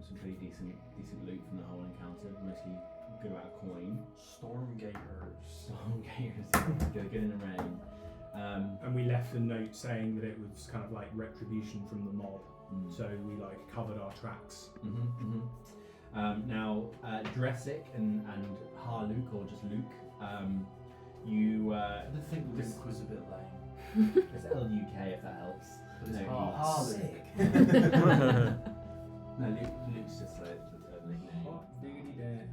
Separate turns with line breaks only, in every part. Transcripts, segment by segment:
some pretty decent loot from the whole encounter. Mostly good amount of coin.
Stormgators.
Good in the rain.
And we left a note saying that it was kind of like retribution from the mob. So we like covered our tracks.
Now, Dressic and Harluke, or just Luke, you.
I think Luke was a bit lame.
It's LUK if that helps.
But it's
No,
Harluke.
No, Luke's just like a nickname.
Hot diggity damn.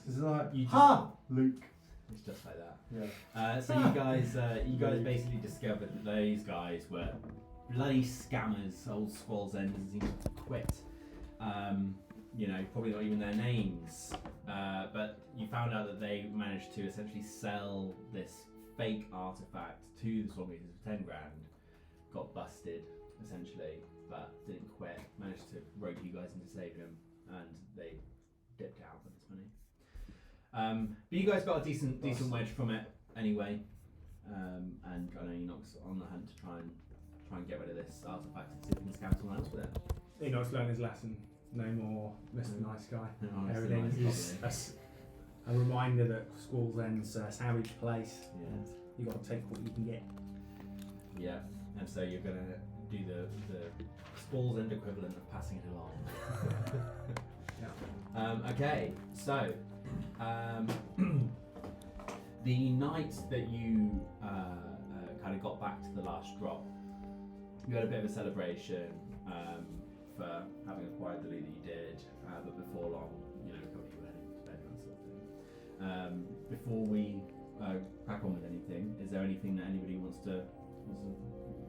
Is it like
You just,
Luke?
It's just like that.
Yeah.
So you guys basically discovered that those guys were bloody scammers, old Squall's Enders seem to quit. Probably not even their names. But you found out that they managed to essentially sell this fake artifact to the Stormgators for 10 grand. Got busted, essentially, but didn't quit. Managed to rope you guys into saving them, and they dipped out with this money. But you guys got a decent wedge from it anyway, and I know Enoch's on the hunt to try and get rid of this artifact and see if we can scam someone else with it.
Enoch's learned his lesson. No more Mr. Nice Guy.
No,
Everything
nice,
is a reminder that Squall's End's a savage place.
Yeah.
You got to take what you can get.
Yeah, and so you're gonna do the Squall's End equivalent of passing it along. Okay, so the night that you kind of got back to the last drop, you had a bit of a celebration for having acquired the loot that you did, but before long, a couple of people heading to bed and that sort of thing. Before we crack on with anything, is there anything that anybody wants to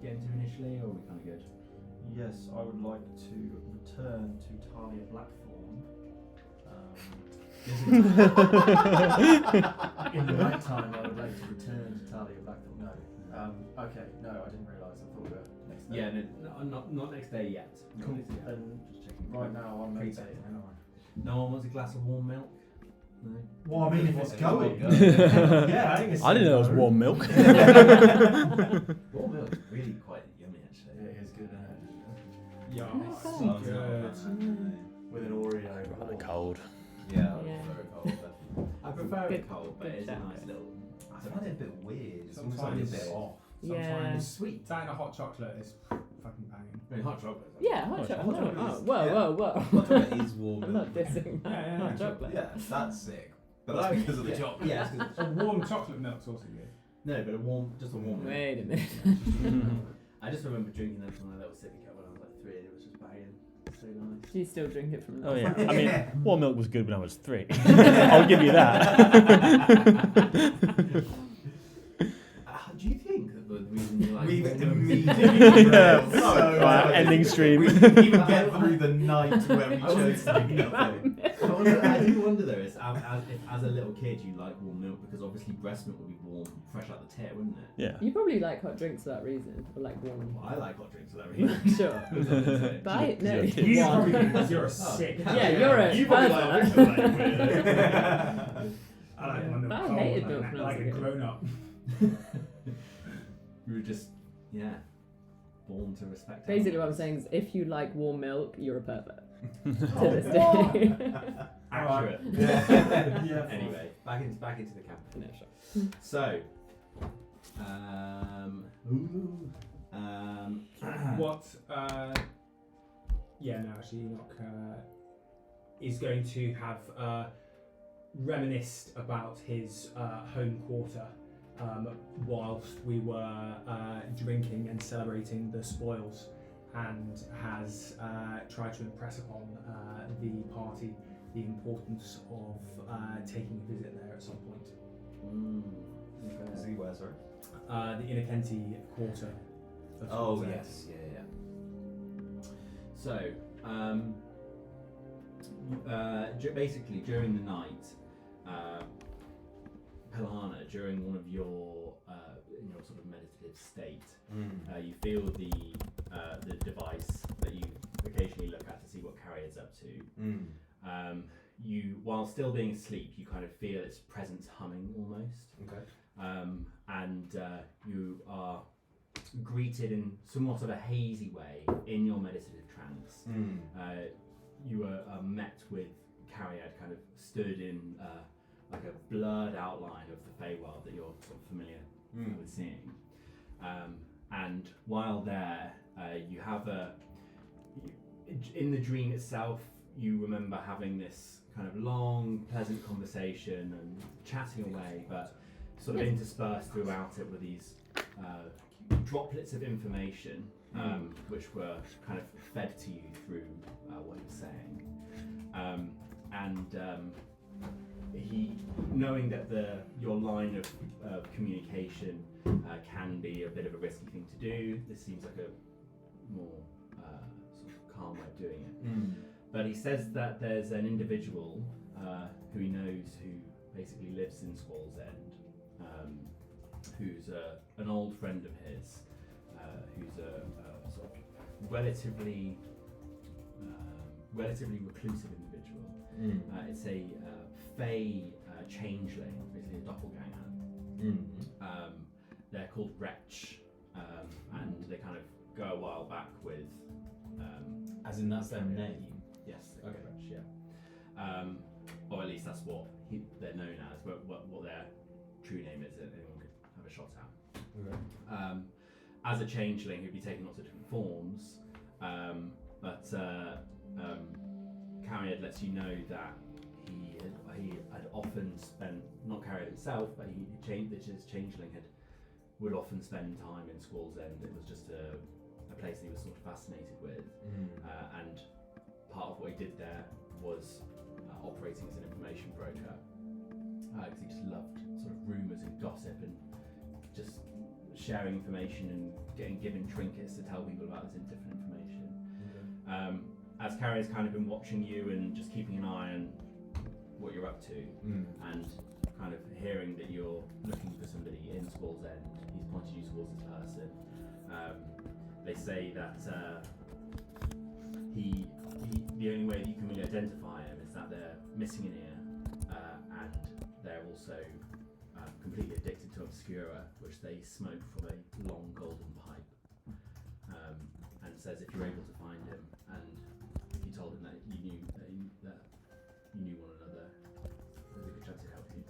get into initially, or are we kind of good?
Yes, I would like to return to Talia Blackthorn. In the right time, I would like to return to Talia Blackthorn. No. Okay, no, I didn't realise. I thought we were next day.
Yeah, no, not next day yet.
Cool.
Not next day yet.
Then
Just checking.
right now I'm
Pre-tape.
meditating, anyway.
No one wants a glass of warm milk? No?
Well, I mean, if it's going.
Yeah,
Yeah, I think it's.
I didn't know it was warm milk.
Warm milk, really quite yummy actually.
Yeah, it is good, isn't it?
Yeah,
so
good.
With an Oreo.
Rather cold.
Yeah, I
Yeah.
prefer it cold. But I prefer it
Good-
cold, but
good
it's a
chocolate.
nice little.
I find it a bit weird. It's almost
Sometimes
like a bit off.
Yeah.
Sometimes
Sweet.
that and a hot chocolate is fucking banging.
I mean, hot chocolate.
Yeah, hot
Hot
chocolate.
chocolate
Oh,
is-
whoa,
yeah.
whoa, whoa.
Hot chocolate is warm.
I'm not dissing
Yeah,
hot chocolate.
Yeah, that's sick. But that's because of the chocolate.
Yeah, it's 'cause
A warm chocolate milk's also good.
no, but just a warm milk.
Wait a minute.
I just remember drinking them from my little sippy cup when I was like 3 and it was just banging. So nice.
Do you still drink it from
Oh
the
yeah. I mean, warm milk was good when I was 3. I'll give you that.
Do you think that the reason you like
We've
warm milk-
immediately
Yeah.
so
Right, ending stream.
We didn't even get through the night where we
I wasn't
chose to do nothing.
I do wonder though, if as a little kid you like warm milk, because obviously breast milk would be warm, fresh out the tin, wouldn't it?
Yeah.
You probably like hot drinks for that reason, or like warm.
Well, I like hot drinks for that reason.
Sure. But I, no,
You're
You
one.
probably think because you're a sick.
Yeah, you're a
You probably
pervert.
I like my milk
I
cold,
hated
like,
milk when I was
like
a
a
kid.
grown up.
We were just, born to respect.
Basically, what I'm saying is, if you like warm milk, you're a pervert. To
Oh,
this
what?
day.
Accurate.
Yeah.
Anyway, back into the camp.
No, sure.
So,
What? Yeah, no, actually, Enoch is going to have reminisced about his home quarter whilst we were drinking and celebrating the spoils, and has tried to impress upon the party the importance of taking a visit there at some point.
Is he where, sorry?
The Innocenty quarter. of
Oh,
Khazal.
yes. Yeah.
So, basically during the night, Pilana, during one of your in your sort of meditative state, you feel the device that you occasionally look at to see what Carrier's up to. You, while still being asleep, you kind of feel its presence humming almost.
Okay.
And you are greeted in somewhat of a hazy way in your meditative trance. You were met with Cariad kind of stood in like a blurred outline of the Feywild that you're sort of familiar with seeing. And while there, you have in the dream itself, you remember having this kind of long, pleasant conversation and chatting away, but sort of interspersed throughout it were these droplets of information, which were kind of fed to you through what he was saying. He, knowing that your line of communication can be a bit of a risky thing to do, this seems like a more sort of calm way of doing it. But he says that there's an individual who he knows who basically lives in Squall's End, who's an old friend of his, who's a sort of relatively reclusive individual. It's a Fey changeling, basically a doppelganger. They're called Wretch, and they kind of go a while back with.
As in that's their name?
Yes,
Okay.
Wretch, yeah. Or at least that's what they're known as. What their true name is, anyone could have a shot at.
Okay.
As a changeling, he'd be taking lots of different forms, but Cariad lets you know that he had often spent, not Cariad himself, but his changeling would often spend time in Squall's End. It was just a place that he was sort of fascinated with, and part of what he did there was operating as an information broker, because he just loved sort of rumours and gossip and just sharing information and getting given trinkets to tell people about this different information. As Carrier's kind of been watching you and just keeping an eye on what you're up to, and kind of hearing that you're looking for somebody in Squall's End, he's pointed you towards this person. They say that the only way that you can really identify him is that they're missing an ear, and they're also completely addicted to Obscura, which they smoke from a long golden pipe. And says if you're able to find him, and if you told him that you knew one another, there's a good chance he'd help you.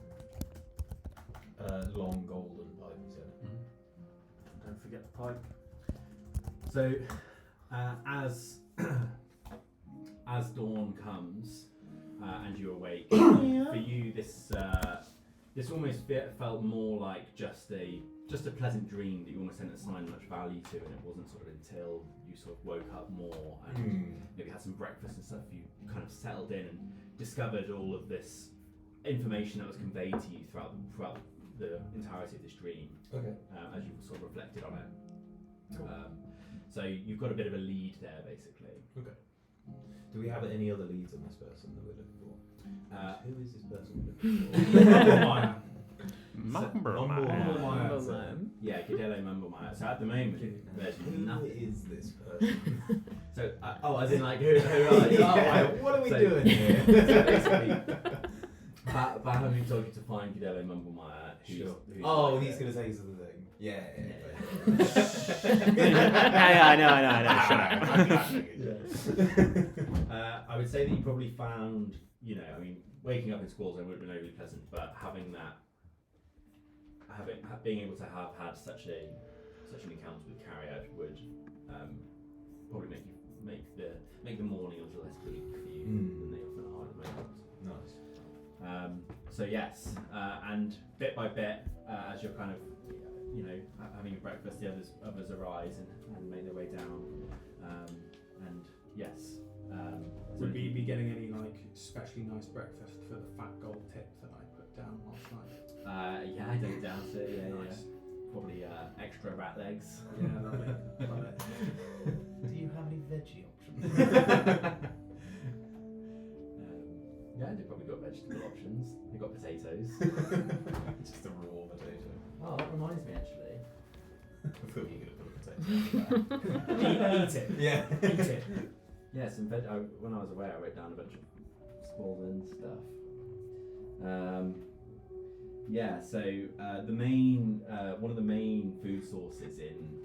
Long golden pipe, you said.
Don't forget the pipe.
So, as dawn comes and you awake, for you this almost felt more like just a pleasant dream that you almost hadn't assigned much value to, and it wasn't sort of until you sort of woke up more and maybe had some breakfast and stuff, you kind of settled in and discovered all of this information that was conveyed to you throughout the entirety of this dream.
Okay.
As you sort of reflected on it. So you've got a bit of a lead there, basically.
Okay. Do we have any other leads on this person that we're looking for? Who is this person we're looking for?
Mumble.
Yeah, Gidele Mumblemire. So at the moment, there's
Who
nothing.
is this person?
So, as in like, who are you?
What are we
So-
doing here?
So basically, Baham who told you to find Gidele Mumblemire. Who's like
he's going to say something. Yeah.
I know. Shut up.
I would say that you probably found, waking up in Squall's End would have been overly pleasant, but being able to have had such an encounter with Cariad would probably make the morning a little less bleak for you than they often are at the moment.
Nice.
So yes, and bit by bit, as you're kind of, having your breakfast, the others arise and make their way down, and yes.
Would we be getting any specially nice breakfast for the fat gold tip that I put down last night?
Yeah, I don't doubt it. Yeah,
Nice.
Probably extra rat legs.
Yeah, lovely. Love it.
Do you have any veggie options?
Yeah, they've probably got vegetable options. They've got potatoes.
Just a raw potato.
Oh, that reminds me actually.
I thought you were going to put a potato.
Eat it.
Yeah.
Eat it.
Yeah, some when I was away, I wrote down a bunch of Smallland stuff. So the main one of the main food sources in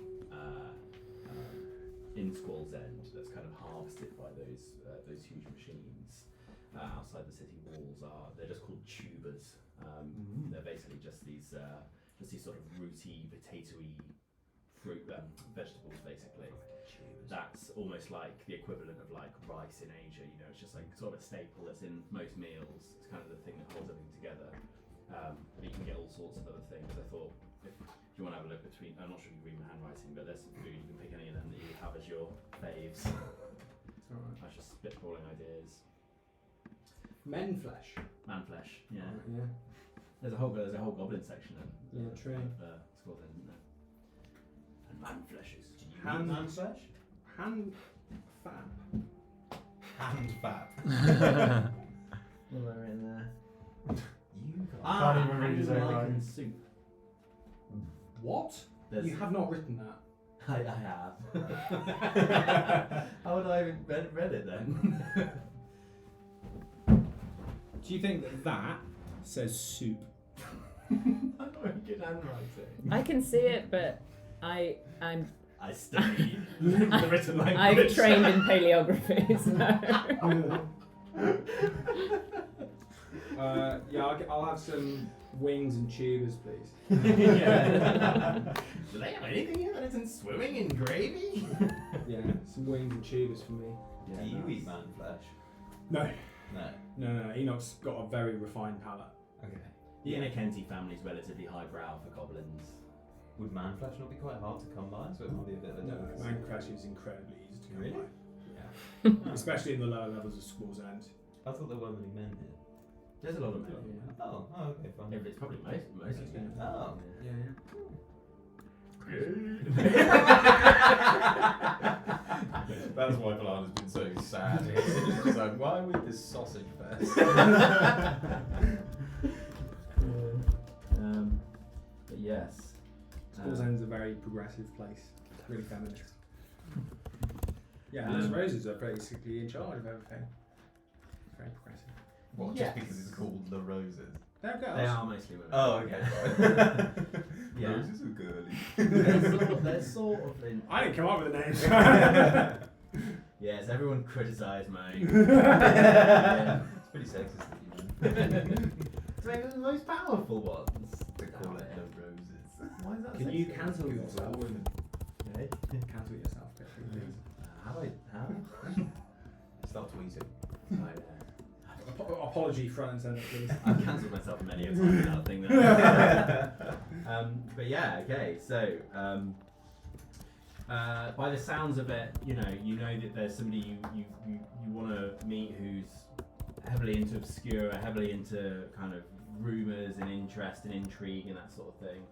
in Squall's End that's kind of harvested by those huge machines outside the city walls they're just called tubers. They're basically just these sort of rooty, potatoey fruit vegetables basically. That's almost like the equivalent of like rice in Asia. You know, it's just like sort of a staple that's in most meals. It's kind of the thing that holds everything together. But you can get all sorts of other things. I thought if you want to have a look between, I'm not sure you can read my handwriting, but there's some food you can pick any of them that you have as your faves.
It's alright.
I was just spitballing ideas.
Men flesh.
Man flesh, yeah.
Yeah.
There's a whole goblin section of
True.
Squall's End, isn't there? And man fleshes. Do you
Hand-
eat man flesh?
Hand fat.
Hand fat.
Well, they're in there.
You can't.
Can't even read his own
lichen
writing.
soup.
What?
There's,
You have not written that.
I have. How would I have read it then?
Do you think that says soup?
I'm not very good handwriting.
I can see it, but I'm
I study the written language.
I've trained in paleography, so
I'll have some wings and tubers, please.
Yeah. Do they have anything here that isn't swimming in gravy?
Yeah, some wings and tubers for me.
Do you eat man flesh?
No,
No.
no. Enoch's got a very refined palate.
Okay.
The Innocenty family's relatively highbrow for goblins.
Would man flesh not be quite hard to come by? So it might be a bit of a
No,
delicacy.
man crash is incredibly easy to come
Really?
by. Yeah. Especially in the lower levels of Squall's End.
I thought there weren't many men here.
There's a lot of men.
Oh, okay, fine.
Yeah, but it's probably mostly men.
Oh.
Yeah.
That's why Palana's been so sad. She's like, why with this sausage fest?
But yes.
Squall's End's a very progressive place. Really feminist. Yeah, and those roses are basically in charge of everything. Very progressive.
What,
Yes.
just because it's called The Roses?
They're girls.
They are mostly women.
Oh, okay.
Yeah.
Roses are girly.
They're sort of in.
I didn't come up with the names.
Yes, everyone criticised me.
Yeah. It's pretty sexist of you, man.
It's maybe the most powerful ones.
To call it The Roses.
Why is that?
Can you cancel yourself?
Okay.
Cancel yourself, please.
How?
Stop tweeting.
Apology front and centre, please.
I've cancelled myself many a time without thinking that. But yeah, okay. So, by the sounds of it, you know that there's somebody you want to meet who's heavily into obscure, heavily into kind of rumours and interest and intrigue and that sort of thing.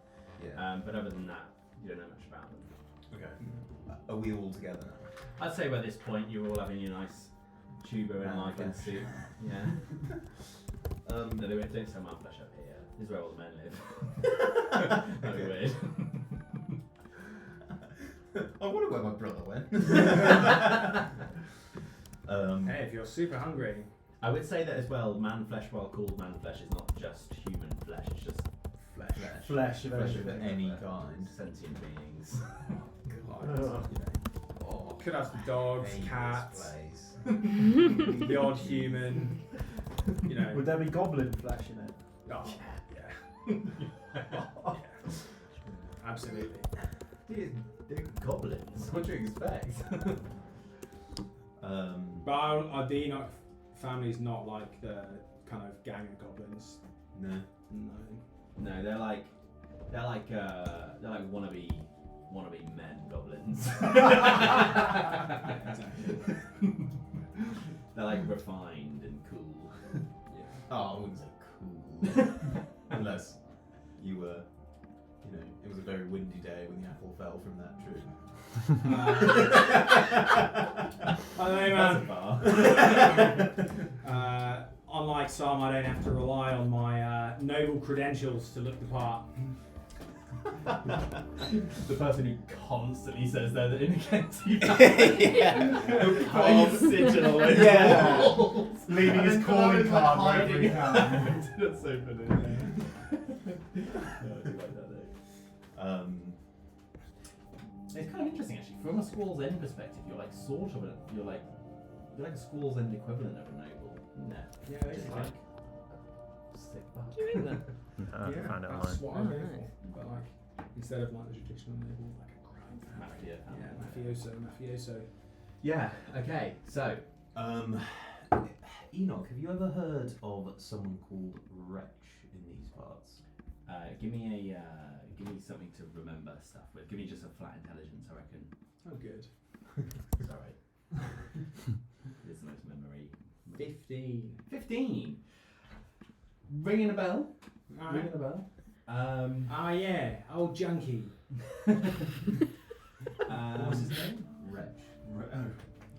Yeah.
But other than that, you don't know much about them.
Okay. Are we all together now?
I'd say by this point you're all having your nice tuber and lichen soup. Yeah. No, they don't sell man flesh up here. This is where all the men live. That'd be weird.
I wonder where my brother went.
Hey, if you're super hungry,
I would say that as well. Man flesh, while called man flesh, is not just human flesh. It's just flesh.
Flesh
Flesh of any kind.
Sentient beings.
Oh,
could have some dogs,
hate this
cats,
place.
the odd human. You know.
Would there be goblin flesh in it?
Oh, yeah. Absolutely.
They're goblins. What do you expect?
But the Enoch family's not like the kind of gang of goblins.
No.
No.
No, they're like wannabe men goblins.
Exactly.
They're like refined and cool.
Oh, I wouldn't say cool. Unless you were, it was a very windy day when the apple fell from that tree.
I don't know, man. Unlike Sam, I don't have to rely on my noble credentials to look the part.
The person who constantly says they're the Innocenty
Calm
sigil over
Yeah.
the walls.
Leaving his calling card wherever he can.
That's so funny. No, I do like that though. It's kind of interesting actually. From a Squall's End perspective, you're like sort of you're like a Squall's End equivalent of a noble. No.
Yeah,
Just
basically.
like sick fuck.
Do you think that?
I
Yeah,
found it online.
that's what I'm going
Oh,
for. But like, instead of like the traditional noble, like a crime family.
Mafia.
Yeah, mafioso.
Yeah. Okay. So.
Enoch, have you ever heard of someone called Wretch in these parts?
Give me something to remember stuff with. Give me just a flat intelligence, I reckon.
Oh, good.
It's alright. It's the most memory.
15.
15. Ringing a bell.
Alright.
Ringing a bell.
Ah, yeah, old junkie.
What was his name?
Wretch.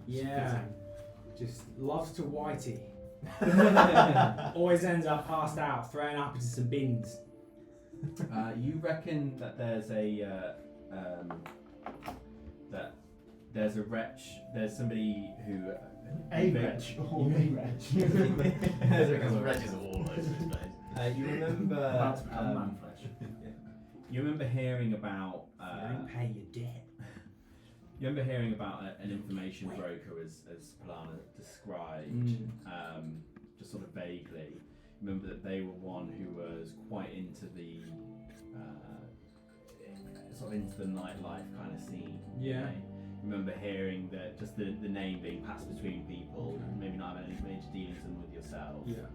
Yeah. Just loves to whitey. Always ends up passed out, thrown up into some bins.
You reckon that there's a wretch? There's somebody who
A wretch. Or a wretch.
Because
wretches are all over this place.
you remember?
About to become man flesh.
You remember hearing about?
Pay your debt.
You remember hearing about an information broker, as Polana described, just sort of vaguely. Remember that they were one who was quite into the sort of into the nightlife kind of scene.
Yeah.
Okay? Remember hearing that just the name being passed between people, maybe not having any major dealings with yourself.
Yeah.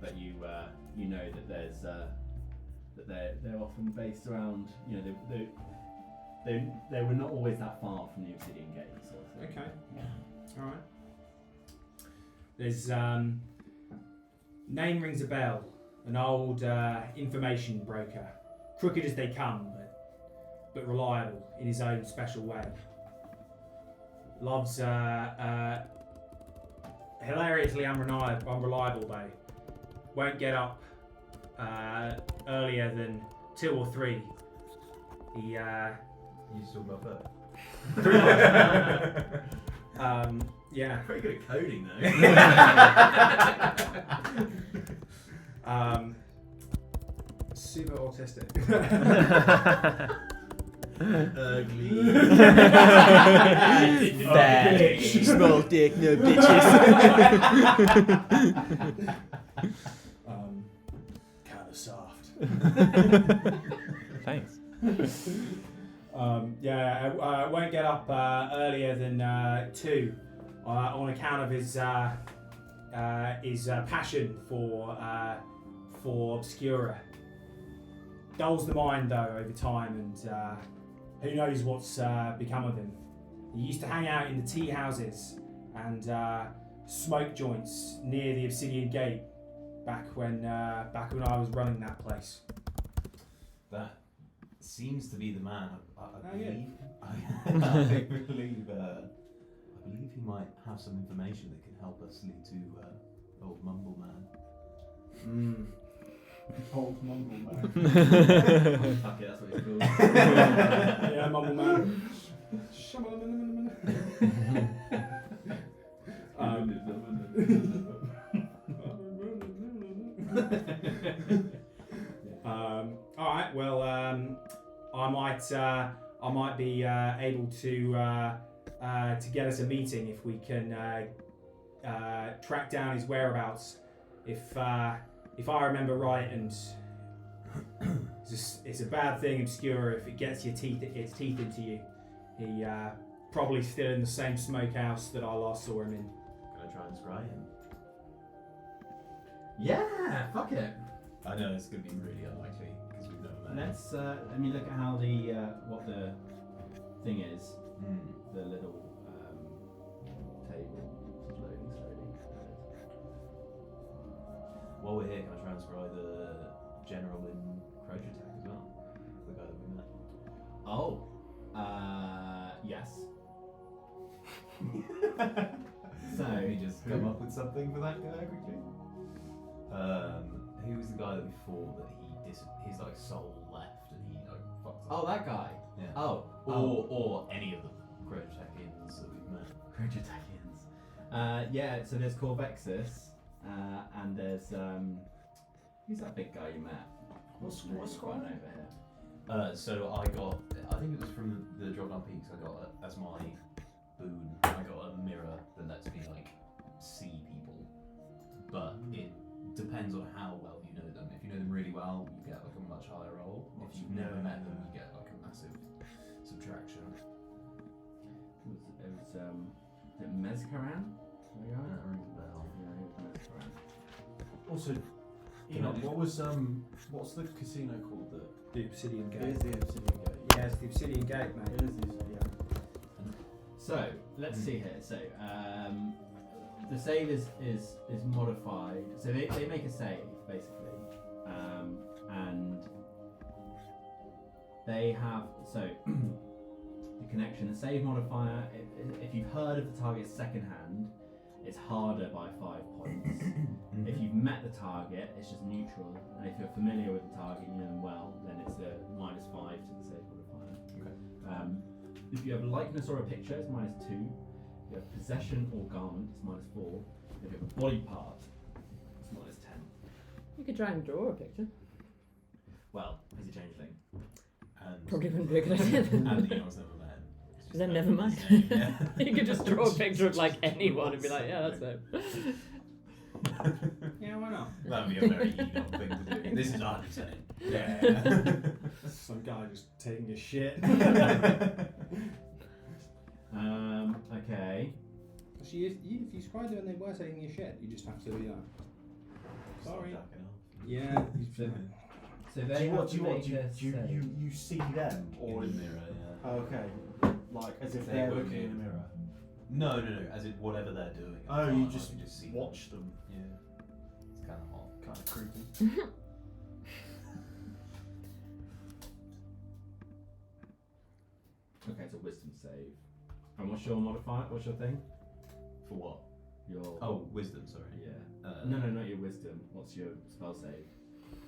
But you know that there's that they're often based around, you know, they were not always that far from the Obsidian Gate. Sort of thing.
Okay. All right. There's name rings a bell. An old information broker, crooked as they come, but reliable in his own special way. Loves hilariously unreliable though. Won't get up earlier than 2 or 3. He
You still got that?
yeah.
Very good at coding though.
Super autistic.
Ugly.
Bad. Small dick, no bitches.
Kind of soft.
Thanks.
I won't get up earlier than 2 on account of his passion for Obscura. Dulls the mind though over time, and who knows what's become of him. He used to hang out in the tea houses and smoke joints near the Obsidian Gate back when I was running that place.
That seems to be the man. I believe.
yeah.
I believe he might have some information that can help us lead to old Mumble Man.
Old Mumble Man.
Fuck it, that's what it's called.
Yeah, Mumble Man. All right. Well, I might be able to get us a meeting if we can track down his whereabouts. If I remember right, and it's a bad thing, Obscura, if it gets its teeth into you. He probably still in the same smokehouse that I last saw him in.
Can I try and scry him?
Yeah, fuck it.
I know it's going to be really unlikely because we've never met.
Let's look at how the what the thing is.
Hmm.
The little table is loading slowly.
While we're here, can I try and scry the general in Crojatek as well? The guy that we met.
Oh, yes. So
Let me just come up with something for that guy quickly. Who was the guy that we fought that his like soul left and he like fucked up?
Oh, that guy.
Yeah.
Oh,
Or any of the Crojatekians that we've met.
Crojatekians. Yeah. So there's Corvexus, and there's who's that big guy you met?
What's
going
Squire?
over here?
So I got I think it was from the Drop Down Peaks. I got as my boon. I got a mirror that lets me like see people, but it depends on how well you know them. If you know them really well, you get like a much higher roll. If you've never met them, you get like a massive subtraction.
It was is it Mezcaran?
Rings a bell.
Yeah, it was Mezcaran.
Also, Enoch, what's the casino called?
The Obsidian
It
Gate.
is the Obsidian Gate.
Yeah, it's the Obsidian Gate, mate.
It is the
So let's see here. So the save is modified. So they make a save basically, and they have the connection. The save modifier. If you've heard of the target secondhand, it's harder by 5 points. If you've met the target, it's just neutral. And if you're familiar with the target, you know them well, then it's a -5 to the save modifier.
Okay.
If you have a likeness or a picture, it's -2. If you have possession or garment, it's -4. If you have a body part, it's -10.
You could try and draw a picture.
Well, he's a changeling.
And
Probably wouldn't be a good idea.
and Enoch's never met him. It's just
Then
known
never
for
mind.
his name, yeah.
You could just draw a picture of like anyone and be like, yeah, that's it.
Yeah, why not?
That'd be a very Enoch thing to do. This is 100% it.
Yeah. Some guy just taking a shit.
Okay.
Actually, if you describe them and they were taking a shit, you just have to be like, sorry.
Stop jacking off.
Yeah.
So they have to make a save.
you see them or
In the mirror, yeah.
Oh, okay, like as if
They
they're
look
looking in
in.
a mirror.
No, as in whatever they're doing. at
Oh,
the
you
time,
just
I can just see
watch them.
Yeah. It's kind of hot.
Kind of creepy.
Okay, it's a wisdom save. And what's your modifier? What's your thing?
For what?
Your
Oh, wisdom, sorry.
yeah.
No.
No, not your wisdom. What's your spell save?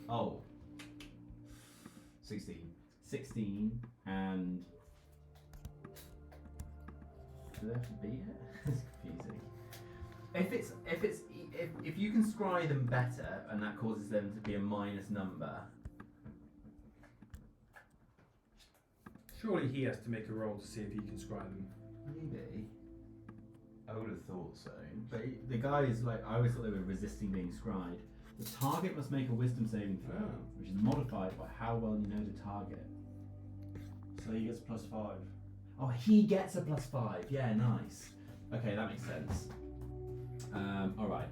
Oh. 16.
16 and do they have to beat it? It's confusing. If you can scry them better and that causes them to be a minus number,
Surely he has to make a roll to see if he can scry them.
maybe.
I would have thought so.
But the guy is like, I always thought they were resisting being scried. The target must make a wisdom saving throw,
Oh.
which is modified by how well you know the target.
So he gets +5.
Oh, he gets a +5. Yeah, nice. Okay, that makes sense. All right.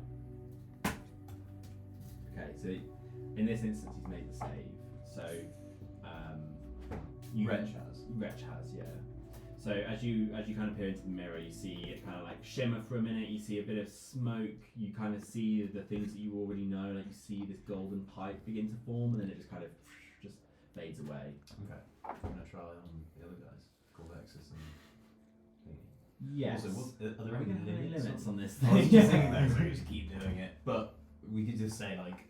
Okay, so in this instance, he's made the save. So, Wretch has, yeah. So as you kind of peer into the mirror, you see it kind of like shimmer for a minute. You see a bit of smoke. You kind of see the things that you already know. Like you see this golden pipe begin to form, and then it just kind of just fades away.
Okay. I'm gonna try on the other guys. Corvexus and
Yes.
Also, are there
Are we
any
gonna have any limits on this
I was
thing?
just thinking that, so we just keep doing it. But we could just say like,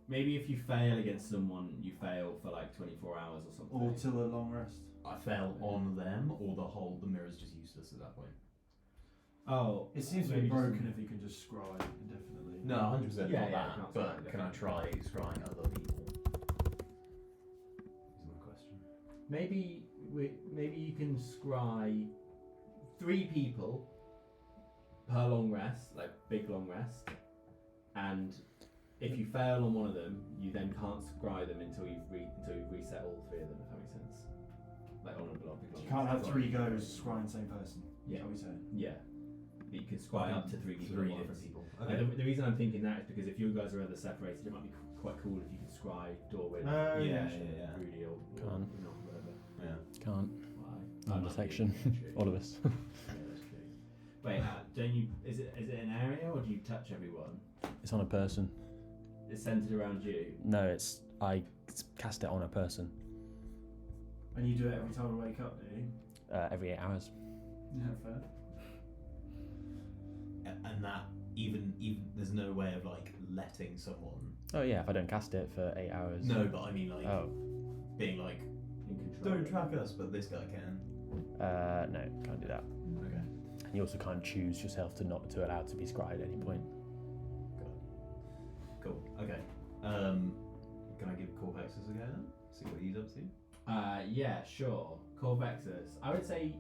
Maybe if you fail against someone, you fail for like 24 hours or something.
Or till a long rest.
I fell on them, or the mirror's just useless at that point.
Oh,
It seems to be
maybe just-
broken if you can just scry indefinitely.
No, 100%
Yeah,
not
yeah,
that.
not
But
scrying,
can I try scrying other people? Is my question.
maybe you can scry 3 people per long rest, like big long rest, and if you fail on one of them, you then can't scry them until you've reset all 3 of them. If that makes sense. Like on a big long
You can't have
rest.
3 goes scrying the same person.
Yeah.
Is that what you're saying?
Yeah, but you can scry up to 3 people.
Three
at once.
different people.
And the reason I'm thinking that is because if you guys are rather separated, it might be quite cool if you could scry Dorwin,
Oh,
Yeah,
sure.
yeah.
Rudy, or
Can't.
whatever.
Yeah.
Can't.
Why?
Under section. All of us.
Yeah, that's true. Wait, don't you? Is it an area or do you touch everyone?
It's on a person.
It's centered around you.
No, I cast it on a person
And you do it every time I wake up, do you?
every 8 hours.
Yeah, fair.
And that even there's no way of like letting someone.
Oh yeah, if I don't cast it for 8 hours.
No, but I mean like
Oh,
being like,
In control.
don't track us, but this guy can.
no, can't do that.
Okay.
And you also can't choose yourself to not to allow it to be scried at any point.
Cool. Okay. Can I give Corvexus a go then? See what he's up to.
Yeah, sure. Corvexus. I would say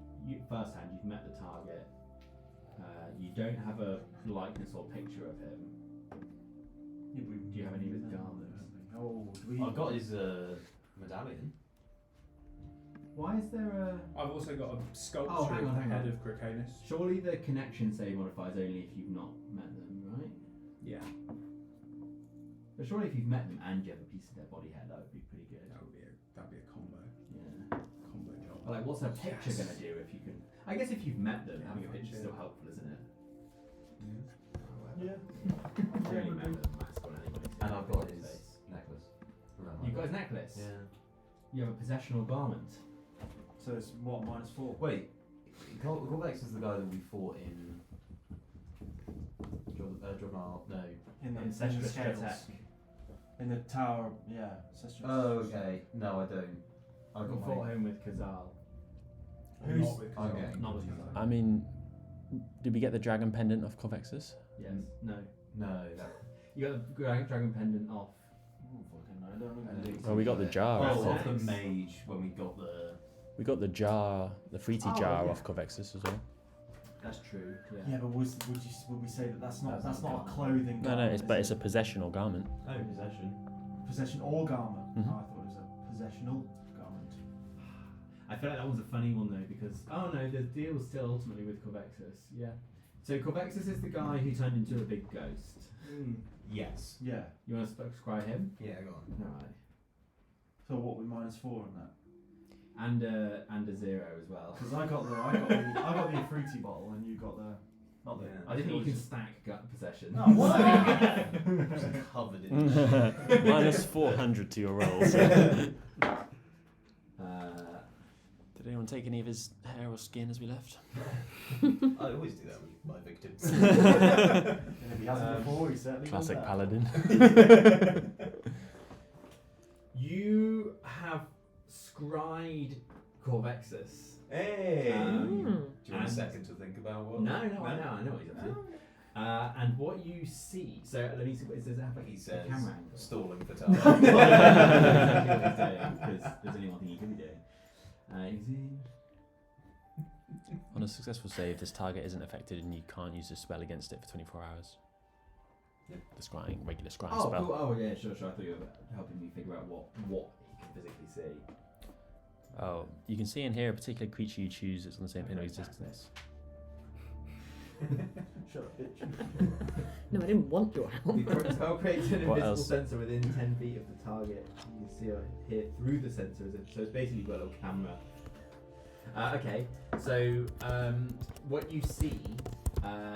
firsthand you've met the target. You don't have a likeness or picture of him.
Yeah,
Do you have any of his garments?
Oh, do we?
I've got his medallion.
Why is there a?
I've also got a sculpture
Oh, hang
of
on,
the
hang
head
on.
of Croconus.
Surely the connection save modifies only if you've not met them, right?
Yeah,
But surely if you've met them and you have a piece of their body hair, that would be pretty good.
that'd be a combo
Yeah.
job.
But like, what's a picture
Yes.
gonna do if you can? I guess if you've met them,
Yeah,
having a
fine,
picture's
yeah.
still helpful, isn't it?
Yeah.
I've really met them, Matt's got anybody.
And I've got
his
his
face.
necklace. around
You've
my
got his
neck.
necklace.
Yeah.
You have a possessional garment.
So it's what, -4?
Wait, Corvex is the guy that we fought in. No.
In the
Incestuous
scales.
Stratek.
In the tower, yeah. Incestuous.
Oh, okay. No, I don't. I
You
got
fought
my.
him with Khazal.
Who's-
Not with
Okay.
Khazal.
Not with Khazal.
I mean, did we get the dragon pendant off Corvexus?
Yes. No.
No, that.
You got the dragon pendant off.
Oh, fucking no, I don't remember.
Well, we got the jar.
Oh,
off
off
the-
the mage when we got the.
We got the jar, the fruity
Oh,
jar
yeah.
off Corvexus as well.
That's true. Yeah.
Yeah, but would we say that that's not
That's
not
not
a clothing?
No,
garment,
it's
is
but
it?
it's a possessional garment.
Oh, possession.
Possession or garment.
Mhm.
Oh, I thought it was a possessional garment.
I feel like that one's a funny one though because the deal's still ultimately with Corvexus. Yeah. So Corvexus is the guy who turned into a big ghost.
Yes.
Yeah.
You want to describe him?
Yeah, go on.
Alright.
So what, with -4 on that?
And a 0 as well.
Because I got the fruity bottle and you got the. Not the.
Yeah.
I didn't think you can stack gut possession.
Oh, what?
Just covered in shit.
Minus 400 to your rolls. Did anyone take any of his hair or skin as we left?
I always do that with my victims.
And if he hasn't before, he certainly will
Classic
now.
paladin.
You have scryed Corvexus.
Hey!
Mm.
Do you want a
And-
second to think about what?
No, I know what he's up to. And what you see, so let me see, does it have like
He
a
says,
camera angle?
stalling for
Exactly
time.
what he's doing, because there's only one thing you can be doing.
On a successful save, this target isn't affected and you can't use this spell against it for 24 hours.
Yep.
The scrying, regular scrying
Oh,
spell.
cool. Oh, yeah, sure. I thought you were helping me figure out what he can physically see.
Oh, you can see and hear a particular creature you choose that's on the same plane of existence.
Shut up, bitch.
No, I didn't want your help.
The spell creates an
What
invisible
else?
sensor within 10 feet of the target. You can see or hear through the sensor, so it's basically got a little camera. Okay, so what you see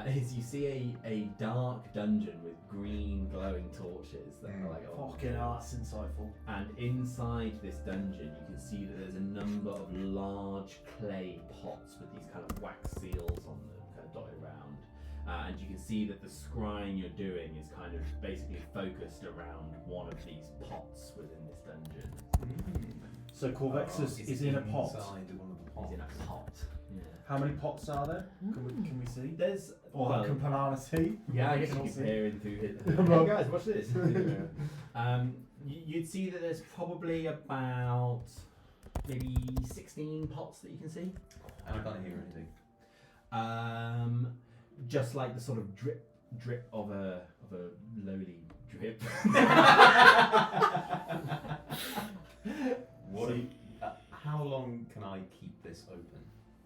is you see a dark dungeon with green glowing torches that are like on
Fucking hell, that's insightful.
and inside this dungeon you can see that there's a number of large clay pots with these kind of wax seals on them kind of dotted around, and you can see that the scrying you're doing is kind of basically focused around one of these pots within this dungeon.
So Corvexus is in a pot.
Inside one of the pots.
He's in a pot. Yeah.
How many pots are there? Can we see?
There's
Or can Panana see?
yeah, I guess you
Can
can
see?
peer in through it.
Well-
Hey guys, watch this. You'd see that there's probably about maybe 16 pots that you can see.
And I can't hear anything.
Just like the sort of drip of a lowly drip.
What?
See-
How long can I keep this open?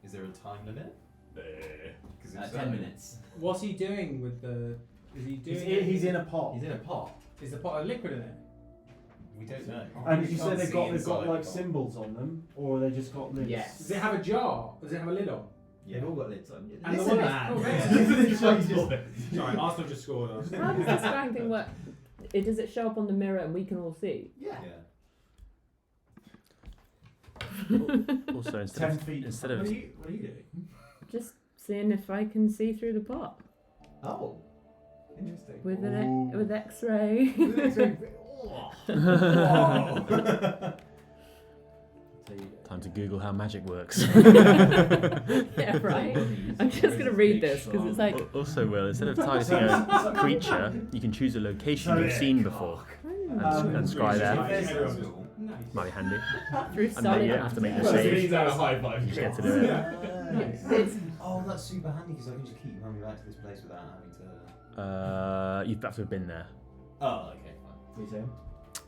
Is there a time limit? Because
10 minutes.
What's he doing with the? Is he doing?
He's in a pot.
He's in a pot.
Is the pot of liquid in it?
We don't know.
And did you
We
say
can't
they've
see
got
inside
like
the pot.
symbols on them, or they just got lids?
Yes.
Does it have a jar? Does it have a lid on?
They've all got lids on.
And the
Listen,
one
man.
Sorry, Arsenal just scored.
How does this scrying thing work? Does it show up on the mirror and we can all see?
Yeah.
Also, instead
10
of,
feet.
instead
What
of
are you doing?
Just seeing if I can see through the pot
Oh, interesting.
with
Ooh.
with X-ray.
time to Google how magic works.
Yeah, right. I'm just gonna read this because it's like.
Also, Will, instead of targeting a creature, you can choose a location you've seen before and scry there.
If there's-
That's cool.
Nice.
Might be handy.
Through
And then
solid
you have to make the
Well,
matter.
so
save.
these are high five.
You just get to do it.
It's-
Oh, that's super handy because I can just keep coming back to this place without having to.
You have to have been there.
Oh, okay, fine.
What are you saying?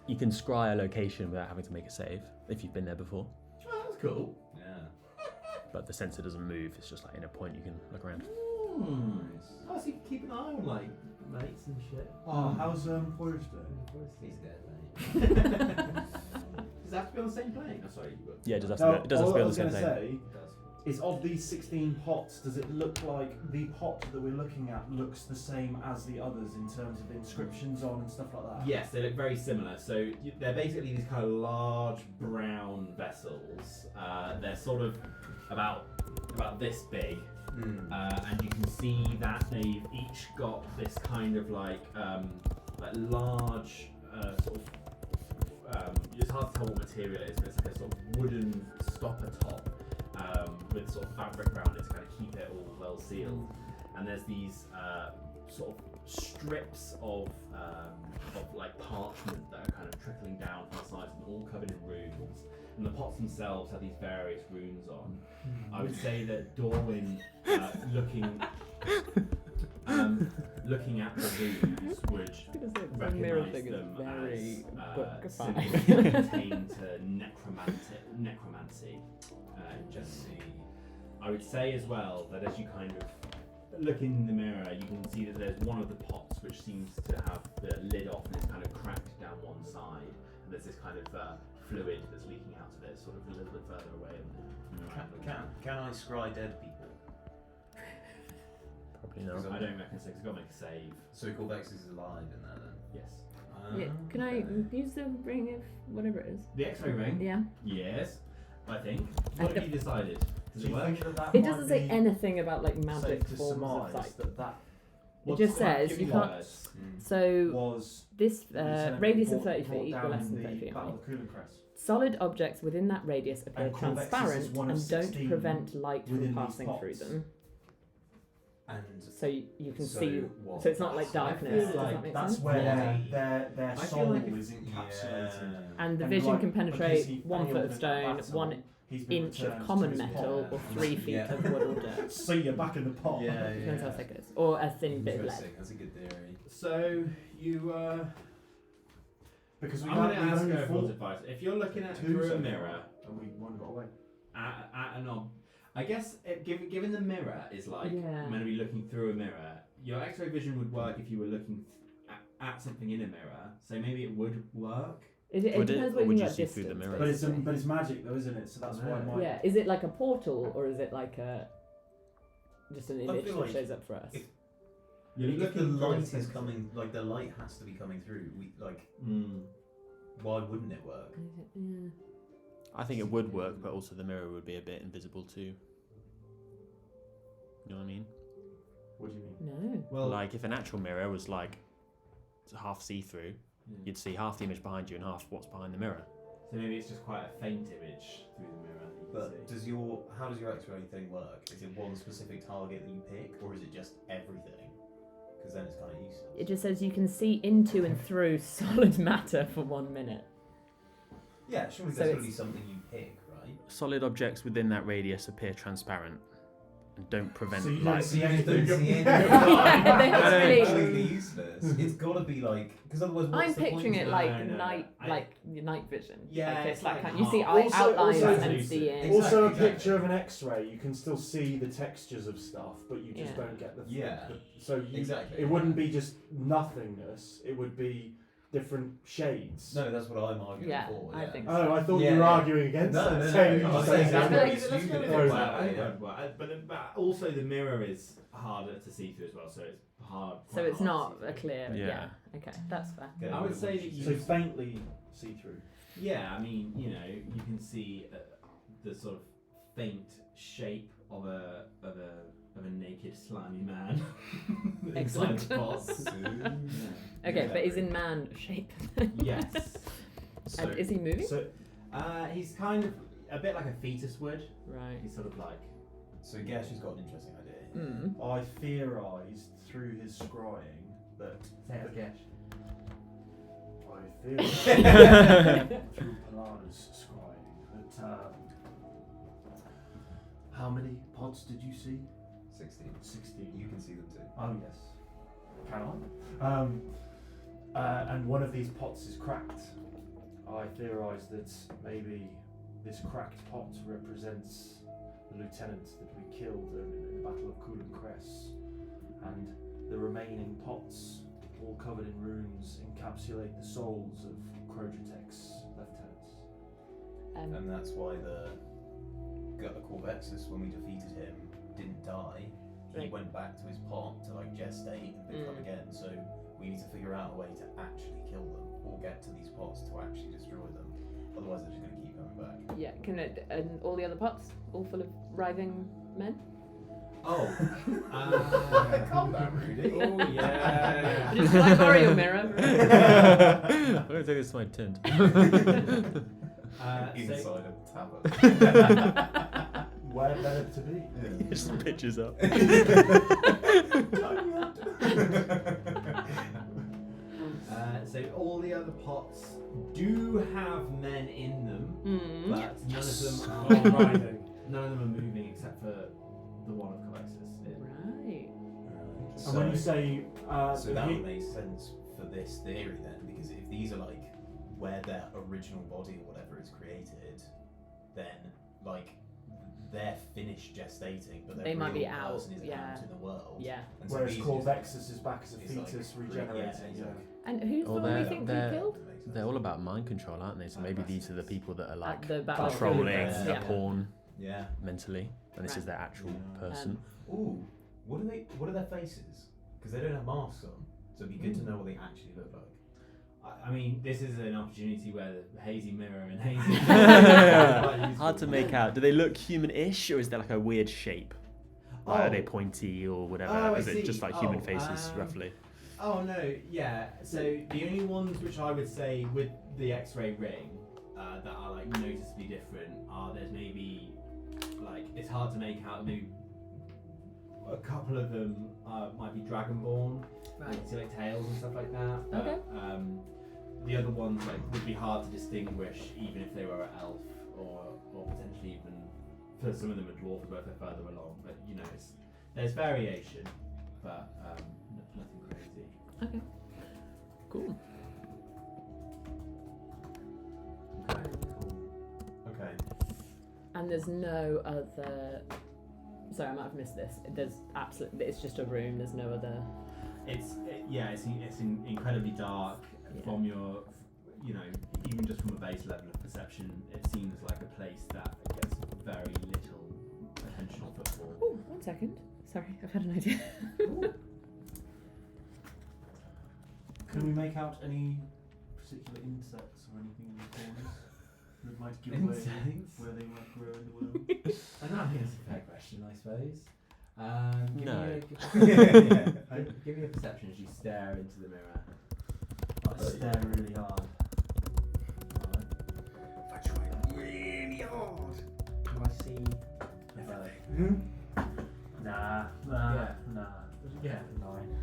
You can scry a location without having to make a save if you've been there before.
Oh, that's cool.
Yeah.
But the sensor doesn't move. It's just like in a point you can look around.
Nice.
Oh, so you can keep an eye on like mates and shit.
Oh, how's Porter doing?
He's dead, mate.
Does that have to be on the same plane? Oh, sorry, you got.
Yeah, it does have
No,
to be, it does have to be on the same
all I was
plane.
going to say
It does.
is of these 16 pots, does it look like the pot that we're looking at looks the same as the others in terms of inscriptions on and stuff like that?
Yes, they look very similar. So they're basically these kind of large brown vessels. They're sort of about this big, and you can see that they've each got this kind of like large sort of. It's hard to tell what material it is, but it's like a sort of wooden stopper top with sort of fabric around it to kind of keep it all well sealed. And there's these sort of strips of like parchment that are kind of trickling down from the sides and all covered in runes. And the pots themselves have these various runes on. I would say that Dorwin, looking at the runes, would
The mirror
recognise
thing is
them
very
as
book
symbols
five.
that pertain to necromancy in general. I would say as well that as you kind of look in the mirror, you can see that there's one of the pots which seems to have the lid off and it's kind of cracked down one side, and there's this kind of fluid that's leaking out of it, sort of a little bit further away.
Can I scry dead people?
Probably no.
I don't reckon so, because you've got to make a save.
So Corvex is alive in there then?
Yes.
Yeah, can I use the ring of whatever it is?
The X-ray ring?
Yeah.
Yes, I think.
I
What have
don't-
you decided? Does
Do
it
you
work?
think that
It
might
doesn't say
be
anything about like
safe
magic
to
forms of
surmise
like.
that
It just says
Give
you
me
can't.
words.
So
was
this
Lieutenant
radius of
brought-
30
brought
feet or
down
less than
the
30 feet.
Battle
Right?
of Kulencrest.
Solid objects within that radius appear
And Corvex is
transparent
one of
and don't
16
prevent light from
within these
passing through
pots.
them.
And
So you can
so
see.
what?
So it's not like darkness.
feel
Does
like
that make
That's
sense?
where
Yeah.
their
I feel
soul
like
is encapsulated.
And the
And
vision
like,
can
because
penetrate
he
1 foot
failed
of
in
stone,
that battle,
1
he's been
inch of
returned to
common
his
metal,
pot.
or 3 feet
Yeah.
of wood or dirt.
So you're back in the pot.
Yeah,
Depends how
yeah.
thick it is. Or a thin bit of lead.
Interesting. That's a good theory.
So you.
Because
I'm
we
going to
we've
ask
only
everyone's
fought
advice. If you're looking at
two
through a
so
mirror
far, and we one got away.
at an I guess given the mirror is like
Yeah.
meant to be looking through a mirror, your X-ray vision would work if you were looking at something in a mirror. So maybe it would work.
It
Would it-
depends
or
what you
would
mean
you
about
see through the
distance.
mirror?
But it's
basically.
magic though, isn't it? So that's why my
Yeah, is it like a portal or is it like a just an image
feel
that
like
shows up for us?
if-
You're
If the
looking for
light is
something.
coming, like the light has to be coming through.
Mm.
Why wouldn't it work?
Yeah.
I think it would work, but also the mirror would be a bit invisible too. You know what I mean?
What do you mean?
No.
Well,
Like if an actual mirror was like half see-through, you'd see half the image behind you and half what's behind the mirror.
so maybe it's just quite a faint image through the mirror that you can
But
see.
how does your X-ray thing work? Is it one specific target that you pick, or is it just everything? Because then it's kind of useless.
It just says you can see into and through solid matter for 1 minute.
Yeah, surely
So
there's got to
it's-
be something you pick, right?
Solid objects within that radius appear transparent and don't prevent
So you don't
light.
see
You
anything.
don't see anything.
Yeah, they have
That's
really-
completely useless. It's got to be like, because otherwise, what's
I'm
the
picturing
point
it
of
like
No.
night,
I-
like your night vision.
Yeah,
like
it's
it's that
like
kind. You see
half-
outlines
also
and
lucid.
see in.
Exactly.
Also, a
Exactly.
picture of an X-ray, you can still see the textures of stuff, but you just
Yeah.
don't get the.
Yeah.
So you,
Exactly.
it wouldn't be just nothingness. It would be different shades.
No, that's what I'm arguing
Yeah,
for.
I
yeah.
think
Oh, I thought
Yeah,
you were
yeah.
arguing against
No,
that.
no, no,
saying
no,
you
I'm
say
saying
exactly.
that's
Let's
what
go
it's
with
stupid.
it.
Oh,
Well,
yeah.
but also the mirror is harder to see through as well, so it's hard.
So
quite
it's
hard
not
to
a
see through.
clear.
Yeah.
Yeah. Okay, that's fair.
Okay,
I would
what
say
did
that
you
So
say?
faintly see through.
Yeah, I mean, you know, you can see the sort of faint shape of a naked slimy man.
Excellent.
inside the box.
Okay,
Yeah.
but he's in man shape.
Yes.
So,
And is he moving?
So
He's kind of a bit like a fetus would.
Right.
He's sort of like.
so Gash has got an interesting idea.
Mm.
I theorised through his scrying that I feel through Polana's scrying that how many pods did you see?
16.
16.
You can see them too.
Oh yes. Can I? And one of these pots is cracked. I theorise that maybe this cracked pot represents the lieutenant that we killed in the Battle of Kulum Cress, and the remaining pots, all covered in runes, encapsulate the souls of Krojatek's lieutenants.
And that's why the Corvexus, when we defeated him, didn't die. He
Right.
went back to his pot to like gestate and become again. So we need to figure out a way to actually kill them or get to these pots to actually destroy them. Otherwise, they're just going to keep coming back.
Yeah, can it, and all the other pots, all full of writhing men?
Oh.
Calm down, Rudy.
Oh yeah.
Just like Mario mirror.
I'm going to take this to my tent.
Inside a tavern.
Where better to be?
Just pictures up.
So all the other pots do have men in them,
Mm.
but none of them
All
are
riding.
none of them are moving except for the one of Calexis.
Right.
And when you say
So that would make sense for this theory then, because if these are like where their original body or whatever is created, then like they're finished gestating, but their
They might
real
be out,
person is
yeah.
out in the world.
Yeah.
And so
whereas
these
Corvexus is back as a
is like
fetus
re-
regenerating.
yeah, exactly.
And who's the
Oh,
one we
they're-
think we
they're-
killed?
They're all about mind control, aren't they? So maybe these are the people that are like
At the Battle of
controlling
Kulum,
the
yeah.
pawn
Yeah.
mentally, and this is
Right.
their actual
Yeah.
person.
Ooh, what are their faces? Because they don't have masks on, so it'd be good to know what they actually look like.
I mean, this is an opportunity where the hazy mirror and hazy.
Hard to make out. Do they look human-ish, or is there like a weird shape? Like, are they
Oh.
pointy or whatever?
Oh, I
is it just
see.
like human
Oh,
faces, roughly?
Oh no, yeah. So the only ones which I would say with the X-ray ring that are like noticeably different are there's maybe like it's hard to make out. Maybe a couple of them might be dragonborn,
Right.
see like tails and stuff like that. But,
Okay.
the other ones like would be hard to distinguish even if they were an elf or potentially even for some of them a dwarf if they're further along. But you know, there's variation, but nothing crazy.
Okay. Cool.
Okay.
And there's no other. Sorry, I might have missed this. There's absolutely. It's just a room. There's no other.
It's incredibly dark
Yeah.
from your, you know, even just from a base level of perception, it seems like a place that gets very little attention or footfall.
Oh, 1 second. Sorry, I've had an idea.
Can we make out any particular insects or anything in the corners that might give away
Insects?
where they might grow in the world?
I think that's a fair question, I suppose. Give
No.
give me a perception as you stare into the mirror.
I stare really hard.
If I try really hard.
Do I see?
Nah.
Yeah.
Yeah.
9.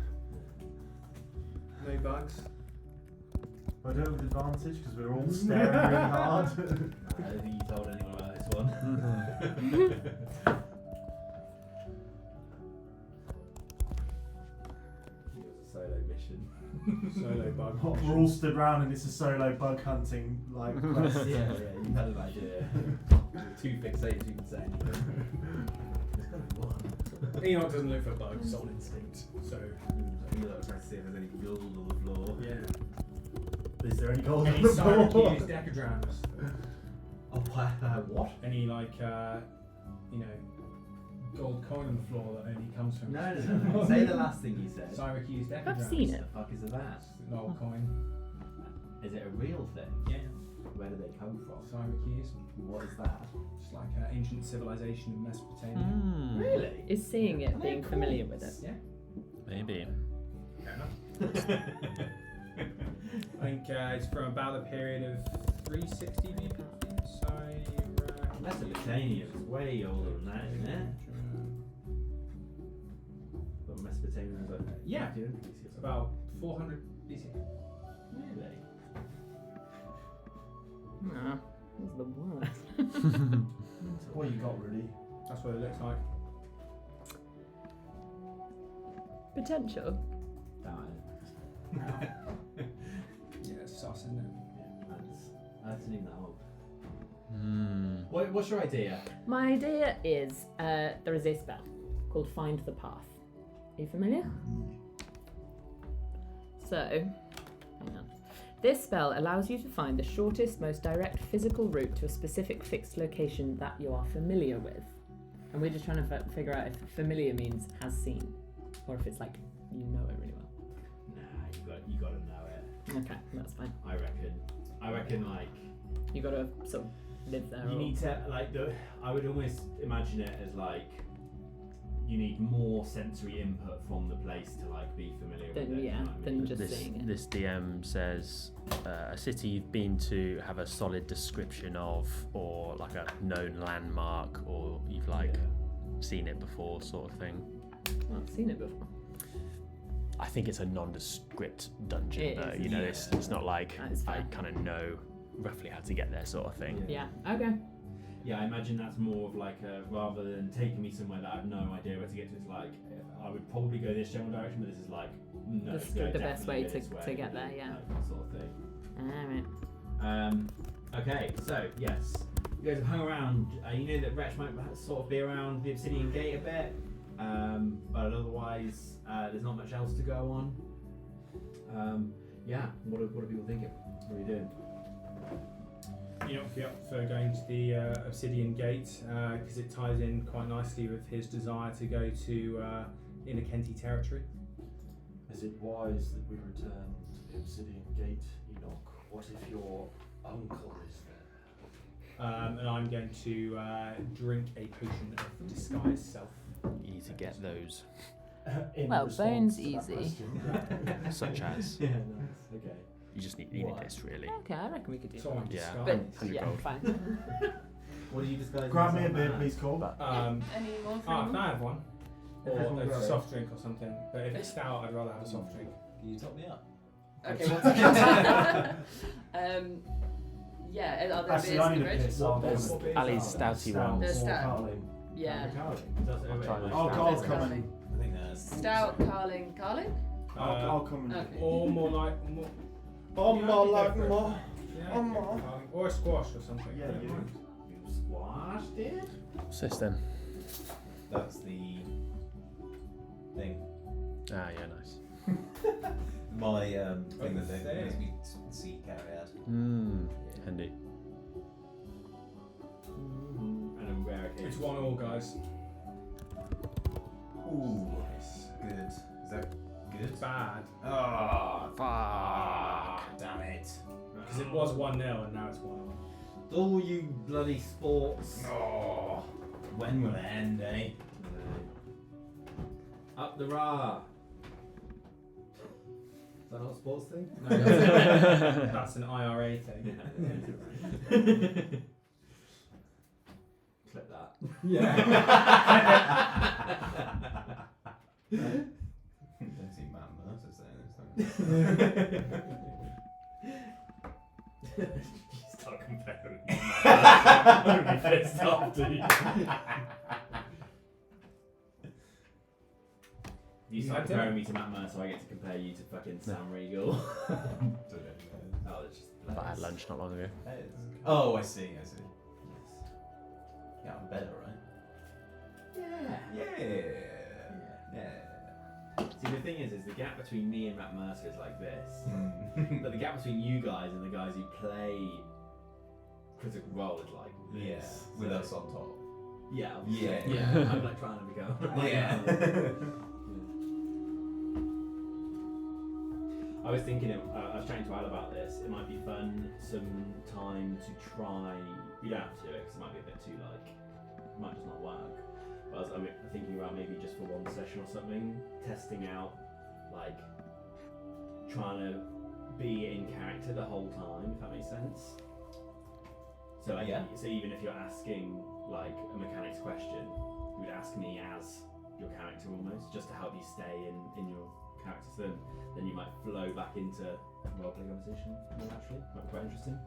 No bugs.
I don't have advantage because we're all staring really hard.
I don't think you told anyone about this one. It was a solo mission.
Solo bug.
We're all stood round and it's a solo bug hunting like quest.
Yeah, you had an idea. Too fixated, you can say anything. There's gotta be one.
Enoch doesn't look for bugs on instinct, so
I feel like trying to see if there's any gold on the floor.
yeah.
Is there any gold on
Any
the floor?
Syracuse decadrams?
Oh, what?
Any like you know, gold coin on the floor that only comes from
No. Say the last thing you said.
Syracuse decadrams.
I've seen
What
it.
the fuck is that?
An old coin.
Is it a real thing?
Yeah.
Where do they come from?
Syracuse.
What is that?
It's like an ancient civilization in Mesopotamia.
Hmm,
Really?
Is seeing it, being familiar with it.
Yeah.
maybe.
Fair enough. I think it's from about the period of 360 BC.
Mesopotamia is way older than that, isn't it? But Mesopotamia is like
Yeah.
it's
About 400 BC.
Really?
No, this is the worst.
What you got, really?
That's what it looks like.
Potential.
Yeah, it's sus, isn't it?
That's even that old. What's your idea?
My idea is there is a spell called Find the Path. Are you familiar? So, hang on. This spell allows you to find the shortest, most direct physical route to a specific fixed location that you are familiar with. And we're just trying to figure out if familiar means has seen, or if it's like you know it really well.
Nah, you gotta know it.
Okay, that's fine.
I reckon like
You got to sort of live there.
you
or...
need to I would almost imagine it as like you need more sensory input from the place to like be familiar with it.
Then
you
yeah,
know what I
than
mean?
just seeing it.
This DM says a city you've been to, have a solid description of, or like a known landmark, or you've like seen it before, sort of thing.
Well, I've seen it before.
I think it's a nondescript dungeon,
It
though.
is,
You know,
yeah.
it's not like
That is
I
fair.
kind of know roughly how to get there, sort of thing.
Yeah. Okay.
Yeah, I imagine that's more of like a, rather than taking me somewhere that I have no idea where to get to, it's like I would probably go this general direction, but this is like no,
This is
go
the best
definitely
way
go this
to
way,
get there, yeah.
like, that sort of thing.
Alright.
Okay, so yes, you guys have hung around. You know that Wretch might sort of be around the Obsidian Gate a bit, but otherwise there's not much else to go on. Yeah, what are people thinking? What are you doing?
Yep, for going to the Obsidian Gate, because it ties in quite nicely with his desire to go to Inner Kenti territory.
Is it wise that we return to the Obsidian Gate, Enoch? What if your uncle is there?
And I'm going to drink a potion of disguise self.
You need to get those,
In
Well,
response
bones
to that
easy.
question.
such as
Yeah, nice. Okay.
you just need this really.
Okay, I reckon we could do
So
that.
I'm
Yeah.
disguised.
But
100
yeah,
gold.
fine.
What are you disguising?
Grab me a
yourself
beer,
as?
please, Cole.
Any more for
Can
anyone?
I have one? Or
Everyone
a
go.
soft drink or something. But if it's stout, I'd rather have a soft drink.
Can you top me up?
Okay, well, yeah, are there
Actually,
beers
I
in
need
the
a
fridge?
piss. I'll
There's
go.
Ali's stouty one.
There's
or
stout.
Carling.
Yeah.
Oh,
There's
Carl's coming.
Carling.
I think that's
Stout, Carling.
I'll come and
Okay.
Or more like more.
Oh,
Yeah,
more
I
like
think go for it.
more.
Yeah,
Oh,
go
more.
for it. Or a squash or something.
Yeah,
I don't
you
mind.
You squashed it?
What's this then?
that's the thing.
Ah, yeah, nice.
My thing that
Okay.
makes me see carry out.
Handy.
And a rare occasion.
It's 1-1, guys.
Ooh,
Nice.
good. Is that good?
It's bad.
Oh,
Fuck.
damn it.
Because it was 1-0 and now it's 1-1.
All you bloody sports.
Oh, when will it end, eh?
Up the Ra. Is that not a sports thing?
No, that's an IRA thing.
Clip that.
Yeah.
Don't see Matt Mercer saying this.
You start comparing. I'm gonna be pissed off, dude. You start
I
comparing me to Matt Mercer, so I get to compare you to fucking Sam Riegel. Oh, it's just
I had lunch not long ago.
Oh, I see. Yeah, I'm better, right?
Yeah.
Yeah.
See, the thing is the gap between me and Matt Mercer is like this.
Mm.
But the gap between you guys and the guys who play Critical Role is like
Yeah,
this.
with
So-
us on top.
Yeah.
Yeah.
Yeah. I'm like trying to become.
Yeah.
I was thinking, I was chatting to Al about this. It might be fun sometime to try. You don't have to do it because it might be a bit too like, it might just not work. But I was thinking about maybe just for one session or something, testing out, like, trying to be in character the whole time, if that makes sense. So like,
Yeah.
so even if you're asking like a mechanics question, you would ask me as your character almost, just to help you stay in your character. So then you might flow back into roleplay conversation more naturally. Might be quite interesting.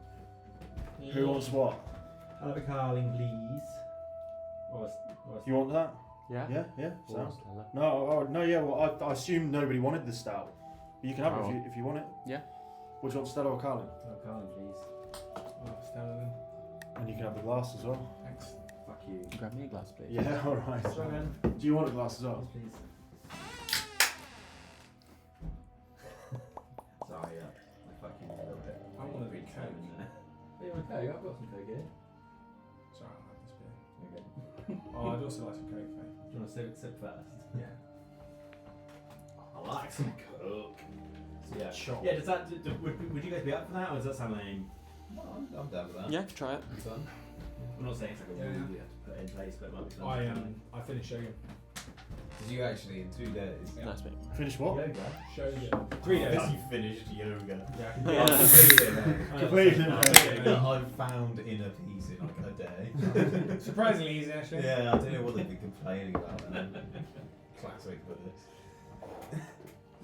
Who wants what?
I'll have a carling, please. What's
You want that?
Yeah.
Yeah. Sounds. No. Yeah. Well, I assume nobody wanted the stout. But you can have it if you want it.
Yeah.
Would you want Stella or Carlin?
Oh, carling, please.
Oh, Stella then.
And you can have the glass as well.
Thanks.
Fuck you.
Grab me a glass, please.
Yeah. All right.
Strong man.
Do you want a glass as well?
Please. Sorry, I fucking a little bit.
I want a big
Coke
Coke.
in there. Hey, you want a Coke? I've got some Coke here.
Sorry, I'll have this beer.
Okay.
Oh, I'd also like some Coke, mate.
Do you want to sip first?
Yeah.
I like some Coke. So yeah.
Chop.
Yeah, does that, would you guys be up for that, or does that sound lame?
No, I'm down with that.
Yeah, try it.
It's fun.
I'm not saying it's like a
Yeah,
rule
yeah.
you have to put in place, but it might be fun.
I finished yoga.
Did you actually in 2 days?
Nice mate.
Finish what?
Yoga.
Yoga. 3 days.
You finished yoga.
Yeah.
Completely.
I've found inner peace in like a day.
Surprisingly easy, actually.
Yeah, I don't know what they've been complaining about. Man. Classic Buddhist.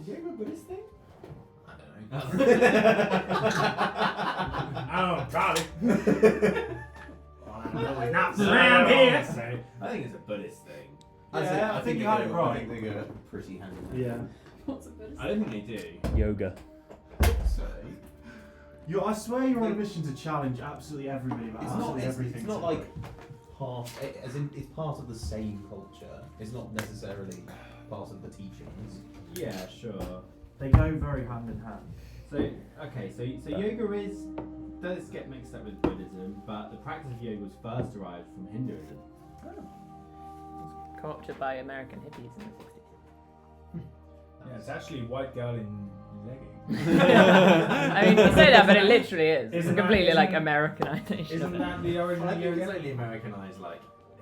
Is yoga a Buddhist thing?
I don't know.
Oh, probably.
No, it's not
around here.
I think it's a Buddhist thing.
I think you had it right.
I think they go pretty hand in hand.
Yeah.
What's a Buddhist?
I don't think they do.
Yoga.
So,
I swear you're on a mission to challenge absolutely everybody about
it's not.
absolutely
It's,
everything.
it's not
today.
like half. As in, it's part of the same culture. It's not necessarily part of the teachings.
Yeah, sure.
They go very hand in hand.
So okay, so yoga does get mixed up with Buddhism, but the practice of yoga was first derived from Hinduism.
Co-opted by American hippies in the 60s.
Yeah, it's actually a white girl in leggings.
I mean, you say that, but it literally is. It's
Isn't that-
completely
isn't-
like Americanization.
Isn't that the
Well,
origin
I
of
think it's
yoga?
only Americanized like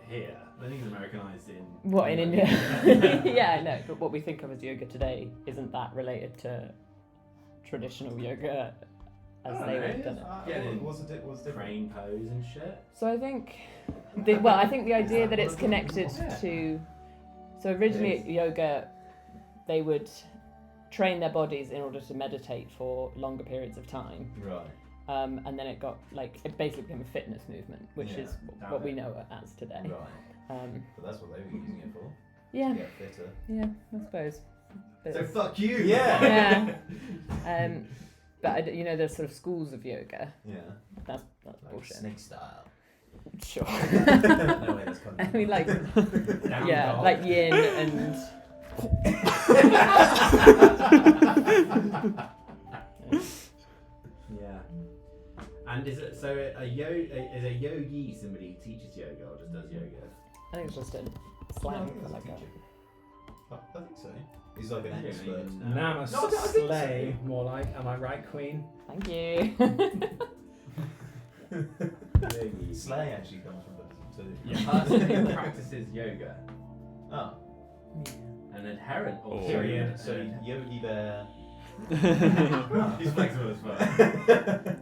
here. I think it's Americanized in
What, in India? Yeah, I know, but what we think of as yoga today, isn't that related to traditional yoga as they would have done it?
Yeah,
what's different?
crane pose and shit.
So I think, I think the idea that it's connected to, so originally at yoga, they would train their bodies in order to meditate for longer periods of time.
Right.
And then it got it basically became a fitness movement, which
Yeah,
is what we know it as today.
Right. But that's what they were using it for.
Yeah,
To get fitter.
yeah, I suppose. But
So fuck you.
Yeah.
yeah. But there's sort of schools of yoga.
Yeah.
That's
Like
bullshit.
snake style.
Sure.
No way, that's coming.
I mean, like,
Down
yeah,
dog.
like yin and.
Yeah. And is it so is a yogi somebody who teaches yoga or just does yoga?
I think it's just a
No, I
slang
think
for
that's
like
a teacher. I think so. He's like an
I don't
expert.
even know.
Namaste,
No, I think
slay, more like. Am I right, Queen?
Thank you.
Yogi.
Slay actually comes from Buddhism too.
Yeah, person who practices yoga.
Oh.
An adherent or
Oh.
Period.
So Yogi Bear.
He's flexible as well.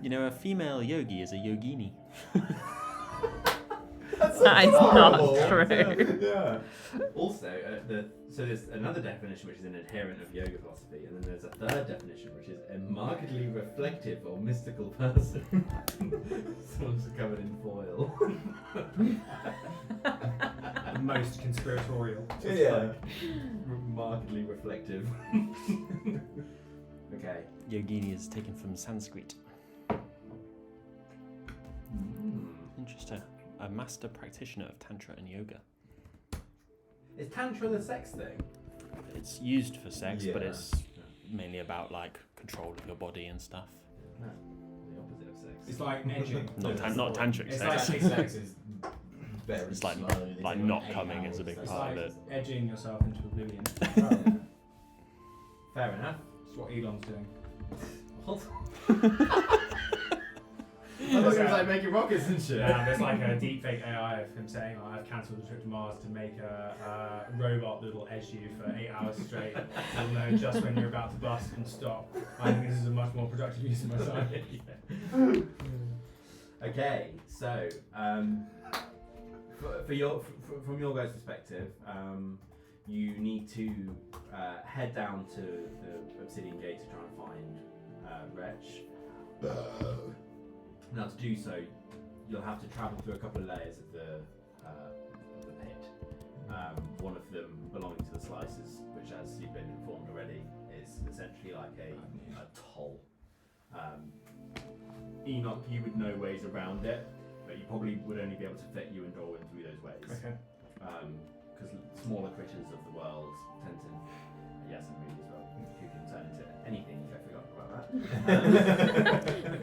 You know, a female yogi is a yogini.
That is not true.
Yeah.
Also, so there's another definition which is an adherent of yoga philosophy, and then there's a third definition which is a markedly reflective or mystical person. Someone's covered in foil.
The most conspiratorial.
Yeah.
Markedly reflective. Okay.
Yogini is taken from Sanskrit. Interesting. A master practitioner of Tantra and yoga.
Is Tantra the sex thing?
It's used for sex, but
Yeah.
it's mainly about like control of your body and stuff.
No. The opposite of sex.
It's like edging.
Not tantric
It's
sex.
like-
Sex is very
It's like-
slow. It's
like
only
not
8
coming is a
hours.
big
It's
part
like
of it.
edging yourself into oblivion.
Fair enough.
That's what Elon's doing.
What? I thought it was like making rockets and shit.
Yeah, there's like a deepfake AI of him saying, I've cancelled the trip to Mars to make a robot that'll edge you for 8 hours straight. It'll know just when you're about to bust and stop. I think this is a much more productive use of my time.
Okay, so from your guys' perspective, you need to head down to the Obsidian Gate to try and find Wretch. Now to do so, you'll have to travel through a couple of layers of the pit. One of them belonging to the slices, which, as you've been informed already, is essentially like a toll. Enoch, you would know ways around it, but you probably would only be able to fit you and Dorwin through those ways.
Okay.
Because smaller critters of the world tend to, yes, and really as well, who can turn into anything. I forgot about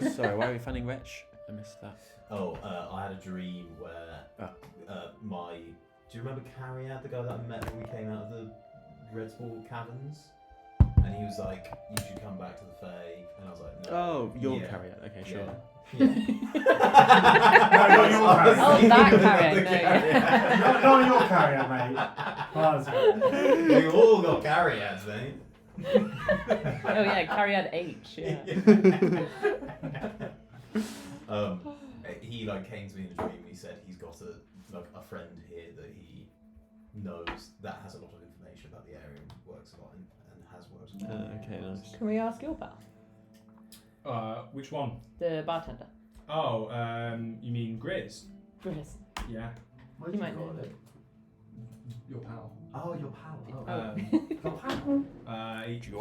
that.
Sorry, why are we finding Wretch? I missed that.
Oh, I had a dream where do you remember Cariad, the guy that I met when we came out of the Red Sport Caverns? And he was like, you should come back to the Fae. And I was like, no.
Oh, your
Yeah.
carrier. Okay, sure.
Yeah.
No, not your carrier.
Oh, that carrier. No, yeah.
Not your carrier, mate.
We all got Cariads, mate.
Oh yeah, Cariad H. Yeah.
He like came to me in a dream and he said he's got a friend here that he knows that has a lot of information about the area and works a lot and has worked.
Okay, nice.
Can we ask your pal,
Which one?
the bartender?
Oh, you mean Grizz?
Grizz.
Yeah.
What
You
did
might
call
know.
it?
Your pal.
Oh, your pal. Oh.
Your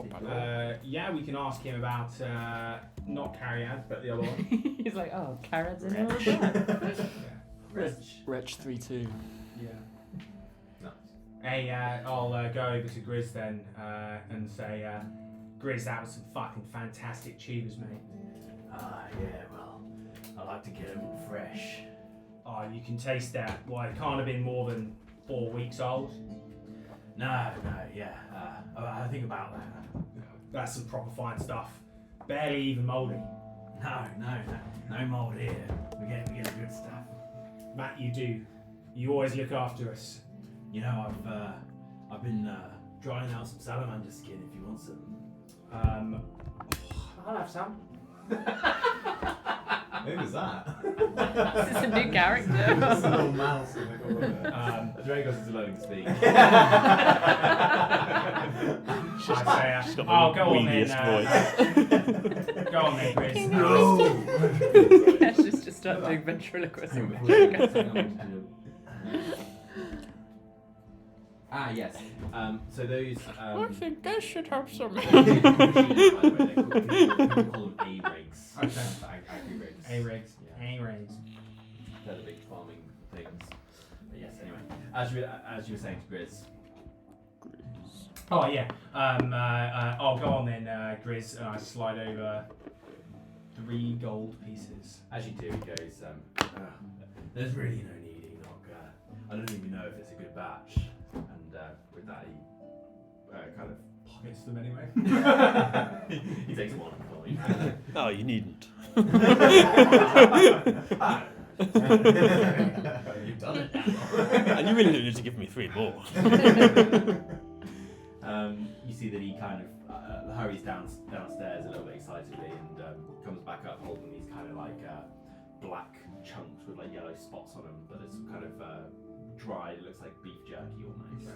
pal. Yeah, we can ask him about not Cariad, but the other one.
He's like, oh, carrots in all of that.
Wretch 3-2.
Yeah.
Nice.
Hey, I'll go over to Grizz then and say, Grizz, that was some fucking fantastic tubers, mate.
Yeah, well, I like to get them fresh.
Oh, you can taste that. Why, it can't have been more than 4 weeks old.
No, yeah. I think about that.
That's some proper fine stuff. Barely even mouldy.
No mold here. We get the good stuff.
Matt, you do. You always look after us.
You know, I've been drying out some salamander skin. If you want some.
I'll have some.
Who was that?
This is a new character.
It's a little mouse in the corner.
Dragos is alone to speak.
I say, oh, go on then. Go on then, Grizz.
Cash just start doing ventriloquism.
Yes. So those.
I think I should have some.
By the way, people call them A-rigs. Agri-rigs.
A-rigs.
Yeah.
A-rigs.
They're the big farming things. But yes, anyway. As you were saying to Grizz.
Oh, yeah. I'll go on then, Grizz, and I slide over 3 gold pieces.
As you do, he goes, there's really no need, Enoch. I don't even know if it's a good batch. And with that, he kind of
Pockets them anyway.
he takes one coin.
Oh, you needn't.
You've done it now.
And you really don't need to give me 3 more.
You see that he kind of hurries downstairs a little bit excitedly and comes back up holding these kind of like black chunks with like yellow spots on them, but it's kind of dry. It looks like beef jerky almost,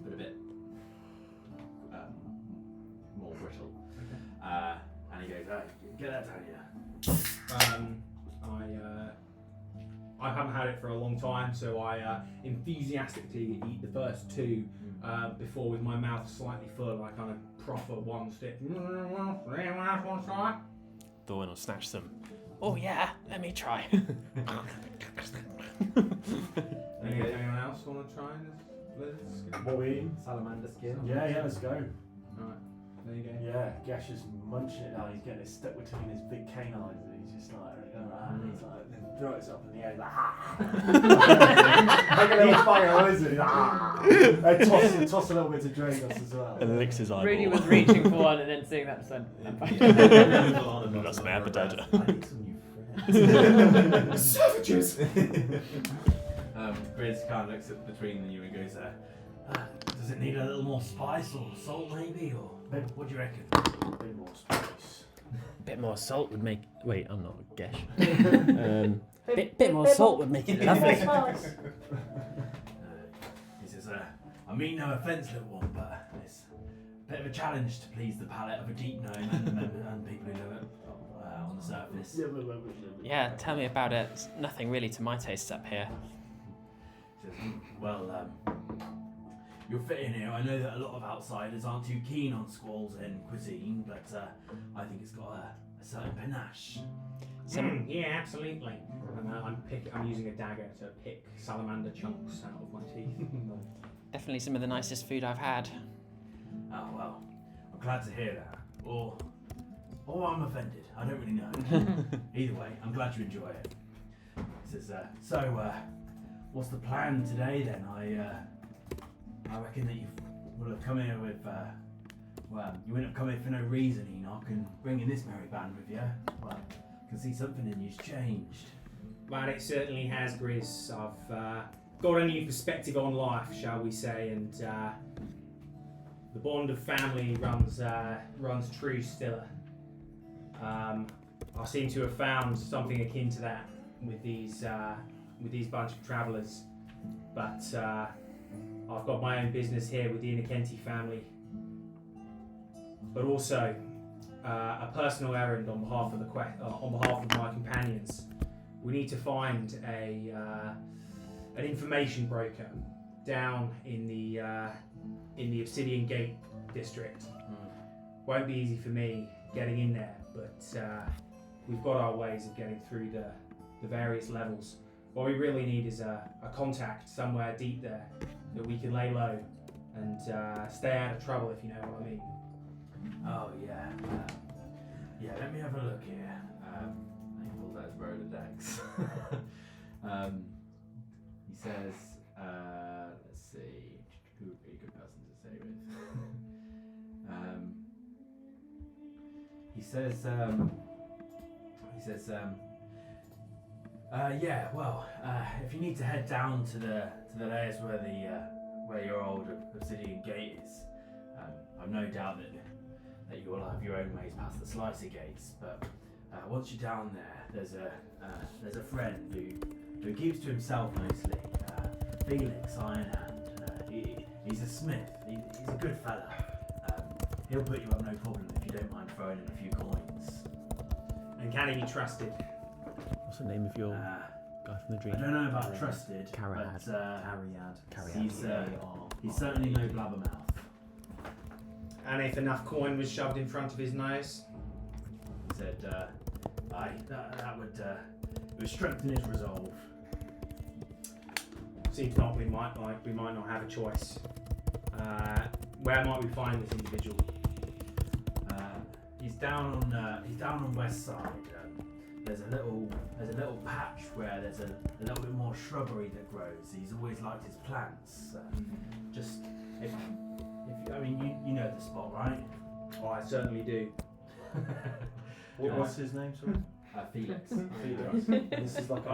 but a bit more brittle. And he goes, "Get that down here."
I haven't had it for a long time, so I enthusiastically eat the first 2 before, with my mouth slightly full, I kind of proffer one stick. Anyone else want to try?
Thorn will snatch them. Oh yeah, let me try.
Anyone else want to try this?
What we eating?
Salamander skin.
Yeah, let's go.
Alright, there you go.
Yeah, Gash is munching it now. He's getting it stuck between his big canines, and he's just like, he's like, then throws it up in the air. He's like, like a little fire lizard. He's like, and toss a little bit to Dragos as well.
And licks his eyeball.
Rudy was reaching for one and then seeing that person.
That's my appetite.
I need some new friends.
Savages!
Grizz kind of looks at between you and goes,
Does it need a little more spice or salt maybe, or what do you reckon?
A bit more space.
Bit more salt would make. Wait, I'm not Gesh. Bit more salt would make it lovely.
He says, I mean no offence, little one, but it's a bit of a challenge to please the palate of a deep gnome and people who know it.
on the surface.
Yeah, tell me about it. It's nothing really to my taste up here.
Says, well, you'll fit in here. I know that a lot of outsiders aren't too keen on Squall's End cuisine, but I think it's got a certain panache.
Yeah, absolutely. And I'm using a dagger to pick salamander chunks out of my teeth.
Definitely some of the nicest food I've had.
Oh well, I'm glad to hear that. Or I'm offended. I don't really know. Either way, I'm glad you enjoy it. He says, what's the plan today then? I reckon that you will have come here with, you wouldn't have come here for no reason, Enoch, and bringing this merry band with you. Well, I can see something in you's changed.
But it certainly has, Grizz. I've got a new perspective on life, shall we say, and the bond of family runs true still. I seem to have found something akin to that with these bunch of travellers, but I've got my own business here with the Innocenti family, but also a personal errand on behalf of my companions. We need to find an information broker down in the Obsidian Gate district. Won't be easy for me getting in there, but we've got our ways of getting through the various levels. What we really need is a contact somewhere deep there that we can lay low and stay out of trouble, if you know what I mean.
Oh yeah. Yeah, let me have a look here. He pulls out his Rolodex. He says, let's see, who would be a good person to say with? He says, yeah, well, if you need to head down to the layers where your old Obsidian Gate is, I've no doubt that you will have your own ways past the Slicer Gates. But once you're down there, there's a friend who keeps to himself mostly. Felix Ironhand. He's a smith. He's a good fella. He'll put you up no problem if you don't mind throwing him a few coins.
And can he be trusted?
What's the name of your guy from the dream?
I don't know about trusted,
Carriad.
but he's certainly no blabbermouth.
And if enough coin was shoved in front of his nose?
He said, aye, that would strengthen his resolve.
Seems not we might not have a choice. Where might we find this individual?
He's down on west side. There's a little patch where there's a little bit more shrubbery that grows. He's always liked his plants. I mean, you know the spot, right?
Oh, I certainly do.
What's his name, sorry?
Felix.
Felix. This is like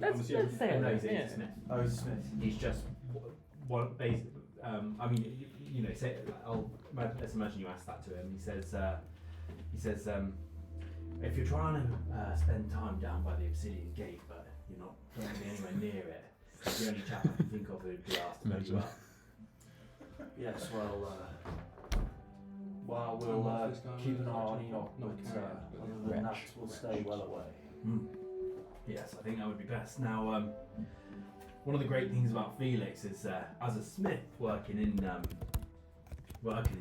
Let's say it.
No, he's
Yeah.
Smith.
Oh, he's Smith.
He's just one. I mean, you know. Let's imagine you ask that to him. He says, if you're trying to spend time down by the Obsidian Gate, but you're not going to be anywhere near it, he's the only chap I can think of who'd be asked to put you up.
Yes, well, we'll keep an eye on Enoch, but other than that, we'll stay well away.
Yes, I think that would be best. Now, one of the great things about Felix is, as a smith working in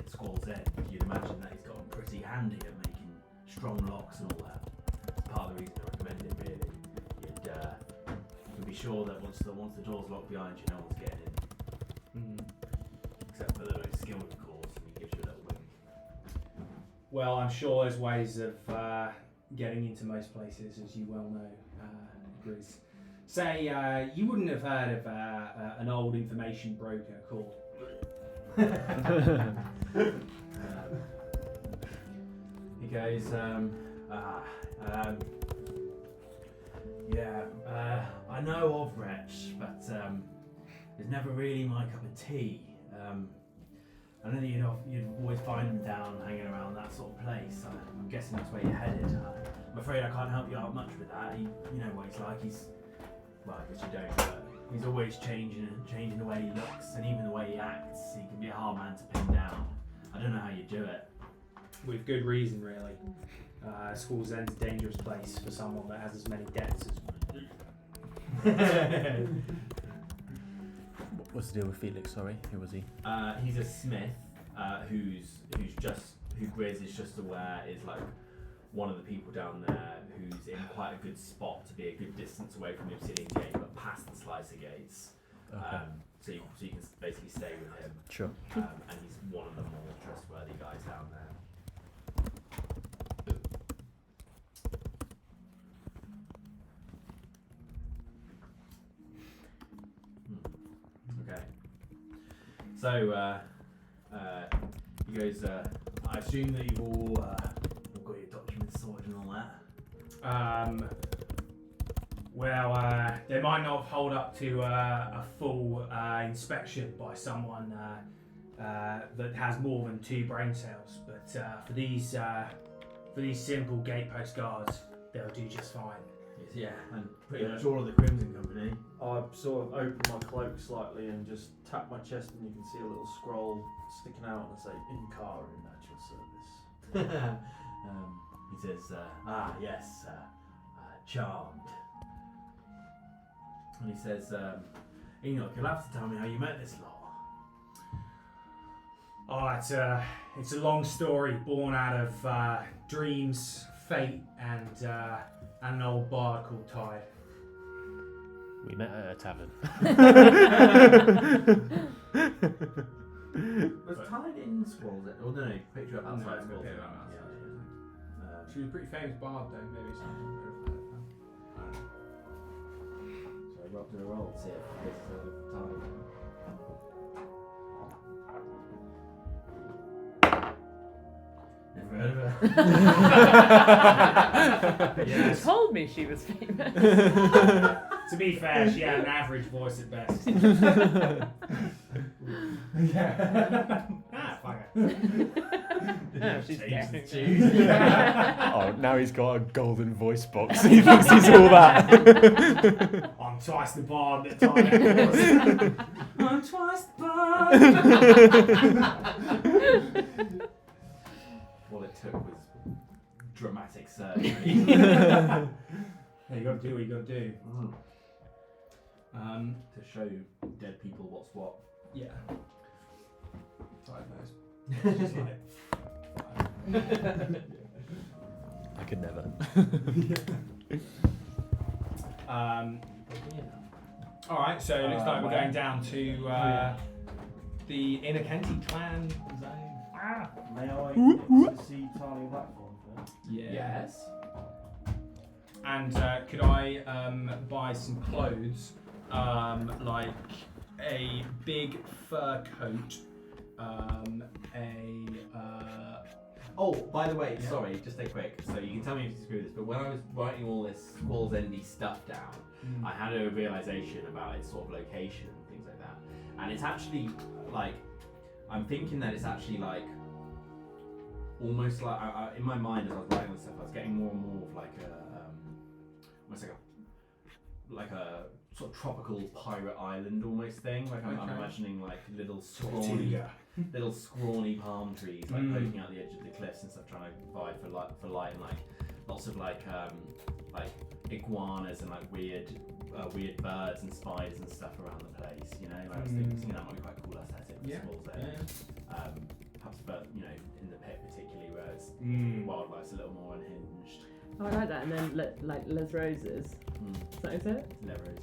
Squall's End, you'd imagine that he's gotten pretty handy at making strong locks and all that. It's part of the reason I recommend it, really. You'd be sure that once the door's locked behind you, no one's getting in. Except for the most skilled, of course, and he gives you a little wink.
Well, I'm sure there's ways of getting into most places, as you well know, Grizz. Say, you wouldn't have heard of an old information broker called...
He goes, I know of Wretch, but it's never really my cup of tea. I know that you'd always find him down hanging around that sort of place. I'm guessing that's where you're headed. I'm afraid I can't help you out much with that. You know what he's like. Well, I guess you don't, but he's always changing the way he looks and even the way he acts. He can be a hard man to pin down. I don't know how you do it.
with good reason, really. School's End's a dangerous place for someone that has as many debts as.
What's the deal with Felix? Sorry, who was he?
He's a smith who Grizz is just aware is like one of the people down there who's in quite a good spot to be a good distance away from the Obsidian Gate, but past the Slicer Gates.
Okay.
So you can basically stay with him.
Sure.
And he's one of the more trustworthy guys down there. Okay. So he goes, I assume that you've all got your documents sorted and all that.
Well, they might not hold up to a full inspection by someone that has more than 2 brain cells, but for these simple gatepost guards, they'll do just fine.
Yeah, and pretty much all of the Crimson Company.
I sort of open my cloak slightly and just tap my chest, and you can see a little scroll sticking out and I say, "In-car in at your service."
He says, yes, charmed. And he says, Enoch, you'll have to tell me how you met this lot.
Oh, it's a long story born out of dreams, fate, and an old bard called Tide.
We met at a tavern.
Was Tide in Squalls? Oh no, picture up outside Squalls.
She was a pretty famous bard though, maybe something.
So I rocked her a roll to see if this is Tide. Never heard of her.
You told me she was famous.
To be fair, she had an average voice at best. Fuck it.
Oh, she's daring.
Oh, now he's got a golden voice box. He thinks he's all that.
I'm twice the bard that Tide was. I'm twice the bard.
All it took was dramatic surgery.
Yeah, you gotta do what you gotta do.
To show dead people what's what.
Yeah. Tide knows. She's like,
I could never.
Alright, so it looks like we're going down to the Inner Kenty clan zone.
May I see Talia Blackthorn first?
Yeah.
Yes.
And could I buy some clothes, like a big fur coat,
Oh, by the way, sorry, just a quick. So you can tell me if you disagree with this, but when I was writing all this Squalls Endy stuff down, I had a realization about its sort of location and things like that. And it's actually like, I'm thinking that it's actually like, almost like, in my mind as I was writing this stuff, I was getting more and more of like almost like a sort of tropical pirate island almost thing. Like I'm imagining like little scrawny palm trees like poking out the edge of the cliffs and stuff, trying to provide for light and like lots of like iguanas and like weird birds and spiders and stuff around the place. You know, like I was thinking that might be quite a cool aesthetic. Perhaps, but you know, in the pit particularly where it's wildlife's a little more unhinged.
Oh, I like that. And then like Les Roses. Is that it?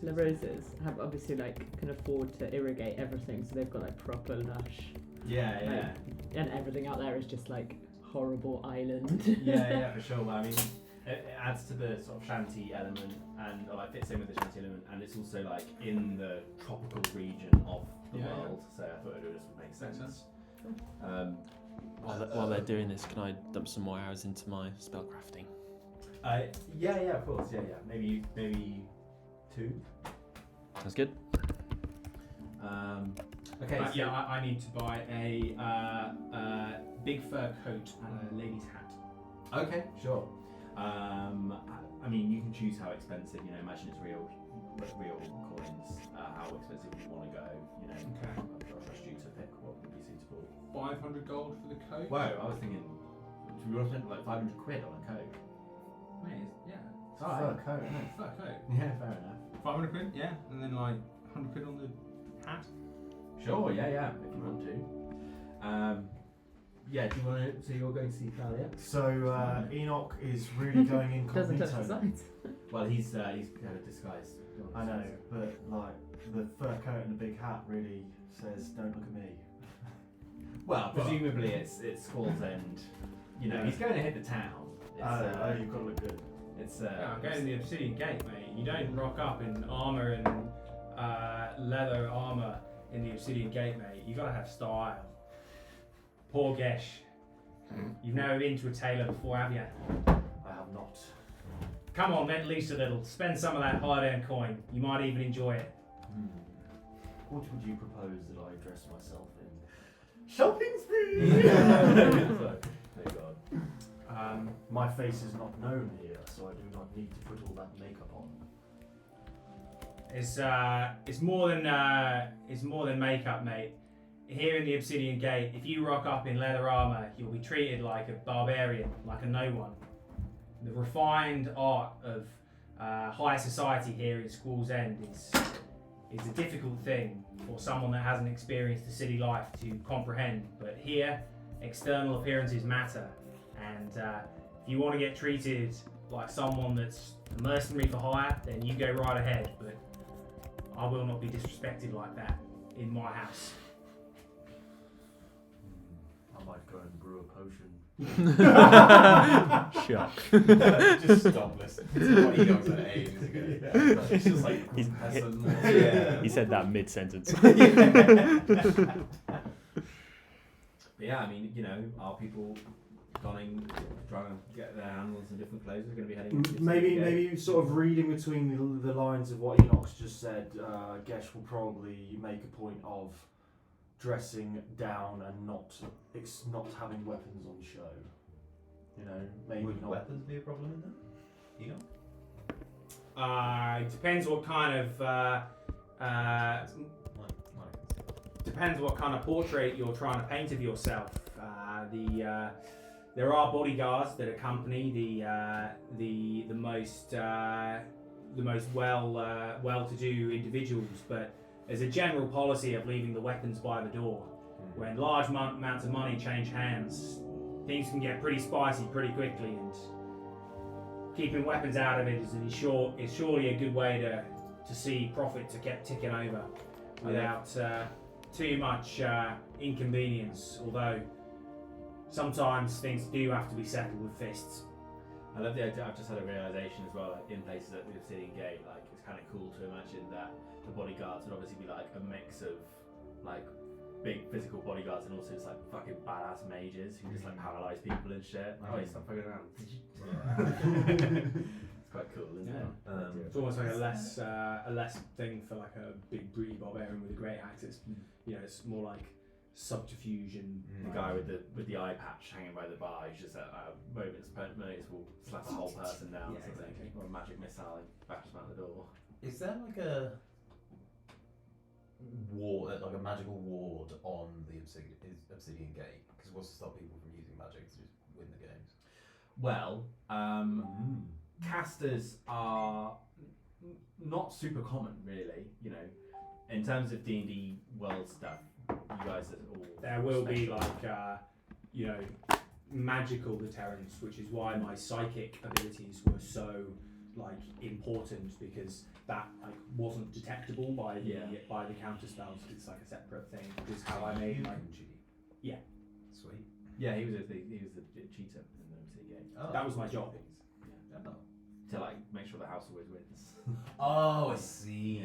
Les Roses have obviously like can afford to irrigate everything, so they've got like proper lush.
Yeah.
And everything out there is just like horrible island.
yeah, for sure. But I mean, it adds to the sort of shanty element, and like fits in with the shanty element, and it's also like in the tropical region of the world. So I thought it would just make sense.
While they're doing this, can I dump some more hours into my spellcrafting?
Yeah, of course. Yeah. Maybe 2.
That's good.
Okay.
I need to buy a big fur coat and a lady's hat.
Okay, sure. I mean, you can choose how expensive. You know, imagine it's real coins. How expensive you want to go. You know,
Okay.
I'll trust you to pick what would be suitable.
500 gold for the coat.
Whoa, I was thinking You want to spend like 500 quid on a coat?
Mate, yeah.
It's alright.
Fur coat, isn't it?
Fur coat.
Yeah, fair enough.
500 quid, yeah. And then like 100 quid on the hat.
Sure, yeah, if you want to. Yeah, do you want to? So you're going to see Thalia?
So Enoch is really going
Doesn't touch the
incognito.
sides.
Well, he's had a disguise.
I know, but like the fur coat and the big hat really says, "Don't look at me."
Well, presumably it's Squall's End. You know, he's going to hit the town. It's,
You've got to look good.
It's
Yeah, I'm going to the Obsidian Gate, mate. You don't rock up in armour and leather armour in the Obsidian Gate, mate. You gotta have style. Poor Gesh. You've never been to a tailor before, have you?
I have not.
Come on, at least a little. Spend some of that hard-earned coin. You might even enjoy it.
What would you propose that I dress myself in?
Shopping spree!
Thank God. My face is not known here, so I do not need to put all that makeup on.
It's more than makeup, mate. Here in the Obsidian Gate, if you rock up in leather armour, you'll be treated like a barbarian, like a no one. The refined art of high society here in Squall's End is a difficult thing for someone that hasn't experienced the city life to comprehend. But here, external appearances matter, and if you want to get treated like someone that's a mercenary for hire, then you go right ahead. But I will not be disrespected like that in my house.
I might go and brew a potion.
Shock.
Just stop listening to what he does at ages ago. It's just like
He said that mid-sentence.
But yeah, I mean, you know, are people trying to get their animals in different clothes? They're going to be heading. into the Obsidian Gate?
Maybe sort of reading between the lines of what Enoch's just said. Gesh will probably make a point of dressing down and not having weapons on show. You know, maybe
Would
not.
weapons be a problem in that? You know?
It depends what kind of depends what kind of portrait you're trying to paint of yourself. There are bodyguards that accompany the most well-to-do individuals, but there's a general policy of leaving the weapons by the door. When large amounts of money change hands, things can get pretty spicy pretty quickly, and keeping weapons out of it is surely a good way to see profit to get ticking over without too much inconvenience, although sometimes things do have to be settled with fists.
I love the idea. I've just had a realization as well, like in places like the Obsidian Gate, like it's kind of cool to imagine that the bodyguards would obviously be like a mix of like big physical bodyguards and also just like fucking badass mages who just like paralyze people and shit. Like, oh, you stop fucking around. It's quite cool, isn't it?
It's almost like a less thing for like a big broody barbarian with a great axe. It's it's more like subterfuge and
The guy with the eye patch hanging by the bar, he's just at moments will slap a whole person down or something,
exactly.
or a magic missile and bash them out the door.
Is there like a ward, like a magical ward on the Obsidian Gate? Because what's to stop people from using magic to just win the games?
Well, casters are not super common, really. You know, in terms of D&D world stuff, you guys are all.
There will be
special.
like magical deterrence, which is why my psychic abilities were so like important, because that like wasn't detectable by the counter spells. It's like a separate thing. Which is how I made my. Yeah.
Sweet.
Yeah, he was the cheater in the Obsidian Gate.
Oh.
That was my job.
Yeah. To like make sure the house always wins.
Oh, I see.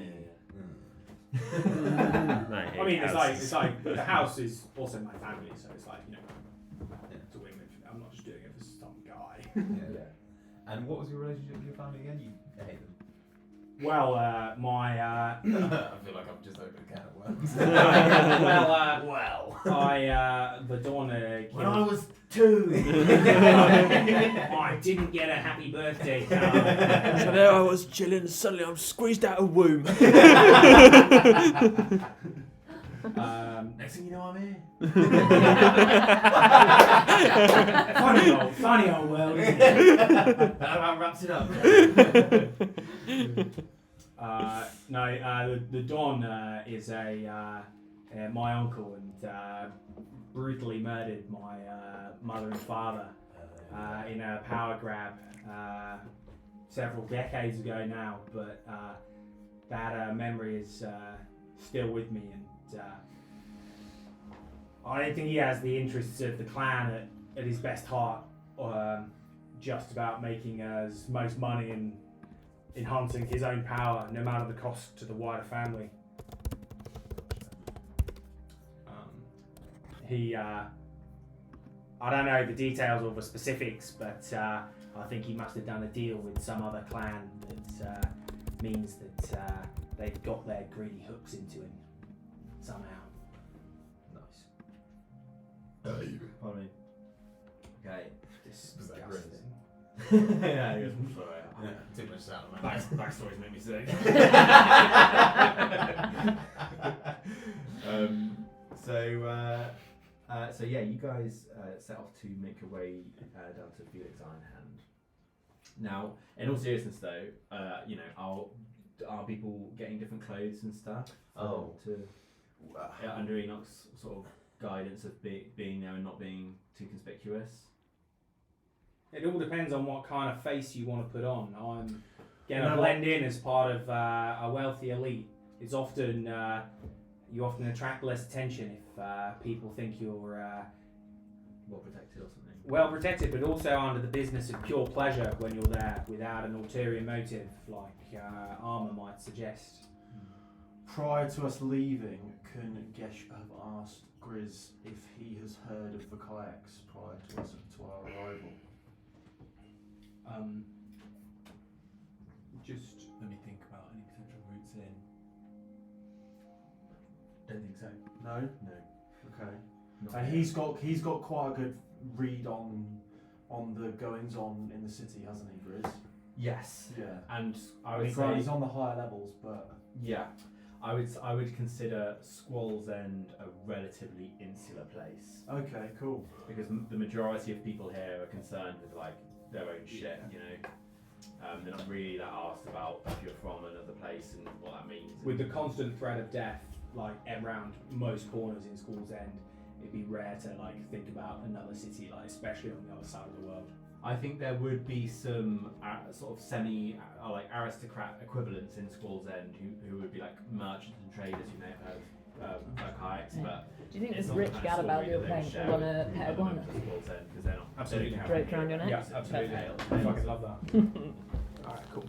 I mean, it's like the house is also my family, so it's like it's a win-win for me. I'm not just doing it for some guy.
Yeah. And what was your relationship with your family again? You hate them.
Well, my
I feel like I've just opened a can of worms.
the Dawn
When I was 2.
I didn't get a happy birthday card.
So there I was chilling, and suddenly I'm squeezed out of womb.
Next thing you know, I'm here.
funny old world, isn't it?
That about wraps it up.
The Don is my uncle and brutally murdered my mother and father in a power grab several decades ago now, but that memory is still with me, and I don't think he has the interests of the clan at his best heart, just about making as most money and enhancing his own power, no matter the cost to the wider family. I don't know the details or the specifics, but I think he must have done a deal with some other clan that means that they've got their greedy hooks into him somehow.
Nice.
Pardon me. Okay.
Disgusting.
Yeah, I guess I'm sorry.
Yeah, too much out of my
Backstories make me sick. So yeah, you guys set off to make your way down to Felix Ironhand. Now, in all seriousness, though, are people getting different clothes and stuff? Under Enoch's sort of guidance of being there and not being too conspicuous.
It all depends on what kind of face you want to put on. I'm going
You
to
know
blend in as part of a wealthy elite. It's often you often attract less attention if people think you're
Well protected or something.
well protected, but also under the business of pure pleasure when you're there without an ulterior motive, like armour might suggest.
Prior to us leaving, can Gesh have asked Grizz if he has heard of the kayaks prior to our arrival?
Just
Let me think about any potential routes in. Don't think so.
No.
No.
Okay.
Not
And
yet.
he's got quite a good read on the goings on in the city, hasn't he, Grizz?
Yes.
Yeah.
And I
I
would
mean,
say
he's on the higher levels, but
yeah. I would consider Squall's End a relatively insular place
okay, cool.
because the majority of people here are concerned with like their own shit, you know. They're not really that asked about if you're from another place and what that means.
with the constant threat of death, like around most corners in School's End, it'd be rare to like think about another city, like especially on the other side of the world.
I think there would be some sort of like aristocrat equivalents in Squall's End who would be like merchants and traders who may have heard kayaks,
Yeah.
but
Do you think
it's
this
not the
rich
kind of
Gallabad
story
you're
that they
playing
would share
will on
with
a pet
other
iguana?
members of Squall's End because they're not
Absolutely.
Draped around your neck?
Yeah, absolutely.
Pale.
I fucking love that. Alright, cool.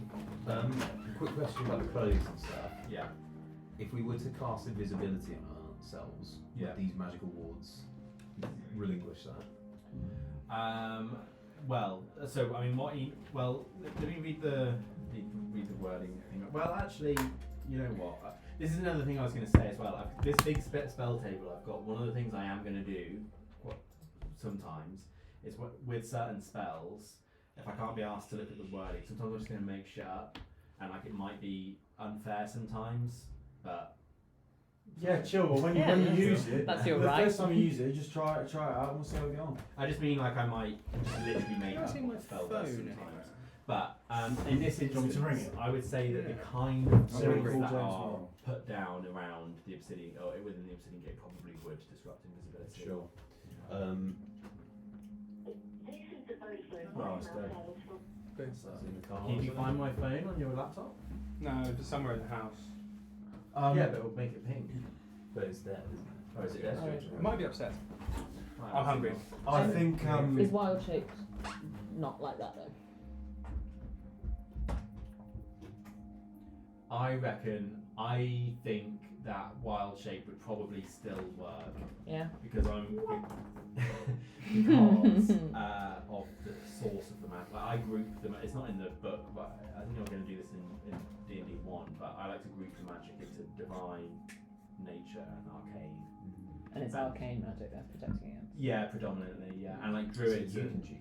Quick question about the clothes and stuff.
Yeah.
If we were to cast invisibility on ourselves
Yeah.
with these magical wards, relinquish that.
Well, so I mean, let me read the wording thing. Well, actually, you know what? This is another thing I was going to say as well. This big spell table I've got. One of the things I am going to do, sometimes, is with certain spells. If I can't be asked to look at the wording, sometimes I'm just going to make shit up, and like it might be unfair sometimes, but.
Yeah, chill. When you,
Yeah,
when you
that's-
use it,
that's your
the
right.
first time you use it, just try it out and we'll see how we get on.
I just mean like I might just literally make
I've
up
seen
what
my
a spell
phone
does
anywhere.
sometimes. But in this
Do you want me
instance,
to ring it?
I would say that the
Yeah.
kind of
I'll
spells
ring
that
James
are
Bond.
put down around the obsidian or within the obsidian gate probably would disrupt invisibility.
Sure.
Oh, it's dead.
Can you find my phone on your laptop?
No, it's somewhere in the house.
Yeah, but it'll make it pink.
But it's dead, isn't it?
Or is it dead?
It might be upstairs.
Right,
I'm hungry.
I think
Is wild shaped not like that though?
I think that wild shape would probably still work
Yeah.
because because of the source of the magic. Like I group them. It's not in the book, but I think I'm going to do this in D&D 1. But I like to group the magic into divine, nature, and arcane.
And it's arcane magic that's protecting against.
Yeah, predominantly. Yeah, and like druids.
So you
and-
can cheat.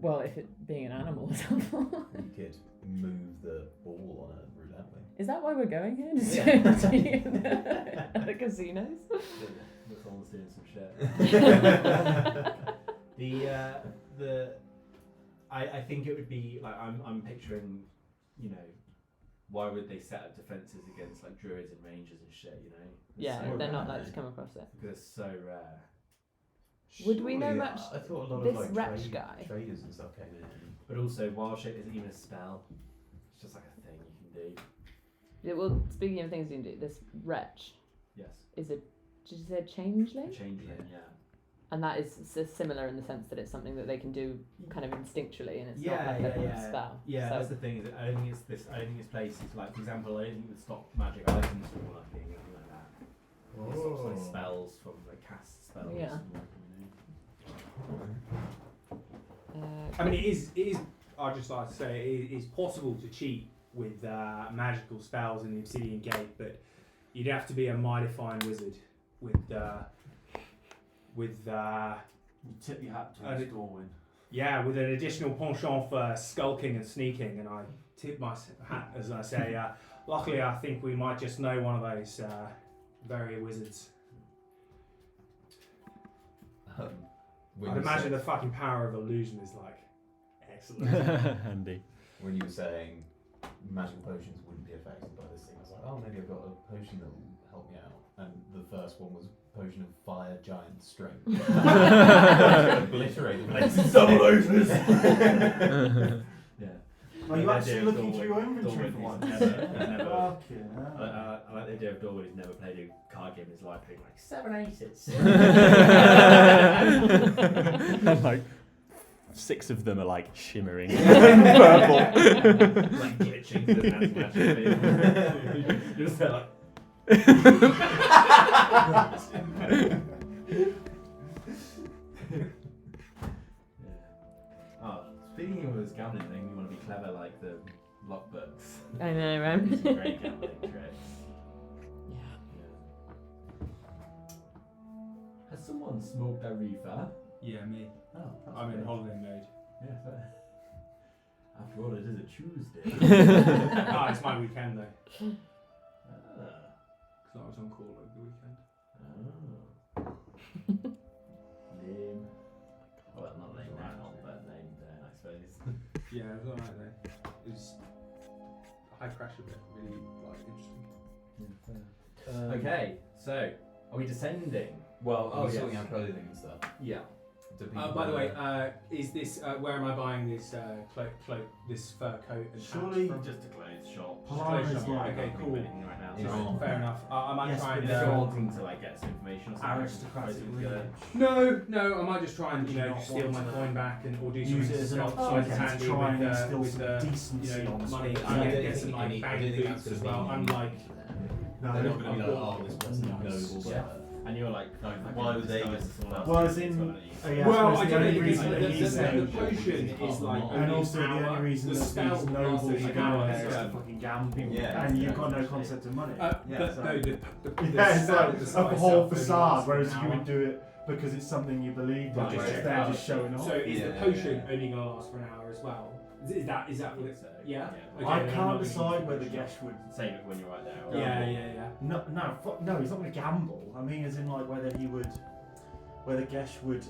Well, if it being an animal is helpful.
You could move the ball on a roulette wheel.
Is that why we're going here? Just
Yeah.
at the casinos?
That's almost doing some shit. I think it would be like I'm picturing, you know, why would they set up defences against like druids and rangers and shit, you know? It's
Yeah,
so
they're not
rare.
like to come across it.
Because it's so rare.
Would we know
Surely,
much?
I thought a lot
This
of like
wretch guy.
traders and stuff came in.
But also, wild shape isn't even a spell. It's just like a thing you can do.
Yeah, well, speaking of things you can do, this wretch
Yes.
is a, did you say a changeling?
A changeling, yeah.
And that is similar in the sense that it's something that they can do kind of instinctially, and it's
Yeah,
not like
yeah,
a
yeah.
spell.
Yeah,
So-
that's the thing. Is I don't think it's this. I don't think it's places like, for example, I don't think it would stop magic items from working or anything like that. It stops like spells from like cast spells.
Yeah.
from working, you know.
I mean, it is. I'd just like to say it is possible to cheat with magical spells in the Obsidian Gate, but you'd have to be a mighty fine wizard with.
You tip your hat to
And
Dorwin.
Yeah, with an additional penchant for skulking and sneaking, and I tip my hat as I say, luckily I think we might just know one of those very wizards.
When
I'd
you
imagine
said-
the fucking power of illusion is like excellent.
Handy.
when you were saying magical potions wouldn't be affected by this thing, I was like, oh, maybe I've got a potion that will help me out. And the first one was potion of fire giant strength. Obliterate the place.
Double overs!
Yeah.
Are you
The
actually
idea of
looking through your inventory for
Dorwin
once?
is never.
Fucking
I
hell.
like the idea of Dorwin who's never played a card game in his life being like 7 aces.
And like 6 of them are like shimmering purple.
Like glitching to the magically. You're just there like. Yeah. Oh, speaking of this gambling thing, you want to be clever like the lock books.
I know, right?
Some great gambling tricks.
Yeah.
Has someone smoked a reefer?
Yeah, me.
Oh, that's
I'm in
great.
holiday mode.
Yeah, fair. After all, it is a Tuesday.
It's my weekend though,
Ah.
because I was on call over the weekend.
Oh. Lame. Well, not lame now, but lame then, I suppose.
Yeah, it was alright though. It was high pressure, but really like interesting.
Okay, so are we descending?
Well,
Oh,
are we
yes.
sorting out clothing and stuff?
Yeah.
Do people
By the way,
wanna-
is this where am I buying this cloak, this fur coat and
Surely-
hat from?
Just a clothes shop.
Palmer is
Yeah,
like
okay, cool.
Right now,
It's
so
wrong.
Fair enough. I might
Yes,
try
but
and.
if you're wanting to like get some information or something,
Aristocratic
I can
lineage.
No, I might just try and
Do you not
steal
want
my
to
coin back and or do
Use
something
it as an
else
opportunity to
handy
try and instill
with
some
the
decency on
money.
stuff.
I
Yeah, I
get
don't
some
think
like
any- I
bang
don't think
boots
that's
as
gonna
well.
be-
Unlike
No,
They're not
no,
going to be like, oh, this person's
Nice.
noble.
Yeah.
but-
And you're like,
Like,
I
why
can
would they
disguise
just-
as someone else
Well,
who
as
thinks
in-
well, you-
Oh, yeah,
well,
I
I
suppose the
don't
only
know.
reason
The
that he's
potion
noble
is like
And
only
also the
power.
only reason
The
that
spell
these nobles
lasts
are
an
going
hour,
there is
so-
to fucking gamble,
Yeah,
and you've got no
exactly.
concept of money.
But
so-
no, the
Yeah, it's
spell
like
itself
a whole
only
facade,
lasts
whereas
an
you
hour.
would do it because it's something you believe in,
Right,
just
right.
they're just showing off.
So is the
Yeah,
potion
yeah.
only going to last for an hour as well? Is that what it's?
So,
Yeah? Okay,
I
then I'm
can't
not gonna
decide
use
whether
the
Gesh would.
Save it when you're right there. or-
Yeah.
No, he's not going to gamble. I mean, as in like whether Gesh would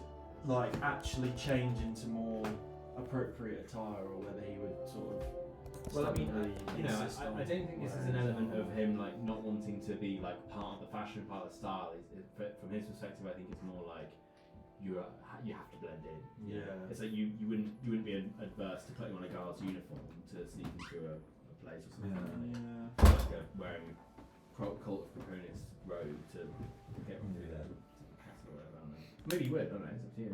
like actually change into more appropriate attire, or whether he would sort of.
Well, I mean,
stubbornly
you know,
insist
I
on
don't think this is an
wearing
element
it.
of him like not wanting to be like part of the fashion, part of the style. From his perspective, I think it's more like you have to blend in.
Yeah.
It's like you wouldn't be adverse to putting on a guard's uniform to sneak into a place or something.
Yeah.
Like wearing a Cult of Proconius robe to get through the castle or whatever. I don't know. Maybe you would. I don't know. It's up to you.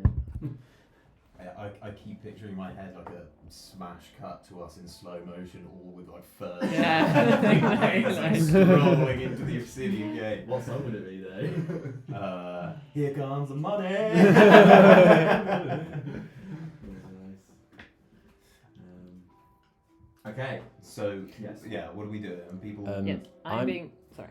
I keep picturing in my head like a smash cut to us in slow motion, all with like fur.
Yeah.
Scrolling into the Obsidian Gate.
What song would it be though?
Here comes the money.
Okay.
So
Yes.
yeah, what do we do? And people.
Yes, I'm
I'm-
being sorry.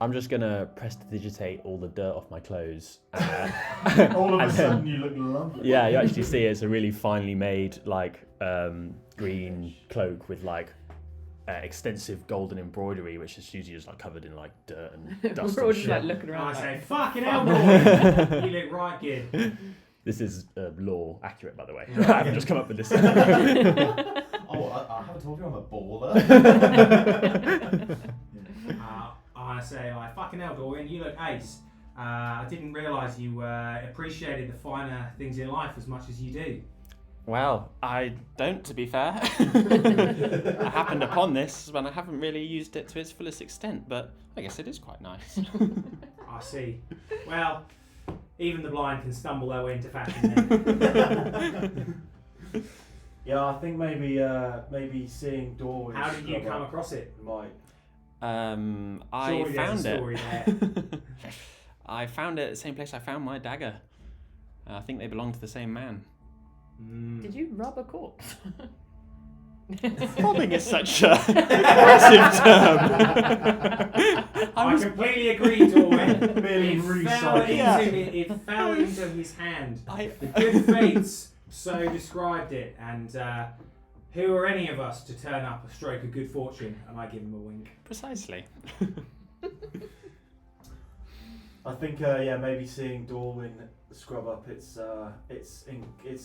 I'm just gonna prestidigitate all the dirt off my clothes.
All of a
and
sudden,
then-
you look lovely.
Yeah, you actually see it's a really finely made green cloak with extensive golden embroidery, which is usually just covered in dirt and dust.
We're all
and
just
shit.
looking around.
I say,
Like,
fucking hell, boy! You look right good.
This is law accurate, by the way. I haven't just come up with this.
Oh, I haven't told you I'm a baller.
I say, like, fucking hell, Dorian, you look ace. I didn't realise you appreciated the finer things in life as much as you do.
Well, I don't, to be fair. I happened upon this when I haven't really used it to its fullest extent, but I guess it is quite nice.
I see. Well, even the blind can stumble their way into fashion then.
Yeah, I think maybe seeing Dorwin.
How did you come across it?
Might.
I
Surely there's
found
a
it.
story there.
I found it at the same place I found my dagger. I think they belong to the same man.
did you rob a corpse?
Robbing is such a aggressive term.
I completely agree, Dorwin.
Merely
It fell into his hand. The good fates so described it, and who are any of us to turn up a stroke of good fortune? And I give him a wink.
Precisely.
I think maybe seeing Dorwin scrub up, it's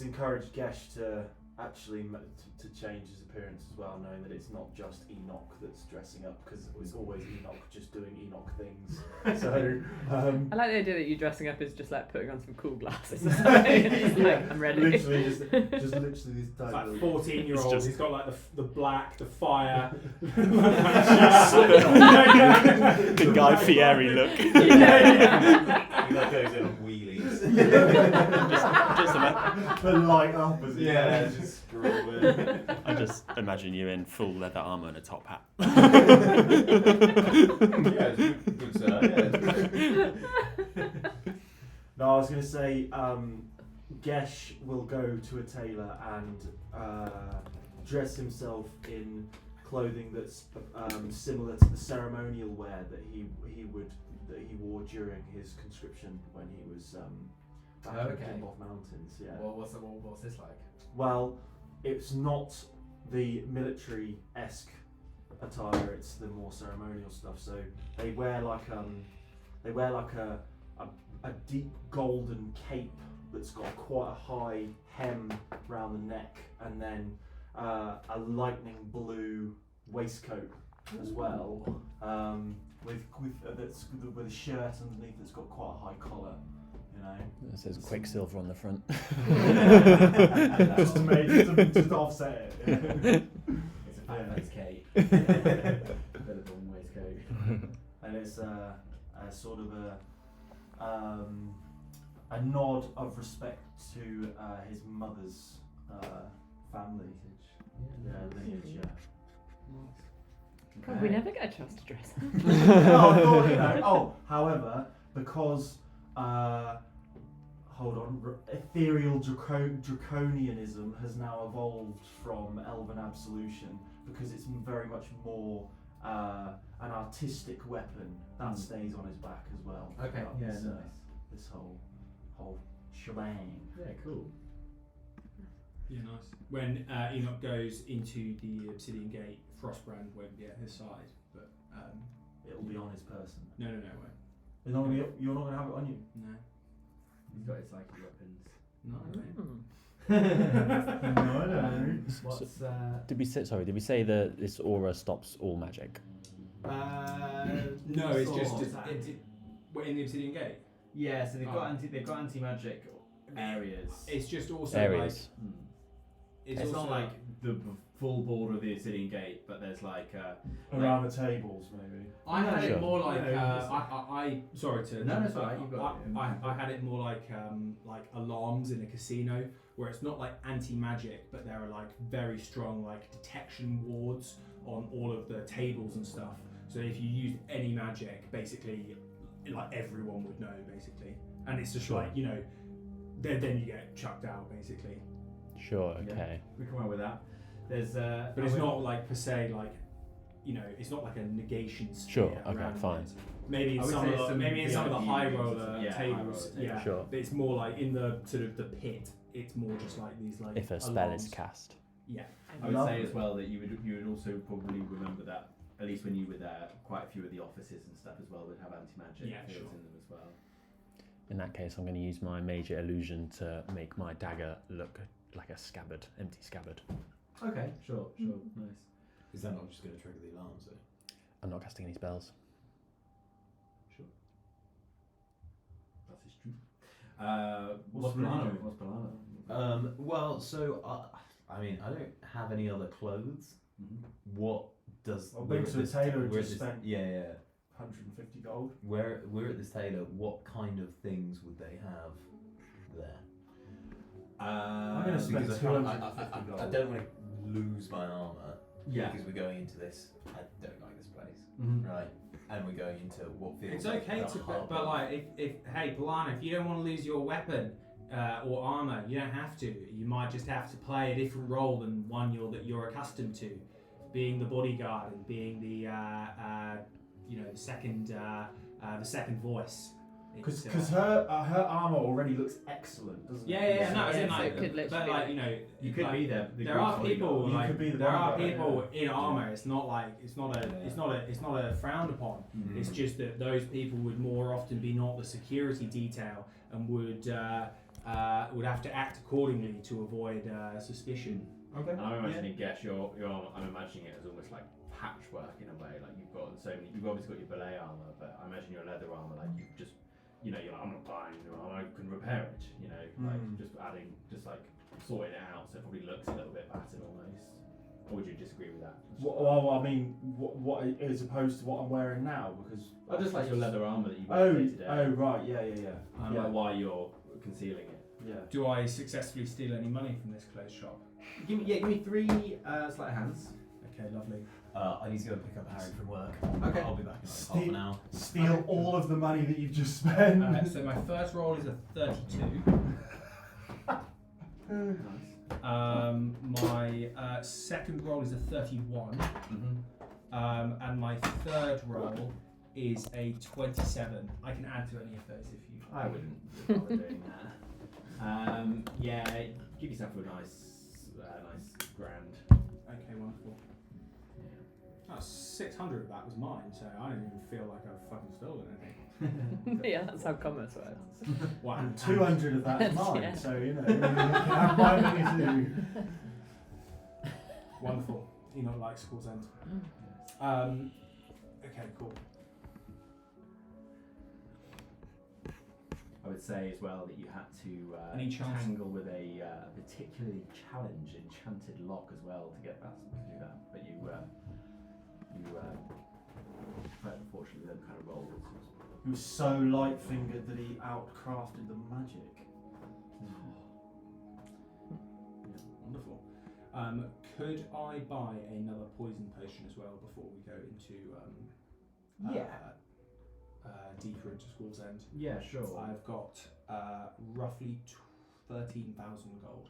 encouraged Gesh to actually to change his appearance as well, knowing that it's not just Enoch that's dressing up, because it was always Enoch just doing Enoch things. So
I like the idea that you dressing up is just like putting on some cool glasses or something. Just like, I'm ready.
literally just literally this
It's
type
like
of
14-year-old.
just-
He's got like the black, the fire.
The Guy Fieri look.
He goes in on wheelies.
Just about.
the light up as
Just screw it.
I just imagine you in full leather armour and a top hat.
Yeah, it's good, sir. Yeah.
No, I was going to say, Gesh will go to a tailor and dress himself in clothing that's similar to the ceremonial wear that he wore during his conscription when he was back in the
Okay.
Kimboth Mountains. Yeah.
What's this like?
Well, it's not the military-esque attire; it's the more ceremonial stuff. So they wear like a deep golden cape that's got quite a high hem round the neck, and then a lightning blue waistcoat as well, with a shirt underneath that's got quite a high collar. You know,
It says Quicksilver on the front.
just to offset it.
It's a fat face cake. Billabong waistcoat.
And it's a sort of a nod of respect to his mother's family. Lineage. Yeah.
God, we never get a chance to dress up.
No, I thought, you know. However, because ethereal draconianism has now evolved from elven absolution, because it's very much more an artistic weapon that stays on his back as well.
Okay,
throughout
yeah,
this,
nice.
This whole shebang.
Yeah, cool.
Yeah, nice. When Enoch goes into the Obsidian Gate, Frostbrand won't be at his side, but
It'll be on his person.
no, it won't.
You're not going to have it on you.
No,
He's got his psychic weapons.
no, it won't.
No, I don't.
What's
Did we say that this aura stops all magic?
No, it's just we're in the Obsidian Gate.
yeah. So they've got
Oh.
anti-magic areas.
It's just also
Areas.
Hmm.
It's
It's
also
not like the full border of the Obsidian Gate, but there's like
Around the tables, maybe.
I had
Sure.
it more like
Yeah,
I sorry to
No, that's all right, you've got it.
I had it more like alarms in a casino, where it's not like anti-magic, but there are like very strong like detection wards on all of the tables and stuff. So if you used any magic, basically, like everyone would know basically, and it's just
Sure.
like, you know, then you get chucked out basically.
Sure,
Yeah.
okay.
we come out with that. There's
But it's not like per se like, you know, it's not like a negation sphere
Sure, okay,
around
fine.
it. maybe
I
in
would
some
say
of the,
some
maybe in some of the
VIP
high
rooms or
roller
something. Yeah, high roller
tables.
tables.
Yeah,
Sure.
but it's more like in the sort of the pit. It's more just like these like
If a spell
alarms.
is cast.
Yeah.
I would
Lovely.
say as well that you would also probably remember that at least when you were there, quite a few of the offices and stuff as well would have anti-magic
Yeah,
fields
sure.
in them as well.
In that case, I'm going to use my major illusion to make my dagger look like a scabbard, empty scabbard.
Okay, sure, nice.
Is that not just going to trigger the alarms though?
I'm not casting any spells.
Sure. That is true.
What's
Balana?
Balana?
What's Balana?
Well, so I mean, I don't have any other clothes. What does?
Well,
we're
been
at
to a
this-
tailor and
we're at
just
this-
spent-
Yeah.
150 gold.
We're at this tailor. What kind of things would they have there?
I'm gonna spend
Because
250 gold.
I don't want to lose my armor.
Yeah.
Because we're going into this. I don't like this place.
Mhm.
Right. And we're going into what feels
It's
like
okay
a
to,
harbor.
but like, if hey, Balana, if you don't want to lose your weapon or armor, you don't have to. You might just have to play a different role than one that you're accustomed to, being the bodyguard and being the the second voice.
Because her armor already looks excellent, doesn't
Yeah,
it?
yeah, no, it's
Yeah,
in
so
like,
it could literally
but
be
like,
like-
you know,
You could
like,
be there.
there are people
You
like
could be the
there are
bodyguard,
people
yeah.
in armor. It's not like it's not a frowned upon.
Mhm.
It's just that those people would more often be not the security detail and would have to act accordingly to avoid suspicion.
Okay.
And I'm imagining, Gesh, I'm imagining it as almost like patchwork in a way. Like you've obviously got your ballet armor, but I imagine your leather armor, like you've just, you're like, I'm not buying new armor, I can repair it. Like just adding, just like sorting it out, so it probably looks a little bit battered almost. Or would you disagree with that?
Well, I mean, what as opposed to what I'm wearing now, because
I just like your leather armor that you wear
Oh,
day to day.
oh, right, yeah.
And
Yeah.
like why you're concealing it.
Yeah.
Do I successfully steal any money from this clothes shop?
Give me 3 sleight of hands.
Okay, lovely.
I need to go and pick up Harry from work.
Okay.
I'll be back in like half an hour.
Steal all of the money that you've just spent.
So my first roll is a 32.
Nice.
My second roll is a 31.
Mm-hmm.
And my third roll is a 27. I can add to any of those if you.
I wouldn't bother doing that. Yeah, give yourself a nice grand.
Okay, wonderful.
Yeah.
Oh, 600 of that was mine, so I don't even feel like I've fucking stolen anything.
Yeah, that's how commerce works.
Wow.
And 200 of that is mine,
Yeah.
so you can have my money too.
Wonderful. Enoch likes School's End. Okay, cool.
I would say as well that you had to
Any chance-
tangle with a particularly challenged enchanted lock as well to get that to do that. But you unfortunately them kind of rolled.
He was so light-fingered that he outcrafted the magic.
Wonderful. Could I buy another poison potion as well before we go into deeper into School's End?
Yeah, sure.
I've got roughly 13,000 gold.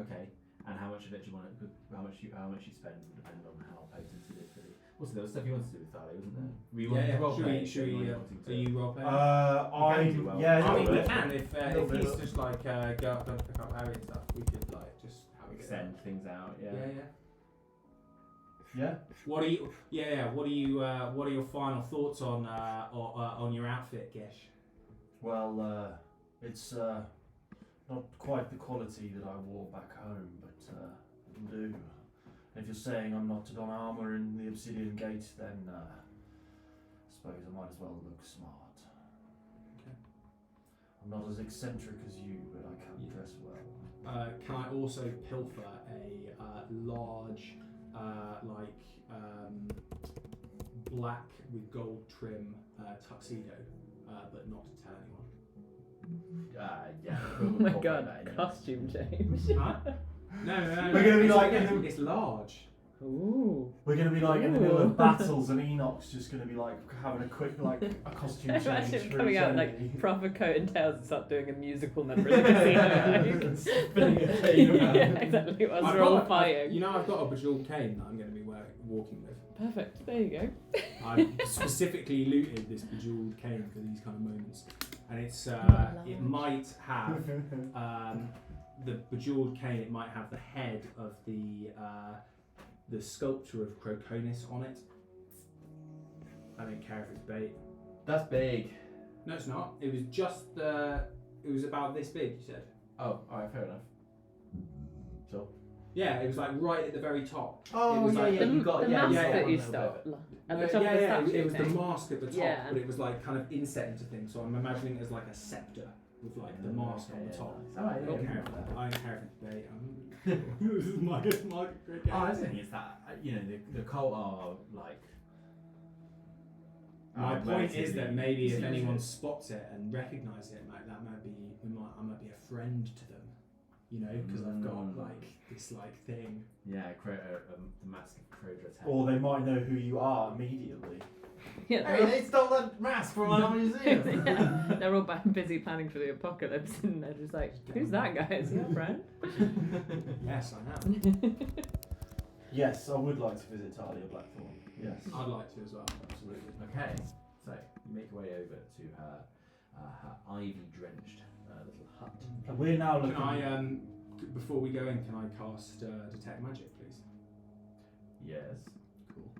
Okay. And how much of it do you want to? How much you spend will depend on how potent it is. Really. Also, there was stuff you wanted to do with Thali, wasn't there? Were you wanting to role play?
Should we?
Or you
Are
wanting to-
you role playing?
I
do well.
yeah.
I
a
mean,
little
we
bit.
can if
Little
he's
bit.
just like go up and pick up Harry and stuff. We could like just have a go.
extend things out. Yeah.
Yeah.
Yeah.
What are you? Yeah. What are you? What are your final thoughts on your outfit, Gesh?
Well, it's not quite the quality that I wore back home, but it'll do. If you're saying I'm knotted on armour in the Obsidian Gate, then I suppose I might as well look smart.
Okay.
I'm not as eccentric as you, but I can dress well.
Can I also pilfer a large, black with gold trim tuxedo, but not to tell anyone?
Yeah.
Oh my god, costume change.
Huh? No.
We're gonna be
it's
like
it's large.
Ooh.
We're gonna be like in the middle
Ooh.
of battles, and Enoch's just gonna be like having a quick a costume change.
Imagine
for
coming
his
out
enemy.
like proper coat and tails and start doing a musical number in the casino.
Spinning a cane around.
Yeah, exactly. Whilst
I've
we're all
got-
fighting.
You know, I've got a bejeweled cane that I'm going to be walking with.
Perfect. There you go.
I specifically looted this bejeweled cane for these kind of moments, and it's it might have the bejeweled cane. It might have the head of the sculpture of Croconus on it. I don't care if it's bait.
That's big.
No, it's not. It was just it was about this big. You said.
Oh, alright, fair enough. So.
Yeah, it was like right at the very top.
Oh,
it was
yeah,
like
yeah, you got
the
yeah,
mask
yeah,
that you
yeah.
stole at the
Yeah,
top of the
yeah,
statue.
it was the
thing.
mask at the top,
Yeah.
but it was like kind of inset into things. So I'm imagining it as like a scepter with like the mask on the top.
Alright,
I don't care if that. I don't care if it's bait. This is my cricket.
Oh, I think it's that, the cult are like.
My point is that maybe if
easy.
anyone spots it and recognises it, like that might be, I might be a friend to them, because I've got like this like thing.
Yeah, the mask of Crodra's head.
Or they might know who you are immediately.
Yeah,
Hey, they stole that mask from our museum!
yeah, they're all busy planning for the apocalypse, and they're just like, "Who's that guy? Is he a friend?"
Yes, I am.
Yes, I would like to visit Talia Blackthorn. Yes.
I'd like to as well.
Absolutely.
Okay, so you make your way over to her ivy-drenched little hut.
And we're now
Can
looking.
I, before we go in, can I cast detect magic, please?
Yes. Cool.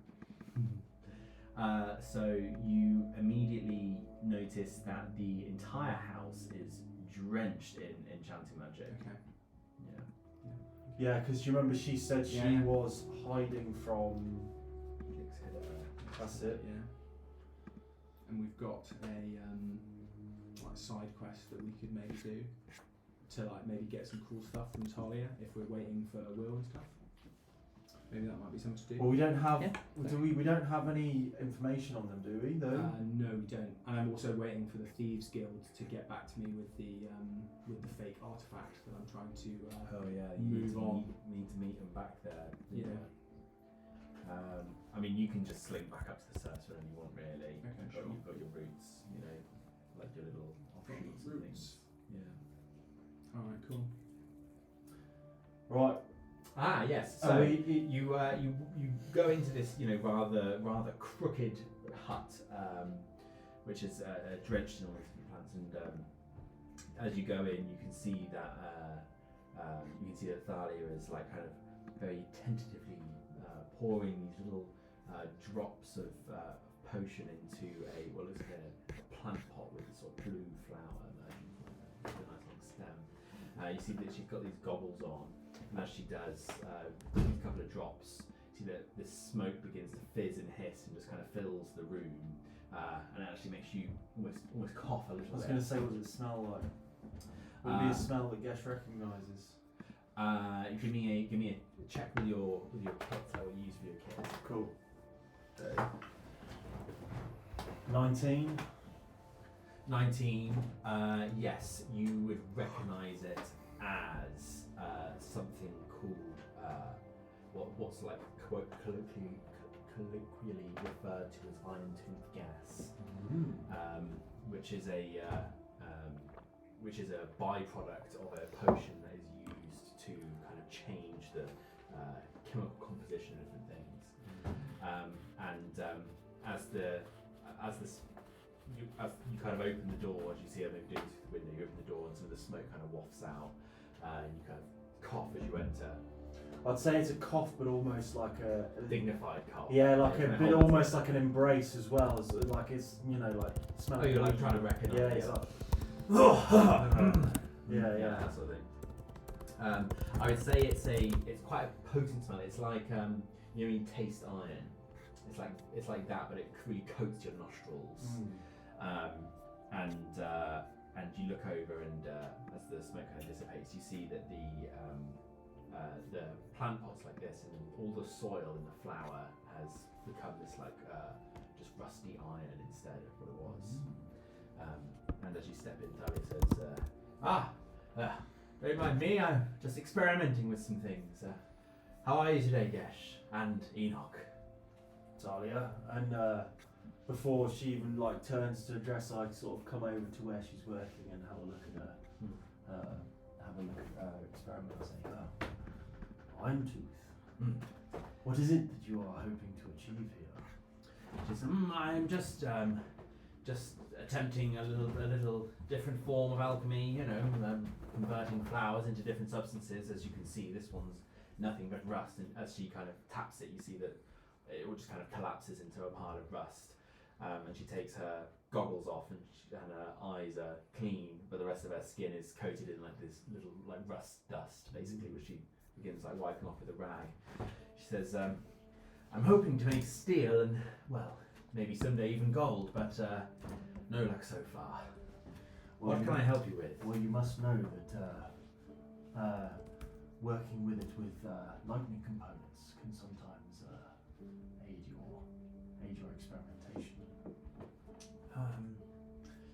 So you immediately notice that the entire house is drenched in enchanting magic.
Okay.
Yeah.
Yeah, because you remember she said she
Yeah.
was hiding from. That's it.
Yeah. And we've got a like side quest that we could maybe do to like maybe get some cool stuff from Talia if we're waiting for a will and stuff. Maybe that might be something to do.
Well, we don't have.
Yeah.
Do we? We don't have any information on them, do we? Though.
No, we don't. And I'm also waiting for the Thieves Guild to get back to me with the fake artifact that I'm trying to.
Oh yeah.
Move on.
Need to meet them back there.
Yeah.
I mean, you can just slink back up to the surface whenever you want, really.
Okay,
But
sure.
You've got your roots, like your little offshoots and things. Yeah.
All right, cool.
Right.
Ah, yes.
Oh,
So you go into this, rather crooked hut, which is drenched in all these different plants, and as you go in, you can see that Thalia is like kind of very tentatively pouring these little drops of potion into what looks like a plant pot with a sort of blue flower emerging from it, with a nice long stem. You see that she's got these goggles on. And as she does a couple of drops, you see that this smoke begins to fizz and hiss and just kind of fills the room, and it actually makes you almost cough a little
I was
bit.
going to say, what does it smell like? Would it be a smell that Gesh recognises?
Give me a check with your kit. I will use for your kit.
Cool. 19.
19. Yes, you would recognise it as something called what's like colloquially referred to as iron tooth gas, which is a byproduct of a potion that is used to kind of change the chemical composition of different things. As you kind of open the door, as you see her maybe doing through the window, you open the door and some of the smoke kind of wafts out, and you kind of cough as you enter.
I'd say it's a cough, but almost like a
Dignified cough.
Yeah, like a
Kind of
bit,
hold
almost like an embrace as well. As like it's like smelling.
Oh, you're like trying to recognise.
Yeah, it's like. Yeah, yeah.
That sort of thing. I would say it's quite a potent smell. It's like when you taste iron. It's like that, but it really coats your nostrils. And you look over, and as the smoke kind of dissipates, you see that the plant pot's like this, and all the soil in the flower has become this like just rusty iron instead of what it was. And as you step in, Thalia says, don't mind me, I'm just experimenting with some things. How are you today, Gesh and Enoch?
Talia, and before she even like turns to address, I sort of come over to where she's working and have a look at her, have a look at her experiment and say, Iron Tooth. What is it that you are hoping to achieve here?
She says, I'm just attempting a little different form of alchemy. You know, converting flowers into different substances. As you can see, this one's nothing but rust, and as she kind of taps it, you see that it all just kind of collapses into a pile of rust. And she takes her goggles off, and her eyes are clean, but the rest of her skin is coated in like this little like rust dust, basically, which she begins like wiping off with a rag. She says, I'm hoping to make steel and, well, maybe someday even gold, but no luck so far.
Well,
What can I help you with?
Well, you must know that working with it with lightning components can sometimes aid your experimentation.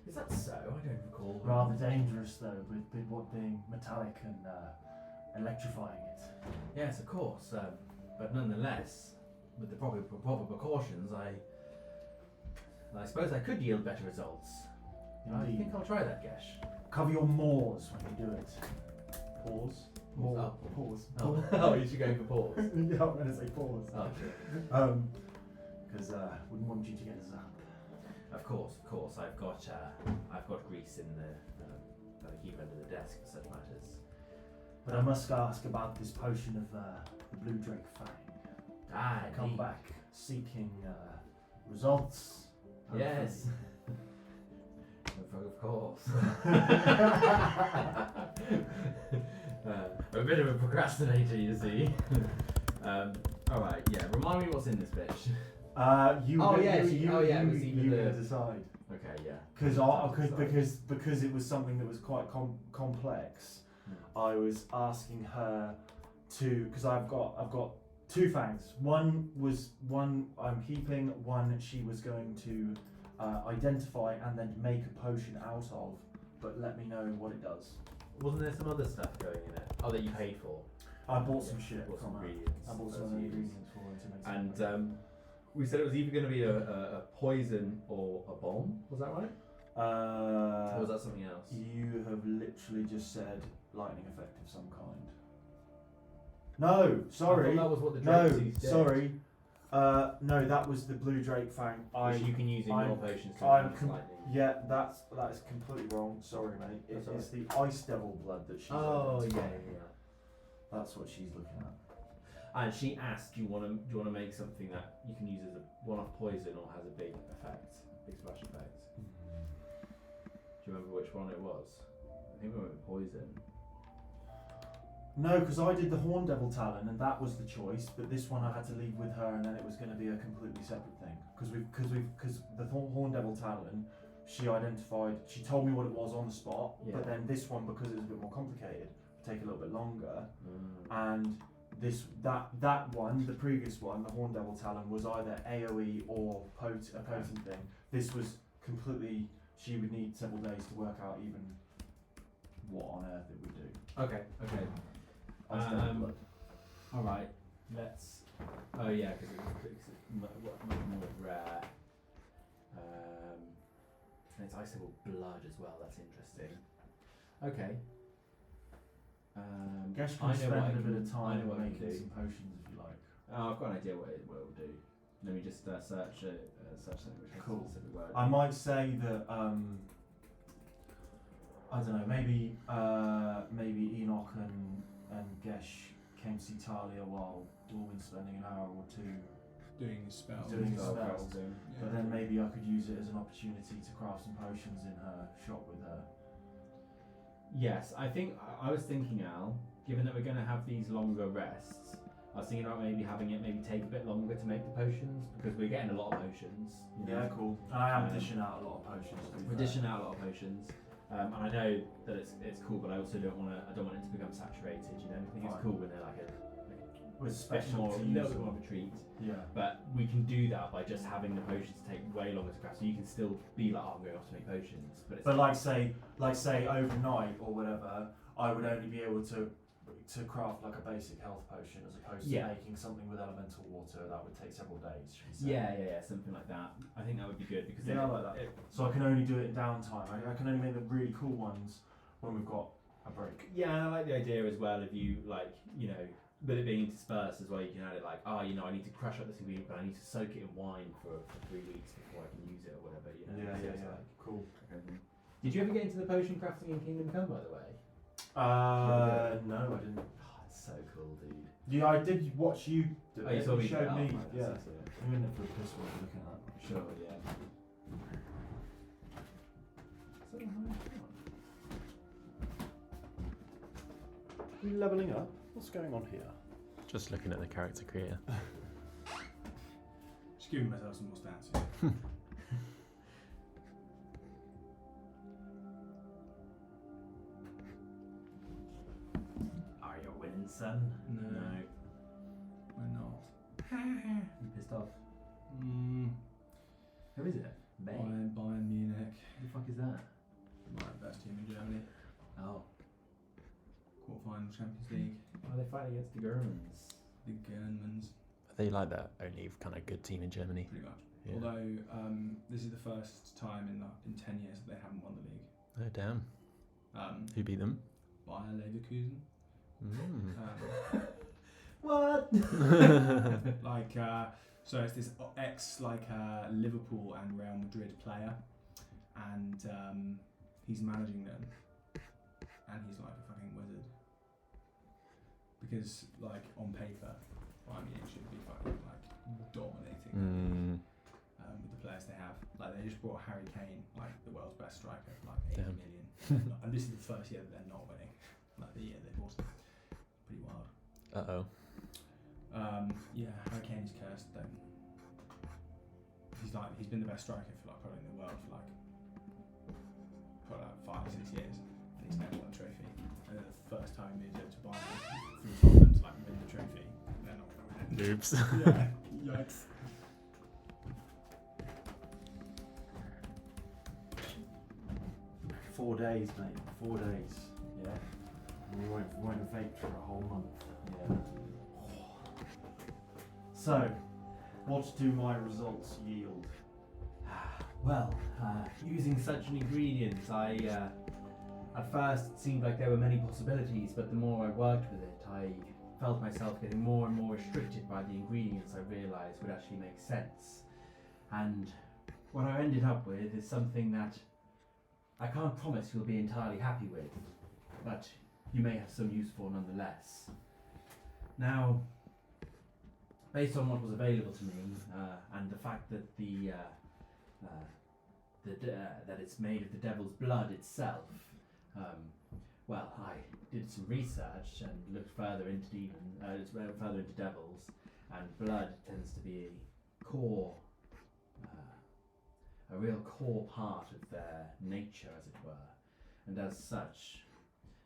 Is that so? I don't recall.
Rather dangerous though, with what being metallic and electrifying it.
Yes, of course. But nonetheless, with the proper precautions, I suppose I could yield better results. I
Indeed.
think I'll try that, Gesh.
Cover your maws when you do it. Pause. More.
Oh.
Pause.
Oh, you should go for pause.
Yeah, I'm going to say pause.
Oh, sure.
Because wouldn't want you to get a zap.
Of course. I've got grease in the that I keep under the desk for such matters.
But I must ask about this potion of the Blue Drake Fang. Come
indeed.
back seeking results.
Yes. Of course. A bit of a procrastinator, you see. Alright, yeah. Remind me what's in this bitch.
You
Oh,
were
yeah,
you,
she-
you,
oh, yeah, it
you,
was even
you
the-
gonna decide.
Okay, yeah.
Because it was something that was quite complex. I was asking her to, because I've got two fangs. One I'm keeping. One she was going to identify and then make a potion out of, but let me know what it does.
Wasn't there some other stuff going in it? Oh, that you paid for?
I bought some shit
Bought some
from her.
ingredients.
I bought
for
some
us to use.
ingredients for her to make some
And we said it was either going to be a poison or a bomb. Was that right? Or was that something else?
You have literally just said lightning effect of some kind. No,
I
sorry.
thought that was what the
No,
Drake tooth did.
sorry. No, that was the Blue Drake Fang.
Which you can use in
I'm-
your potions to
I'm
enhance
com-
lightning.
Yeah, that is completely wrong. Sorry, mate.
That's
It's the Ice Devil blood that she's.
Oh, yeah,
identifying.
yeah.
That's what she's looking at.
And she asked, do you want to make something that you can use as a one-off poison or has a big effect, big splash effect? Do you remember which one it was? I think we went with poison.
No, because I did the Horn Devil Talon and that was the choice, but this one I had to leave with her and then it was going to be a completely separate thing. Because the Horn Devil Talon, she identified, she told me what it was on the spot,
Yeah.
but then this one, because it was a bit more complicated, would take a little bit longer. And that one, the previous one, the Horn Devil Talon, was either AoE or a potent thing. This was completely, she would need several days to work out even what on earth it would do.
Okay.
Ice Devil blood.
All right. Let's. Oh yeah, because it's much more rare. And it's ice devil blood as well. That's interesting. Okay.
Guess you
I
can
know what I
spend a bit
can-
of
I
time
know what I can
making
do.
some potions if you like.
Oh, I've got an idea what it will do. Let me just search something which has
Cool.
a specific word.
I might say that I don't know. Maybe Enoch and Gesh came to see Talia while Dorwin's spending an hour or two
Doing his spell.
doing his
Spell
spells.
casting.
But then maybe I could use it as an opportunity to craft some potions in her shop with her.
Yes, I think I was thinking, Al, given that we're going to have these longer rests, I was thinking about maybe having it take a bit longer to make the potions because we're getting a lot of potions. You know?
Yeah, cool. And I am
Um,
dishing out a lot of potions. to be
We're
fair.
dishing out a lot of potions, and I know that it's cool, but I also don't want it to become saturated. You know, I think it's
Fine.
cool when they're like a
With
bit
special
more, a
to
little
use
bit more
them.
of a treat.
Yeah.
But we can do that by just having the potions take way longer to craft, so you can still be like, oh, I'm going off to make potions. But it's
But like say overnight or whatever, I would only be able to craft like a basic health potion as opposed
Yeah.
to making something with elemental water that would take several days. Should we say.
yeah, something like that. I think that would be good because
Yeah, I like that. So I can only do it in downtime. I can only make the really cool ones when we've got a break.
Yeah, and I like the idea as well of you with it being interspersed as well, you can add it like, I need to crush up this ingredient, but I need to soak it in wine for 3 weeks before I can use it or whatever. You know. So it's like,
Cool.
did you ever get into the potion crafting in Kingdom Come, by the way?
No, I didn't.
Oh, it's so cool, dude.
Yeah, I did watch you do
Oh, you
it.
saw me
showed
do it?
me.
Oh, right,
Yeah.
that's it.
I'm in there for a piss while looking at that.
Sure, yeah. So
We leveling up? What's going on here?
Just looking at the character creator.
Just giving myself some more stats.
Are you winning, son?
No. We're not.
You pissed off? Who is it? May?
Bayern Munich.
Who the fuck is that?
Right, best team in Germany.
Oh.
Quarterfinal Champions League.
Oh, they fight against the Germans.
The Germans.
Are they like the only kind of good team in Germany?
Pretty much.
Yeah.
Although this is the first time in 10 years that they haven't won the league.
Oh damn. Who beat them?
Bayer Leverkusen.
What?
So it's this ex Liverpool and Real Madrid player, and he's managing them, and he's like a fucking wizard. Because on paper, it should be fucking dominating with the players they have. They just brought Harry Kane, the world's best striker, for 80
Damn.
million, and this is the first year that they're not winning. The year they bought him. Pretty wild. Yeah, Harry Kane's cursed though. He's been the best striker for probably in the world for 5-6 years, and he's never won a trophy. And then the first time he moved over to Bayern through Tottenham to win the trophy, they're not going to win it.
Oops.
Yeah, yikes.
"4 days, mate. 4 days. Yeah. We won't vape for a whole month.
Yeah.
So, what do my results yield?
Well, using such an ingredient, at first it seemed like there were many possibilities, but the more I worked with it, I felt myself getting more and more restricted by the ingredients I realised would actually make sense. And what I ended up with is something that I can't promise you'll be entirely happy with, but you may have some use for nonetheless. Now, based on what was available to me, and the fact that that it's made of the devil's blood itself, well, I did some research and looked further into devils, and blood tends to be a real core part of their nature, as it were, and as such,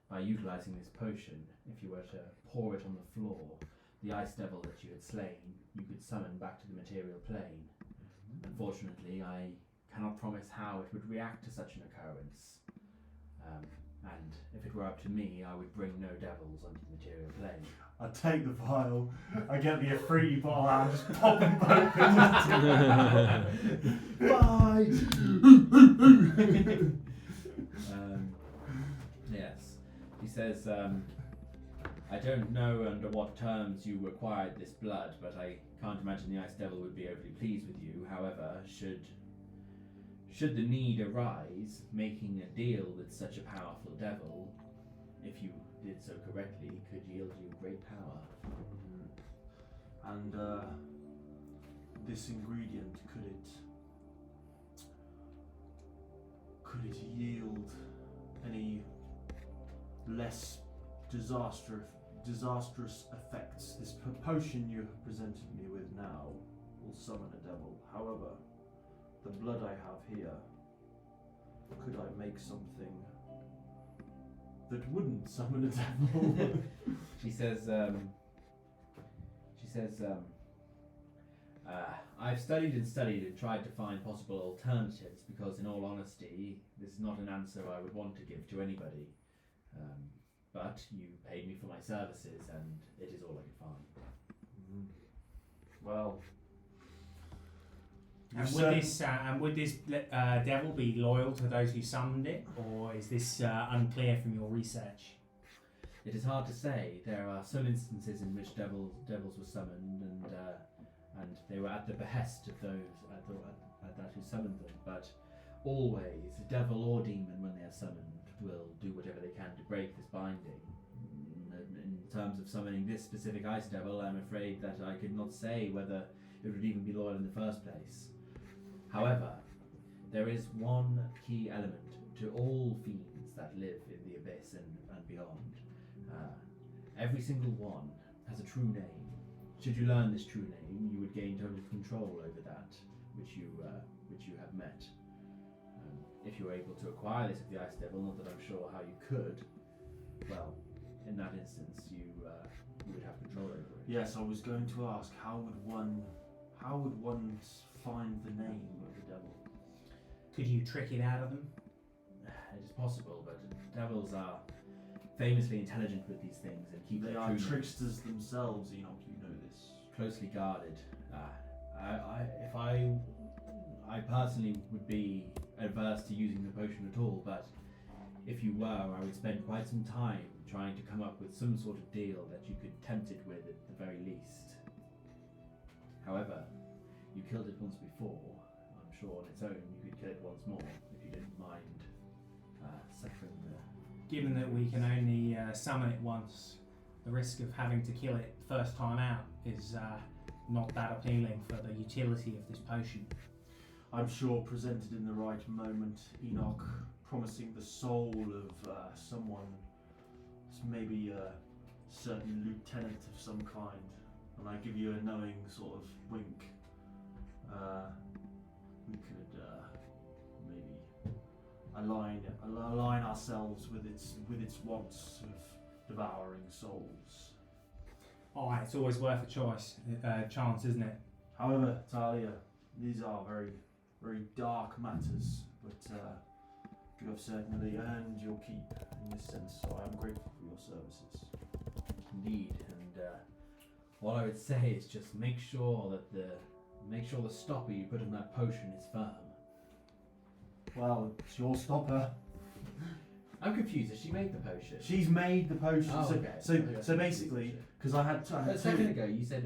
by utilising this potion, if you were to pour it on the floor, the ice devil that you had slain, you could summon back to the material plane. Unfortunately, I cannot promise how it would react to such an occurrence. And if it were up to me, I would bring no devils onto the material plane.
I take the vial, I get the Afriti bottle out and just pop them both into
Yes. He says, I don't know under what terms you acquired this blood, but I can't imagine the Ice Devil would be overly pleased with you. However, should the need arise, making a deal with such a powerful devil, if you did so correctly, could yield you great power.
And this ingredient, could it yield any less disastrous effects? This potion you have presented me with now will summon a devil. However, the blood I have here, could I make something that wouldn't summon a devil?
She says, I've studied and tried to find possible alternatives because, in all honesty, this is not an answer I would want to give to anybody. But you paid me for my services, and it is all I could find.
Well,
and would this devil be loyal to those who summoned it, or is this unclear from your research?
It is hard to say. There are some instances in which devils were summoned, and they were at the behest of those at that who summoned them. But always, devil or demon, when they are summoned, will do whatever they can to break this binding. In terms of summoning this specific ice devil, I'm afraid that I could not say whether it would even be loyal in the first place. However, there is one key element to all fiends that live in the abyss and beyond. Every single one has a true name. Should you learn this true name, you would gain total control over that which you have met. If you were able to acquire this of the Ice Devil, not that I'm sure how you could, well, in that instance, you would have control over it.
Yes, I was going to ask, how would one find the name of the devil?
Could you trick it out of them?
It is possible, but devils are famously intelligent with these things and keep
They
their
are
true names
tricksters themselves, Enoch, you know this.
closely guarded. I personally would be adverse to using the potion at all, but if you were, I would spend quite some time trying to come up with some sort of deal that you could tempt it with at the very least. However, you killed it once before. I'm sure on its own you could kill it once more if you didn't mind suffering the...
Given that we can only summon it once, the risk of having to kill it first time out is not that appealing for the utility of this potion.
I'm sure presented in the right moment, Enoch, promising the soul of someone, maybe a certain lieutenant of some kind, and I give you a knowing sort of wink, we could maybe align ourselves with its wants of devouring souls.
Oh, it's always worth a chance, isn't it?
However, Talia, these are very, very dark matters, but you have certainly earned your keep in this sense, so I am grateful for your services.
Indeed, and all I would say is just make sure the stopper you put in that potion is firm.
Well, it's your stopper.
I'm confused. Has she made the potion?
She's made the potion.
Oh,
so,
okay.
so basically, because I had
A second ago, you said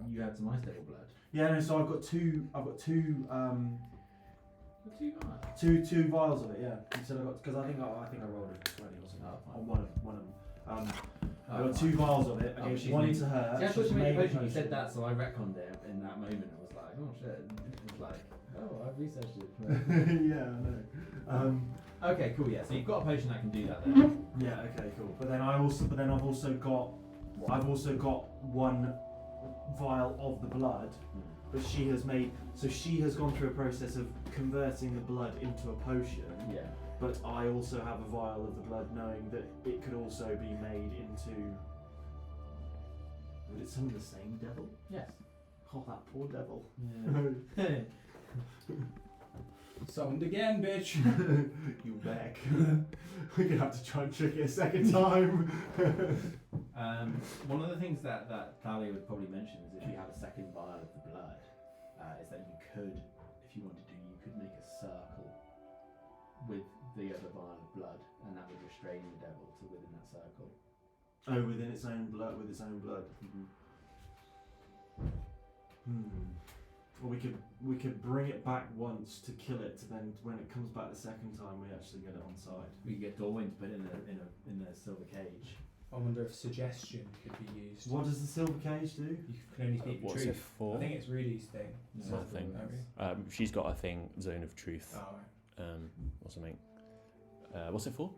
you had some ice devil blood.
Yeah, no. So I've got two
Two
vials of it. Yeah. So I got, because I think I rolled a 20 or something on one of them. I got two vials of it. I gave one to her.
See, I thought
she's
you made the
made
potion. You said that, so I retconned it in that moment. I was like, oh shit. It was like, oh, I've researched it.
Yeah, I know.
Okay, cool. Yeah, so you've got a potion that can do that then.
Yeah. Okay. Cool. But then I've also got one vial of the blood. But she has gone through a process of converting the blood into a potion.
Yeah.
But I also have a vial of the blood, knowing that it could also be made into. But it's some of the same devil.
Yes.
Oh, that poor devil.
Yeah.
Summoned again, bitch.
You back. We're gonna have to try and trick it a second time.
One of the things that Thalia would probably mention is if you have a second vial of the blood, is that you could, if you wanted to, you could make a circle with the other vial of blood, and that would restrain the devil to within that circle.
Oh, within its own blood, with its own blood. Or we could bring it back once to kill it, then when it comes back the second time, we actually get it on side.
We could get Dorwyn to put it in a silver cage.
I wonder if suggestion could be used.
What does the silver cage do?
You can only speak the
What's
truth.
it for?
I think it's Rudy's thing.
Nothing.
Oh,
She's got, I think, Zone of Truth.
Oh, right.
Or something. What's it for?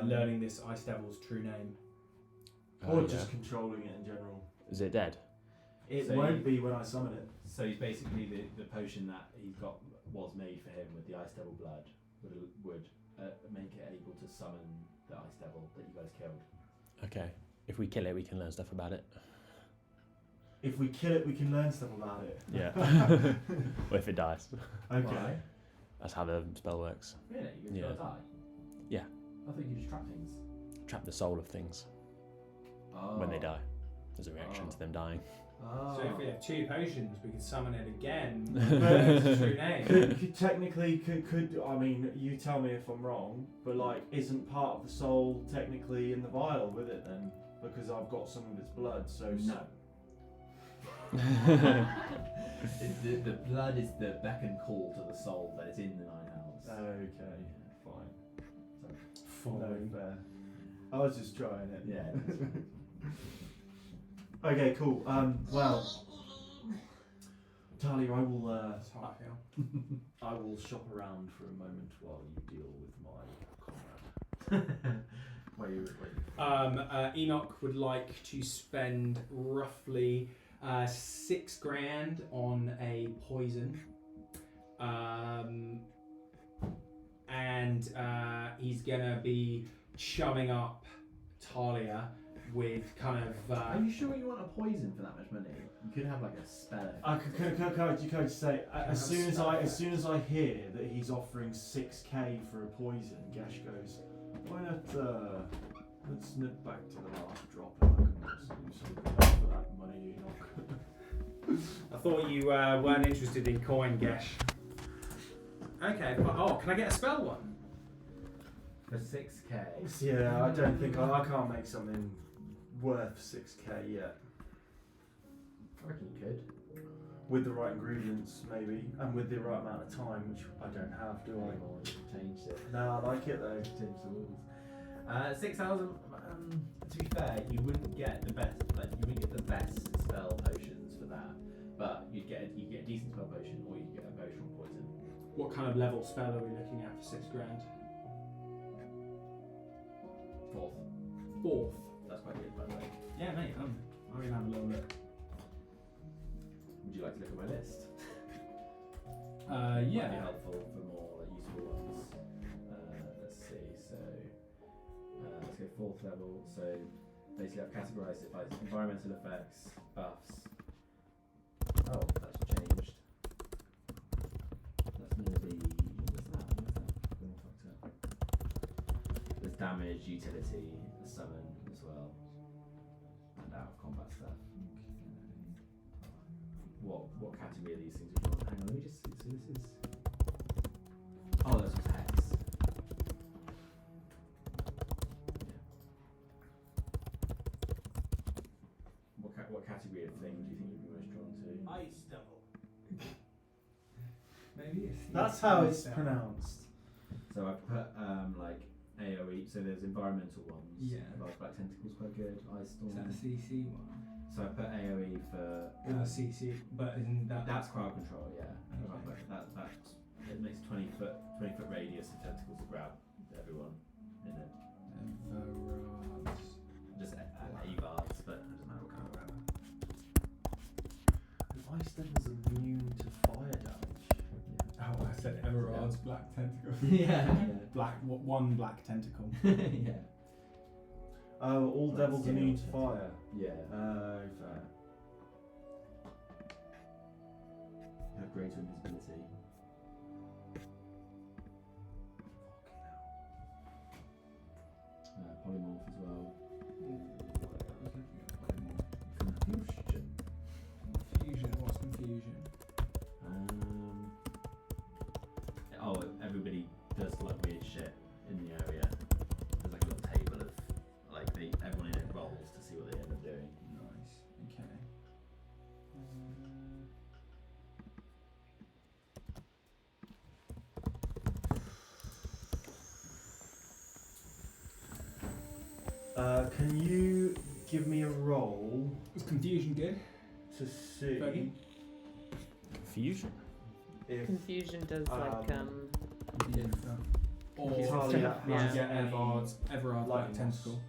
Learning this ice devil's true name.
Or just controlling it in general.
Is it dead?
It
So
won't be when I summon it.
So he's basically the potion that he's got was made for him with the ice devil blood would make it able to summon the ice devil that you guys killed.
Okay. If we kill it, we can learn stuff about it.
If we kill it, we can learn stuff about it.
Yeah. Or if it dies.
Okay.
Why?
That's how the spell works.
Really? You're
Yeah.
gonna die?
Yeah.
I thought you just trap things.
Trap the soul of things
Oh.
when they die. There's a reaction to them dying.
Ah.
So if we have 2 potions, we could summon it again.
But-
with its true name.
Technically, could I mean, you tell me if I'm wrong, but like, isn't part of the soul technically in the vial with it then? Because I've got some of its blood, so
No. The blood is the beck and call to the soul that is in the Nine Hells.
Okay, fine.
Following.
No fair. I was just trying it.
Yeah.
Okay, cool. Well, Talia, I will.
That's how I feel.
I will shop around for a moment while you deal with my comrade.
Enoch would like to spend roughly 6 grand on a poison. And he's gonna be chumming up Talia with kind of.
Are you sure you want a poison for that much money? You could have like a spell.
Can I just say, as soon as I hear that he's offering 6k for a poison, Gash goes, why not let's nip back to the last drop and I can also do something else for that money, Enoch.
I thought you weren't interested in coin, Gesh. Okay. Oh, can I get a spell one?
For 6k.
Yeah, I don't think I can't make something worth 6k yet.
I reckon you could.
With the right ingredients, maybe, and with the right amount of time, which I don't have, do I?
Or you changed it.
No, I like it though.
Changed the rules. 6,000. To be fair, you wouldn't get the best. Like you wouldn't get the best spell potions for that, but you get a decent spell potion, or you get a very strong poison.
What kind of level spell are we looking at for 6 grand?
4th.
4th.
That's quite good, by the way.
Yeah, mate. I'm gonna have a little look.
Would you like to look at my list? Might be
Yeah.
helpful for more like, useful ones. Let's see. So let's go 4th level. So basically, I've categorized it by environmental effects, buffs. Oh, that's changed. That's more the. What's that? When I talked to it. There's damage, utility, the summon as well, and out of combat stuff. What category are these things would you want? Hang on, let me just see. So this is. Oh, this was hex. Yeah. What category of thing do you think you'd be most drawn to?
Ice devil.
Maybe it's.
That's how it's pronounced.
So I put like AOE. So there's environmental ones.
Yeah.
Large black tentacles, quite good. Ice
Is
storm.
that a CC one?
So I put AOE for.
CC, but isn't that?
That's crowd control, yeah.
Okay.
That's it makes 20-foot radius of tentacles to grab everyone in it. Just Avards, but it doesn't matter what kind of grab.
And Ice Devil's immune to fire damage.
Oh, I said Everard's black tentacle.
Yeah.
One black tentacle.
Yeah.
Oh, all
Right,
devils
skin
immune
on
to
tentacle.
fire.
Yeah.
Fair.
You have greater invisibility. Polymorph as well. Confusion.
Confusion. What's confusion?
Oh, everybody does like weird shit in the area. There's like a little table of like everyone in it rolls to see what they end up doing.
Nice. Okay.
Can you give me a roll
Is confusion good?
to see
Fergie?
Fusion.
if
Confusion does like
Or
Talia
Yeah.
has
get
any
Everard's black
lightning
tentacle.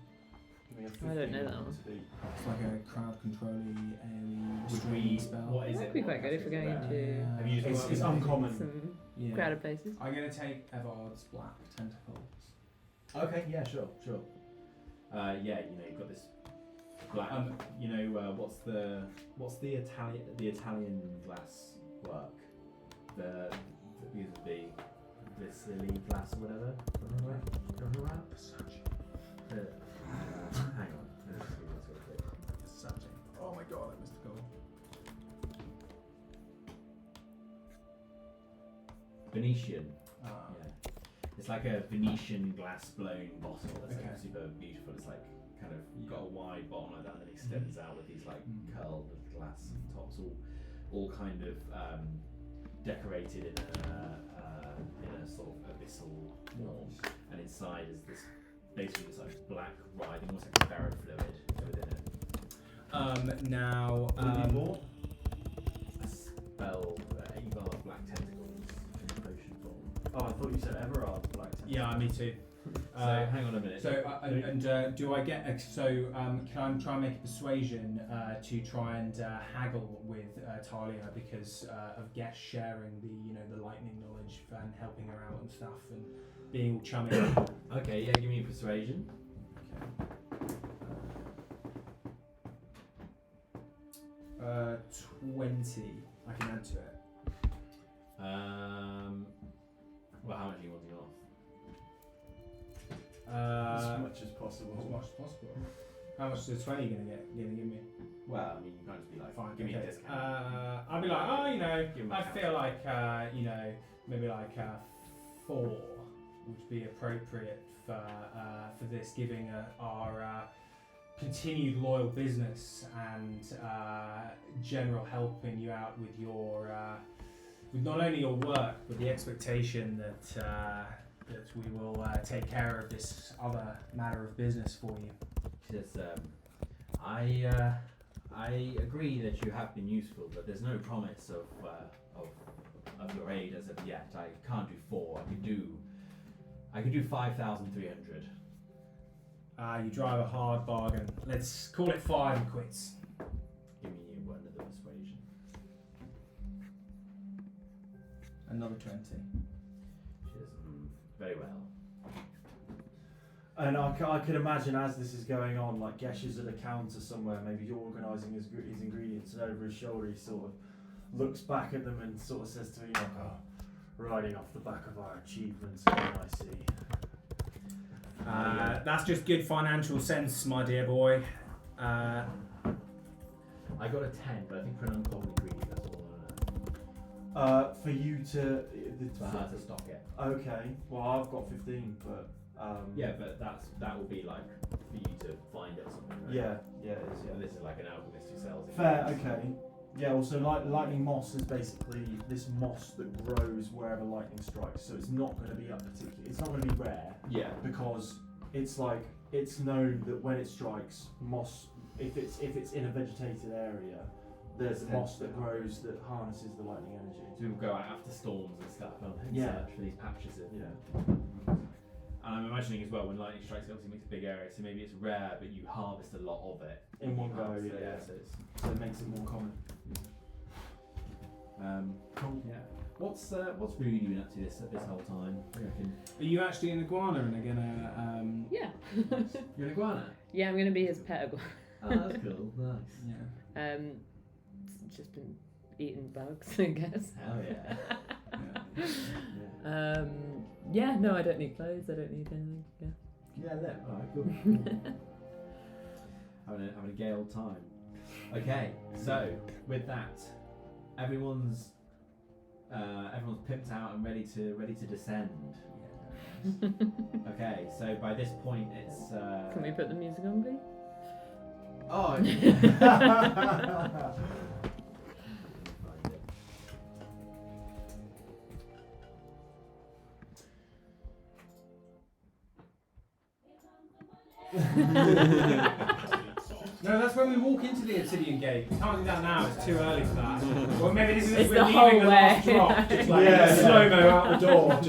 Give me a
I don't know
15
that one.
to beat.
It's like a crowd controlling
Would
restraining
we?
spell.
What is
That'd
it?
be
What
quite good if we're going
category is
into
Have you just
It's,
got
it's
one?
uncommon.
some
Yeah.
crowded places.
I'm gonna take Everard's black tentacles.
Okay, yeah, sure. Yeah, you've got this black. What's the Italian glass work? The Sicily glass or whatever. Hang on.
Oh my god, I missed a goal.
Venetian.
Ah.
Yeah. It's like a Venetian glass blown bottle. It's
Okay.
like super beautiful. It's like kind of you've got a wide bottom like that, and then it extends out with these like curled glass tops, all kind of decorated in a sort of abyssal form. And inside is this basically this like black writing, almost like ferret fluid within it.
Now.
A spell, Evar black tentacles in potion form.
Oh, I thought you said Everard's black tentacles.
Yeah, me too.
So hang on a minute.
Do I get can I try and make a persuasion to try and haggle with Talia because of Gesh sharing the lightning knowledge and helping her out and stuff and being all chummy.
Okay, yeah, give me a persuasion.
20. I can add to it.
Well, how much are you wanting off?
As much as possible.
As much as possible. How much is 20 gonna give me?
Well, I mean, you can't just be like,
Fine.
give me a
okay.
discount.
I'll be like,
Give 'em a
I
count.
feel like maybe like 4 would be appropriate for this, giving our continued loyal business and general helping you out with your with not only your work but the expectation that we will take care of this other matter of business for you.
She says, I agree that you have been useful, but there's no promise of your aid as of yet. I can't do 4. I could do 5,300.
You drive a hard bargain. Let's call it 5 and quits.
Give me another persuasion.
Another 20.
She says, very well.
And I could imagine as this is going on, like Gesh is at a counter somewhere, maybe you're organising his ingredients, and over his shoulder he sort of looks back at them and sort of says to me, riding off the back of our achievements, I see.
That's just good financial sense, my dear boy.
I got a 10, but I think for an uncommon ingredient, that's all
For you to...
for her to stock it.
Okay, well I've got 15, but...
Yeah, but that will be like for you to find it or something, right?
Yeah, it is, yeah.
This is like an alchemist who sells it.
Fair, okay. Yeah, also lightning moss is basically this moss that grows wherever lightning strikes, so it's not going to be it's not going to be rare.
Yeah.
Because it's known that when it strikes, moss, if it's in a vegetated area, there's moss that grows that harnesses the lightning energy.
So people go out after storms and stuff and search for these patches of.
Yeah.
And I'm imagining as well when lightning strikes, it obviously makes a big area, so maybe it's rare, but you harvest a lot of it
In one go,
harvest it,
yeah.
So
So it makes it more common.
cool. Yeah. What's Rudy been up to this whole time? What do you reckon?
Are you actually an iguana and are gonna?
Yeah.
You're an iguana.
Yeah, I'm gonna be his pet iguana.
Oh, that's cool. Nice.
Yeah.
It's just been eating bugs, I guess.
Hell yeah.
Yeah, no, I don't need clothes. I don't need anything. Yeah.
Yeah, look. Alright, cool. having a gay old time. Okay, so with that, everyone's pimped out and ready to descend. Okay, so by this point it's.
Can we put the music on, please?
Oh.
No, that's when we walk into the Obsidian Gate. We can't do that now, it's too early for that. Well, maybe this is
It's
we're
the
leaving
whole
the last
way.
drop, just like
Yeah,
slow-mo out the door.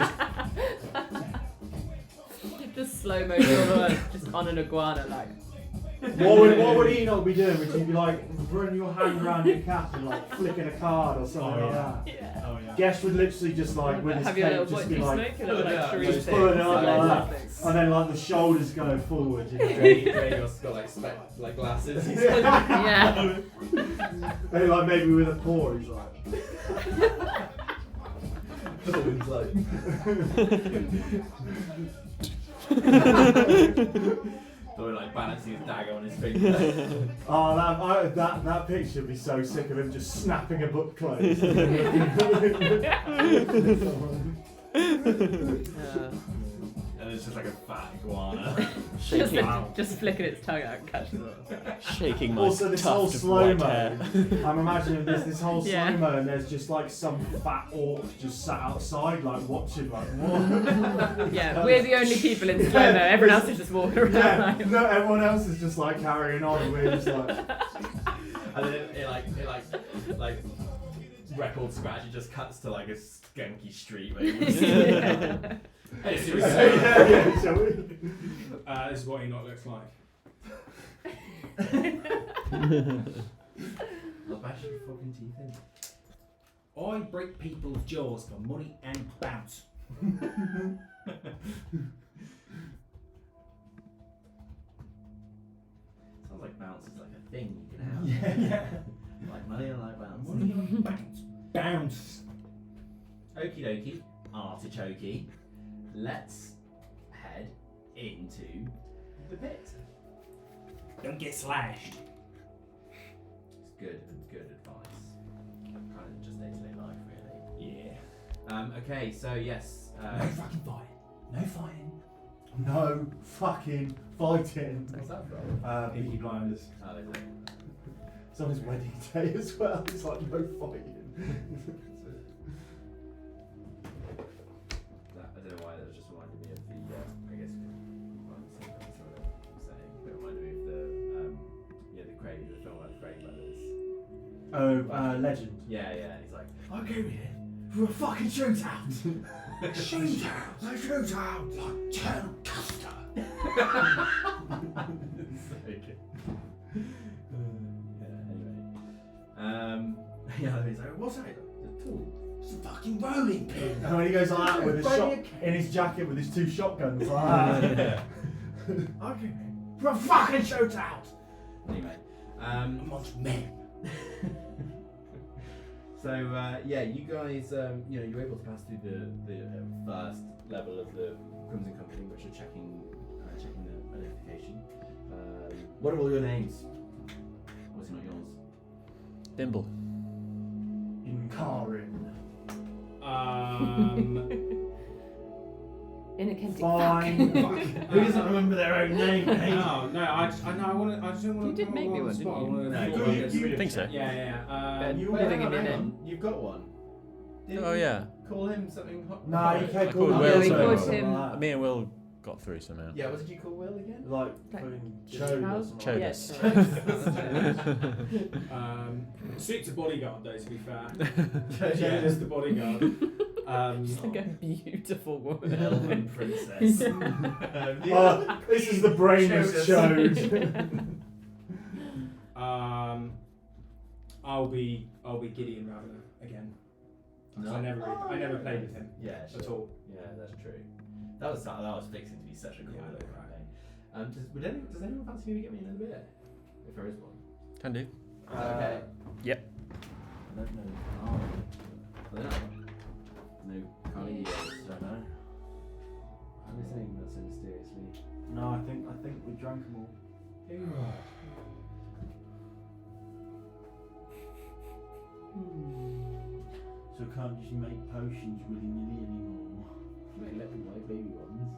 Just slow motion all the way, just on an iguana, like.
What would Enoch be doing? Would you be like running your hand around your cap and like flicking a card or something like that?
Yeah.
Oh yeah.
Gesh would literally just like with his
Have your little
cape just
what
be
you
like,
smoke? Like
yeah,
shrieking.
just pulling it up like that, and then like the shoulders go forward. You know?
Drago's got like glasses.
Yeah.
Maybe like maybe with a paw, he's like.
It's like. Or like balancing his dagger on his finger.
Oh, that picture would be so sick of him just snapping a book closed.
And it's just like a fat iguana.
Just flicking its tongue out and catching it.
Shaking my
Also, this whole
tuft of
slow
white
mo.
hair.
I'm imagining this whole
Yeah.
slow mo, and there's just like some fat orc just sat outside, like watching, like what?
Yeah, we're the only people in slow mo. Everyone else is just walking around.
Yeah,
Like,
no, everyone else is just like carrying on, and we're just like.
And then it record scratch. It just cuts to like a skanky street. Where
yeah.
Hey, so
Yeah, shall we?
this is what Enoch looks like.
I'll bash your fucking teeth in.
I break people's jaws for money and bounce.
Sounds like bounce is like a thing you can have.
Yeah.
Like money and like bounce.
Money and bounce. Bounce.
Okie dokie, artichokey. Let's head into the pit.
Don't get slashed.
It's good advice. Kind of just day-to-day life, really.
Yeah.
Okay, so yes.
No fucking fighting. No fighting.
No fucking fighting.
What's that from?
Peaky Blinders.
Oh, is it?
It's on his wedding day as well. It's like no fighting.
I don't know why that just reminded me of the. I guess that's what I'm saying. But it reminded me of the Craig, the film about the Craig brothers.
Oh, Legend.
Yeah. He's like,
I came here for a fucking shootout.
Shootout.
A shootout.
Like Colonel Custer.
Yeah, he's like, what's that? The tool.
It's a fucking rolling pin.
And when he goes like that with his shot in his jacket with his 2 shotguns like that. I came here for a fucking shootout.
Anyway,
Amongst men.
so you guys, you're able to pass through the first level of the Crimson Company, which are checking the identification. What are all your names? Obviously not yours.
Dimble.
In Karin.
In a Celtic
Fine.
Who doesn't remember their own name? Mate?
No, I just don't want to.
You did make me one, didn't you?
No,
Think so.
Yeah.
You
Wait,
Living
hang
in
on,
an
hang
inn.
on. You've got one. Didn't
Oh
you
yeah.
Call him something.
Nah, you can't
I
call
called
him
Will.
We
so-
called him.
Me and Will got through somehow.
Yeah, what did you call Will again?
Like
Like
fucking
Charles?
Chodas.
Chodas.
Suit's a bodyguard though, to be fair.
Yeah.
Just the bodyguard.
Like a beautiful woman.
Elven princess.
Oh, this is the brainless
Chodas.
Chode.
I'll be Gideon Ravener again. 'Cause I never played with him
Yeah,
at all.
Yeah, that's true. That was fixing to be such a cool
Yeah,
look,
right.
right? Does anyone fancy maybe getting me another beer? If there is one.
Can do.
Okay.
Yep.
I don't know.
I don't know. No, can't eat it.
Don't know.
I'm listening that so mysteriously.
No, I think we drank them all. So can't just make potions willy-nilly anymore.
Mate, let me like baby ones.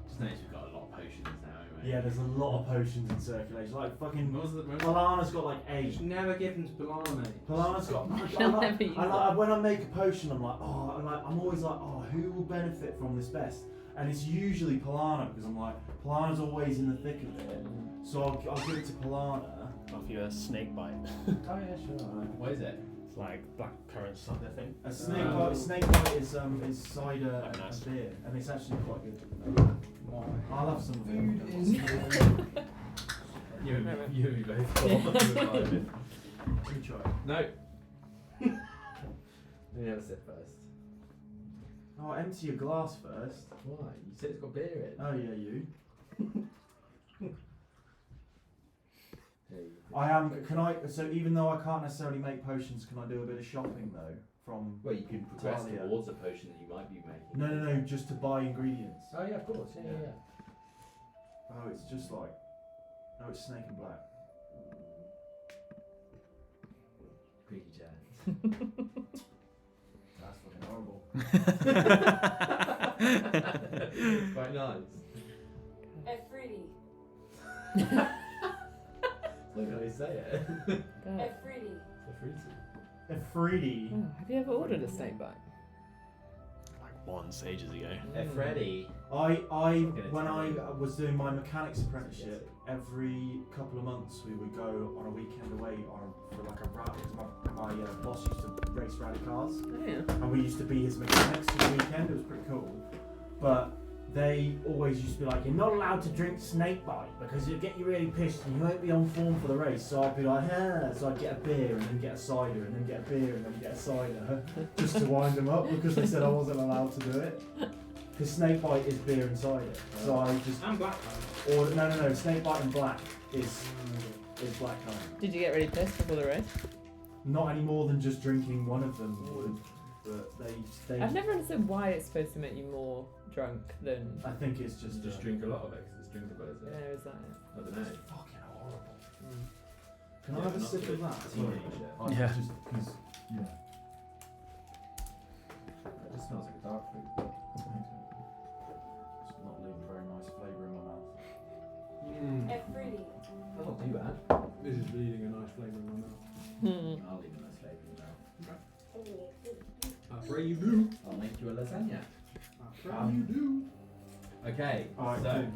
Just notice we've got a lot of potions now, anyway.
Yeah, there's a lot of potions in circulation. Like fucking
What was the
Polana's got like 8.
Just never give them to Polana, mate.
Polana's got.
She'll never use
When I make a potion, I'm always like, oh, who will benefit from this best? And it's usually Polana because I'm like, Polana's always in the thick of it. So I'll give it to Polana.
Offer you a snake bite.
Oh yeah, sure.
What is it?
It's like black currant cider thing.
A snake bite is cider
Oh, nice.
and beer, and it's actually quite good. I'll have some food.
You and me both.
Let me try.
No. Let me have a sip first.
Oh, empty your glass first.
Why? You said it's got beer in.
Oh yeah, you.
There you go.
I am. Can I? So even though I can't necessarily make potions, can I do a bit of shopping though? From
Well, you can progress
Talia.
towards a potion that you might be making.
no, just to buy ingredients.
Oh yeah, of course. Yeah.
Oh, it's just like. No, it's Snake and Black.
Creaky chair.
That's fucking horrible.
It's quite nice.
Efriti.
Look how you say it.
Efriti.
Efriti.
Oh, have you ever ordered a snake bite?
Like once, ages ago.
Freddy.
When I was doing my mechanics apprenticeship, every couple of months we would go on a weekend away for like a rally. My boss used to race rally cars,
Oh yeah.
and we used to be his mechanics for the weekend. It was pretty cool. But they always used to be like, you're not allowed to drink snake bite because it'll get you really pissed and you won't be on form for the race. So I'd be like, yeah. So I'd get a beer and then get a cider and then get a beer and then get a cider just to wind them up because they said I wasn't allowed to do it. Because snake bite is beer and cider. So I just
And black.
or no, snake bite and black is black kind.
Did you get really pissed before the race?
Not any more than just drinking one of them would, but they.
I've never understood why it's supposed to make you more drunk than.
I think it's just
drink a lot of it 'cause it's drinkable, isn't it?
Yeah, is that it?
I don't know.
It's fucking horrible. Can
Yeah,
I have a
not
sip
good.
of that?
Teenager.
Yeah.
Just because, yeah.
It just smells like a dark fruit.
It's not leaving very nice flavour in my mouth.
Efriti.
That's not too bad.
This is leaving a nice flavour in my mouth.
I'll leave a nice flavour in there.
I pray you do.
I'll make you a lasagna.
I pray you do.
Okay,
Alright,
so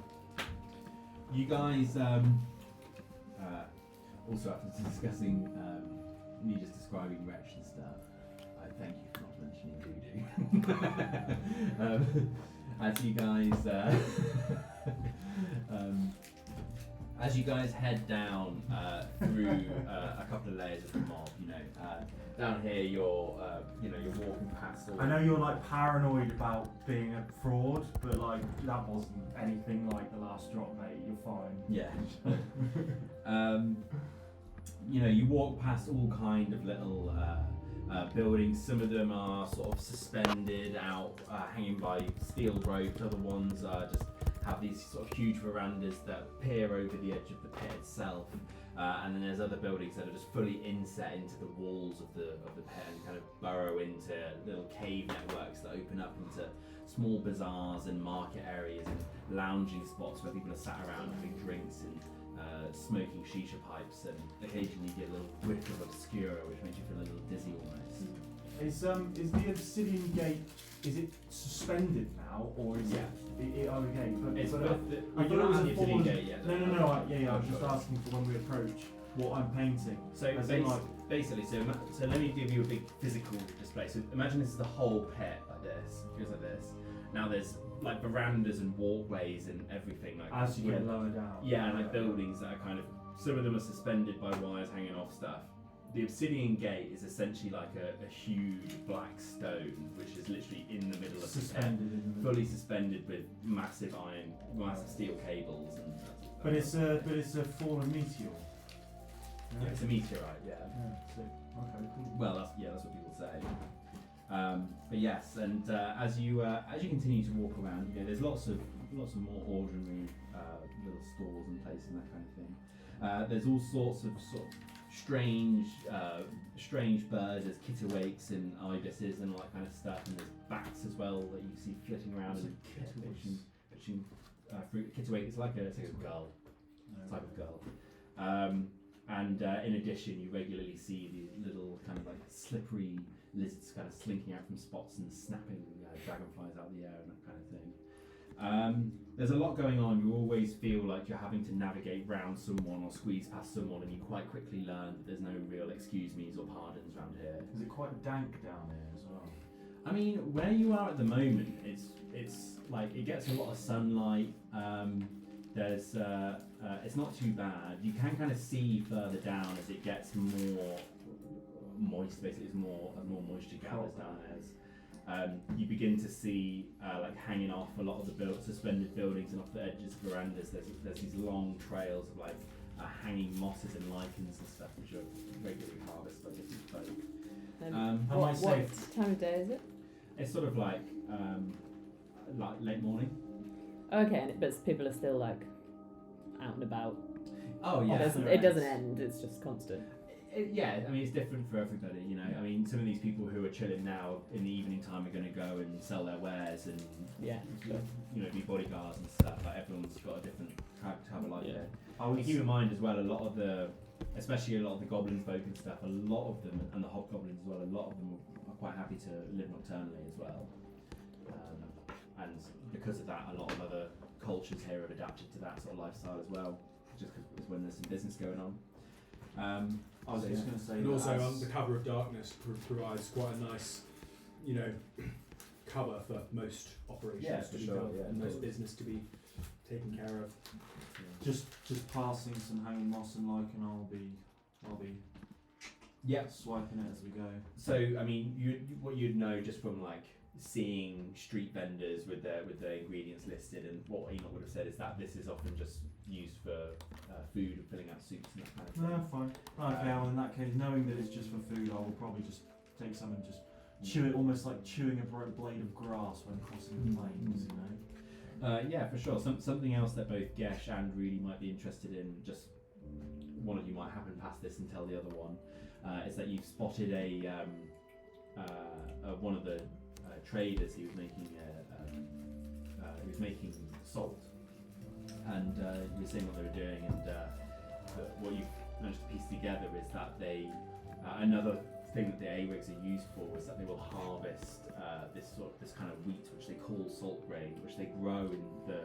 you guys also after discussing me just describing Wretch and stuff, I thank you for not mentioning voodoo. As you guys head down through a couple of layers of the mob, down here you're walking past all.
I know you're like paranoid about being a fraud, but like that wasn't anything like the last drop, mate. You're fine.
Yeah. You walk past all kind of little buildings. Some of them are sort of suspended out, hanging by steel ropes. Other ones just have these sort of huge verandas that peer over the edge of the pit itself. And then there's other buildings that are just fully inset into the walls of the pit and kind of burrow into little cave networks that open up into small bazaars and market areas and lounging spots where people are sat around having drinks and smoking shisha pipes, and occasionally you get a little whiff of obscura which makes you feel a little dizzy almost.
Is the obsidian gate, is it suspended now or is it okay? But
It's
but
I
I
you're
thought it
not
was
at
a
the obsidian
fallen-
gate yet.
No, I was
Sure.
just asking for when we approach what I'm painting.
So
As in, like,
basically, so let me give you a big physical display. So imagine this is the whole pit like this. It feels like this. Now there's like verandas and walkways and everything like
as you get
wooden-
lower down.
Yeah, and like buildings that are kind of, some of them are suspended by wires hanging off stuff. The obsidian gate is essentially like a huge black stone which is literally in the middle of the pit,
Suspended in the middle.
fully suspended with massive steel cables and.
But it's a fallen meteor.
Yeah, it's a meteorite. Yeah.
Sick. Okay, cool.
Well, that's what people say. But yes, and as you continue to walk around, there's lots of more ordinary little stalls and places and that kind of thing. There's all sorts of strange birds. There's kittiwakes and ibises and all that kind of stuff, and there's bats as well that you see flitting around and pitching fruit. Kittiwake is like a gull, type of gull. And in addition, you regularly see these little kind of like slippery lizards kind of slinking out from spots and snapping dragonflies out of the air and that kind of thing. There's a lot going on. You always feel like you're having to navigate round someone or squeeze past someone, and you quite quickly learn that there's no real excuse me's or pardons around here.
Is it quite dank down there as well?
I mean, where you are at the moment, it's like it gets a lot of sunlight. There's it's not too bad. You can kind of see further down as it gets more moist. Basically, as more moisture gathers down there. You begin to see like hanging off a lot of the suspended buildings and off the edges of verandas. There's these long trails of like hanging mosses and lichens and stuff, which are regularly harvested by different folk.
What time of day is it?
It's sort of like late morning.
Okay, but people are still like out and about.
Oh yeah,
It doesn't end. It's just constant.
Yeah, I mean it's different for everybody, you know. I mean some of these people who are chilling now in the evening time are going to go and sell their wares and
Yeah.
you know, be bodyguards and stuff. Like everyone's got a different type of life there.
I would
And keep in mind as well, especially a lot of the goblin folk and stuff, a lot of them, and the hobgoblins as well, a lot of them are quite happy to live nocturnally as well. And because of that, a lot of other cultures here have adapted to that sort of lifestyle as well, just because when there's some business going on.
I was just going to say
And
that
also,
as-
the cover of darkness provides quite a nice, you know, cover for most operations
Yeah,
to
for
be
sure,
done
yeah,
and most
totally.
business to be taken care of.
just passing some hanging moss and lichen, I'll be
Yeah.
swiping it as we go.
So I mean, what you'd know just from like seeing street vendors with their ingredients listed, and what Enoch would have said is that this is often just used for food and filling out soups and that kind of thing.
No, fine. Okay, well in that case, knowing that it's just for food, I will probably just take some and just chew it, almost like chewing a blade of grass when crossing the plains, you know.
Yeah, for sure. Something else that both Gesh and Rudy might be interested in, just one of you might happen past this and tell the other one, is that you've spotted one of the traders. He was making salt, and you were seeing what they were doing, and what you've managed to piece together is that they another thing that the A-rigs are used for is that they will harvest this kind of wheat, which they call salt grain, which they grow in the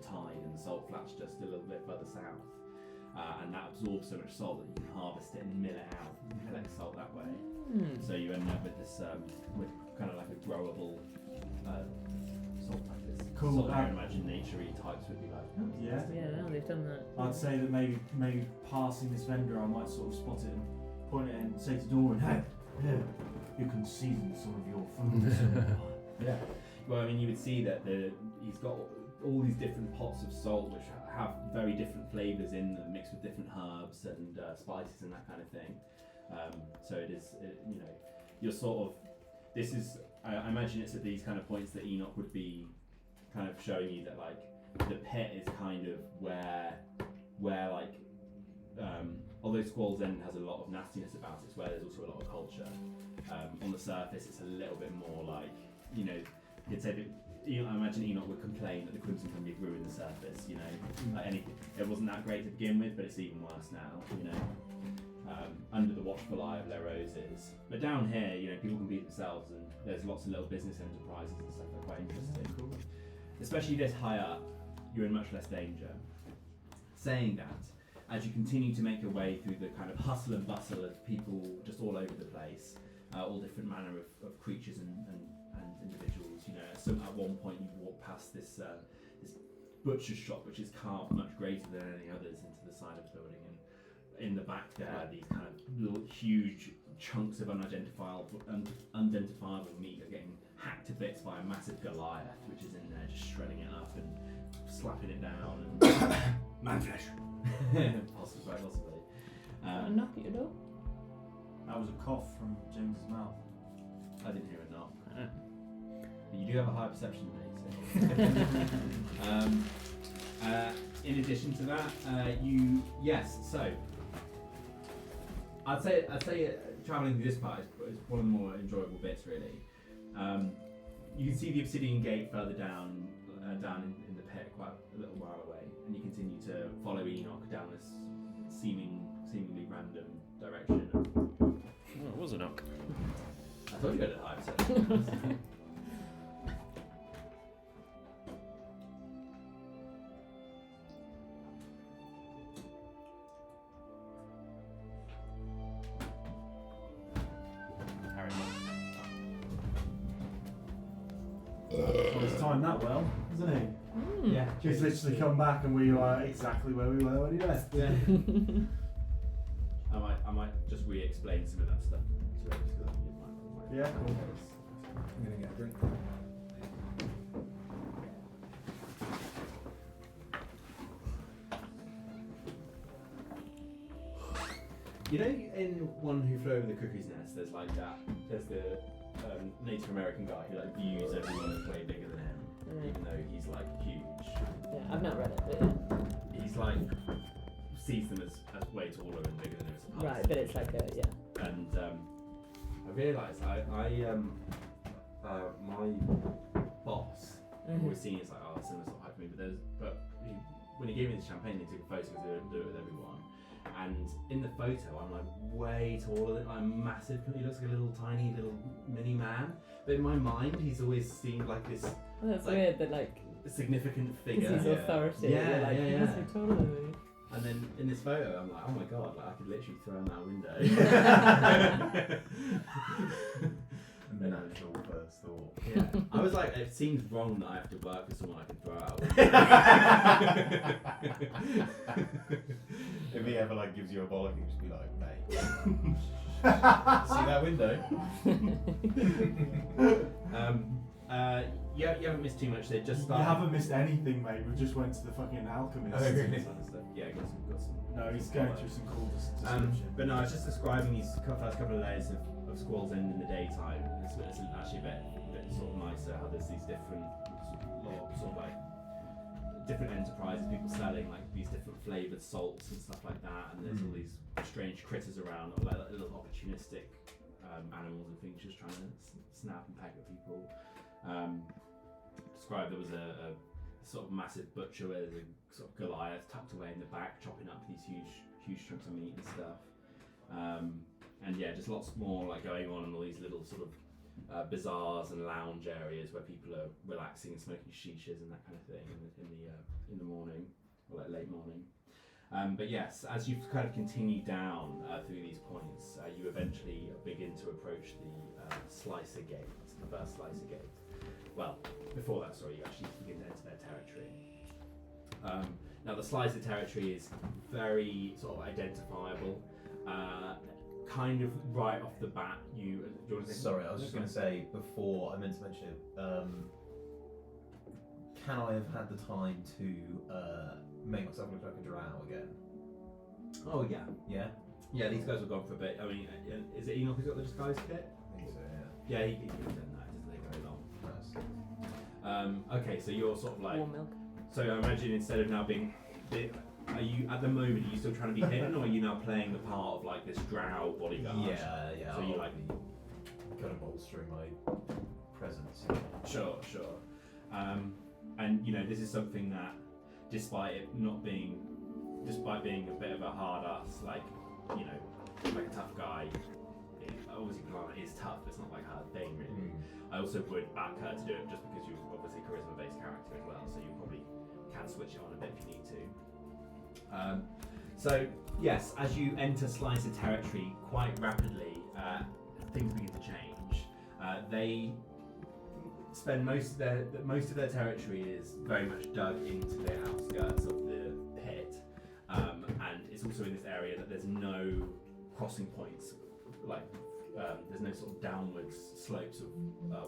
tide in the salt flats just a little bit further south, and that absorbs so much salt that you can harvest it and mill it out and collect salt that way. So you end up with this with kind of like a growable salt like this.
Cool.
Salt I imagine nature-y types would be like. Oh,
Yeah.
Yeah, no, they've done that.
I'd say that maybe passing this vendor, I might sort of spot it and point it and say to Doran, hey, here, you can season some of your food.
Yeah. Well, I mean, you would see that he's got all these different pots of salt which have very different flavours in them, mixed with different herbs and spices and that kind of thing. So you know, you're sort of, this is, I imagine it's at these kind of points that Enoch would be kind of showing you that like the pit is kind of where like, although Squall's End has a lot of nastiness about it, it's where there's also a lot of culture. On the surface, it's a little bit more like, you know, you'd say that, I imagine Enoch would complain that the Crimson Company have ruined the surface, you know, like anything. It wasn't that great to begin with, but it's even worse now, you know. Under the watchful eye of their roses. But down here, you know, people can be themselves, and there's lots of little business enterprises and stuff that are quite interesting.
Cool.
Especially this high up, you're in much less danger. Saying that, as you continue to make your way through the kind of hustle and bustle of people just all over the place, all different manner of creatures and individuals, you know, so at one point you walk past this butcher's shop, which is carved much greater than any others into the side of the building, and in the back there are these kind of little huge chunks of unidentifiable meat are getting hacked to bits by a massive Goliath, which is in there just shredding it up and slapping it down. And
Man flesh.
possibly.
A knock at your door?
That was a cough from James's mouth.
I didn't hear a knock. But you do have a high perception rate. So. In addition to that, so I'd say travelling through this part is one of the more enjoyable bits, really. You can see the obsidian gate further down in the pit, quite a little while away, and you continue to follow Enoch down this seemingly random direction.
Oh, it was a knock.
I thought you had a high perception.
Well, he's timed that well, isn't he?
Yeah.
He's literally come back and we are exactly where we were when he left.
Yeah. I might just re-explain some of that stuff.
Yeah, cool.
I'm gonna get a drink.
You know, in One Who Flew Over the Cuckoo's Nest, there's the Native American guy who like views everyone as way bigger than him. even though he's like huge.
Yeah, I've not read it, but yeah.
He's like sees them as way taller and bigger than him as a
Right, but it's like a
And I realised my boss always seen as like similar sort of height to me, but when he gave me the champagne, he took a photo because they don't do it with everyone. And in the photo, I'm like way taller than I'm massive. He looks like a little tiny little mini man. But in my mind, he's always seemed like this.
Oh, that's
like,
weird that like
a significant figure.
he's authority.
Yeah,
you're like,
yeah,
he must be taller than me.
And then in this photo, I'm like, oh my god, like I could literally throw him out a window.
Natural first thought.
Yeah. I was like, it seems wrong that I have to work with someone I can throw out a window.
If he ever like gives you a bollock, you just be like, mate, see that window?
You haven't missed too much. They just
You
started.
haven't missed anything, mate. We just went to the fucking alchemist.
Oh, really?
Some other stuff. Yeah, got some.
No, he's going through some cool description.
But no, I was just describing these first couple of layers of Squall's End in the daytime. It's actually a bit sort of nicer how there's these different sort of like different enterprises, people selling like these different flavoured salts and stuff like that, and there's all these strange critters around, like little opportunistic animals and things just trying to snap and peck at people. Described there was a sort of massive butcher where there's a sort of Goliath tucked away in the back, chopping up these huge chunks of meat and stuff. And yeah, just lots more like going on in all these little sort of bazaars and lounge areas where people are relaxing and smoking shishas and that kind of thing in the morning, or like late morning. But yes, as you kind of continue down through these points, you eventually begin to approach the Slicer Gate, the first Slicer Gate. Well, before that, sorry, you actually begin to enter their territory. Now the Slicer territory is very sort of identifiable. Kind of right off the bat, do you want to say
Sorry, I was just going to say before I meant to mention it. Can I have had the time to make myself look like a drow again?
Oh yeah,
Yeah.
yeah. These guys have gone for a bit. I mean, is it Enoch who's got the disguise kit?
I think so. Yeah.
Yeah, he's done that. It doesn't take very long.
Nice.
Okay, so you're sort of like.
Warm milk.
So I imagine instead of now being, are you at the moment? Are you still trying to be hidden, or are you now playing the part of like this drow bodyguard?
Yeah.
So you
I'll
like.
be kind of bolstering my presence.
Sure. And you know, this is something that, despite being a bit of a hard ass, like, you know, like a tough guy, obviously Kalana is tough, it's not like her thing really. I also would back her to do it just because you're obviously a charisma based character as well, so you probably can switch it on a bit if you need to. So yes, as you enter Slicer territory quite rapidly, things begin to change. They spend most of their territory is very much dug into the outskirts of the pit, and it's also in this area that there's no crossing points, like there's no sort of downwards slopes of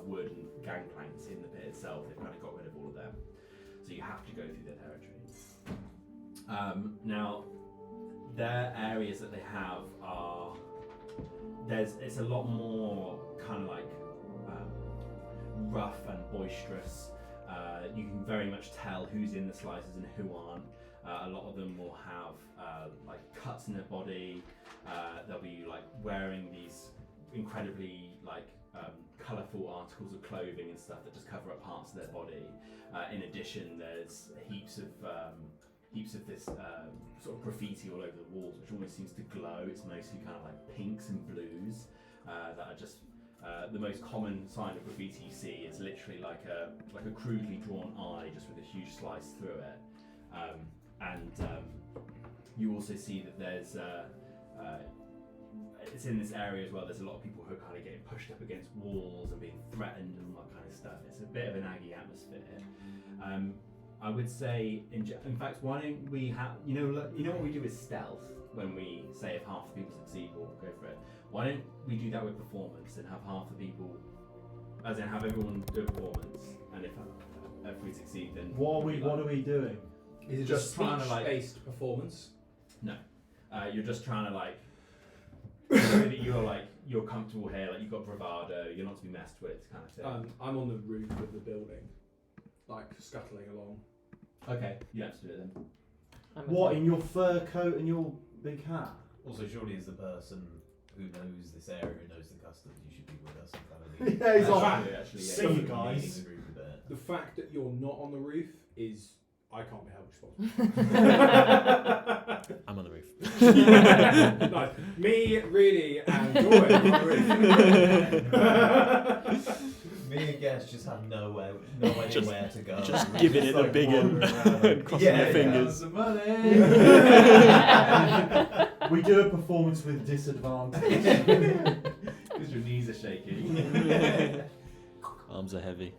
wood and gangplanks in the pit itself. They've kind of got rid of all of them, so you have to go through their territory. Now, their areas that they have are it's a lot more kind of like rough and boisterous. You can very much tell who's in the slices and who aren't. A lot of them will have like cuts in their body. They'll be like wearing these incredibly like colourful articles of clothing and stuff that just cover up parts of their body. In addition, there's heaps of this sort of graffiti all over the walls, which almost seems to glow. It's mostly kind of like pinks and blues that are just. The most common sign of graffiti you see is literally like a crudely drawn eye, just with a huge slice through it. And you also see that there's it's in this area as well. There's a lot of people who are kind of getting pushed up against walls and being threatened and all that kind of stuff. It's a bit of an aggy atmosphere. I would say, in fact, why don't we have you know what we do with stealth when we say if half the people succeed, we'll go for it. Why don't we do that with performance and have half the people, as in have everyone do a performance, and if we succeed, then
What are we doing?
Is it just trying to like
based performance?
No, you're just trying to like show that you're comfortable here, like you've got bravado, you're not to be messed with, kind of thing.
I'm on the roof of the building. like scuttling along.
Okay, you have to do it then.
What, in your fur coat and your big hat?
Also, surely as the person who knows this area, who knows the customs, you should be with us.
Yeah, he's
That's
like,
true, actually, yeah.
see you guys.
The group a bit.
The fact that you're not on the roof is I can't be held responsible.
I'm on the roof.
Nice. Me, really, and Jordan on the roof.
Me and Guess just have no idea
Just-
where to go.
Just
We're
giving it the
like
big
wandering around.
and crossing your fingers.
Some money.
We do a performance with disadvantage.
Because your knees are shaking.
Arms are heavy.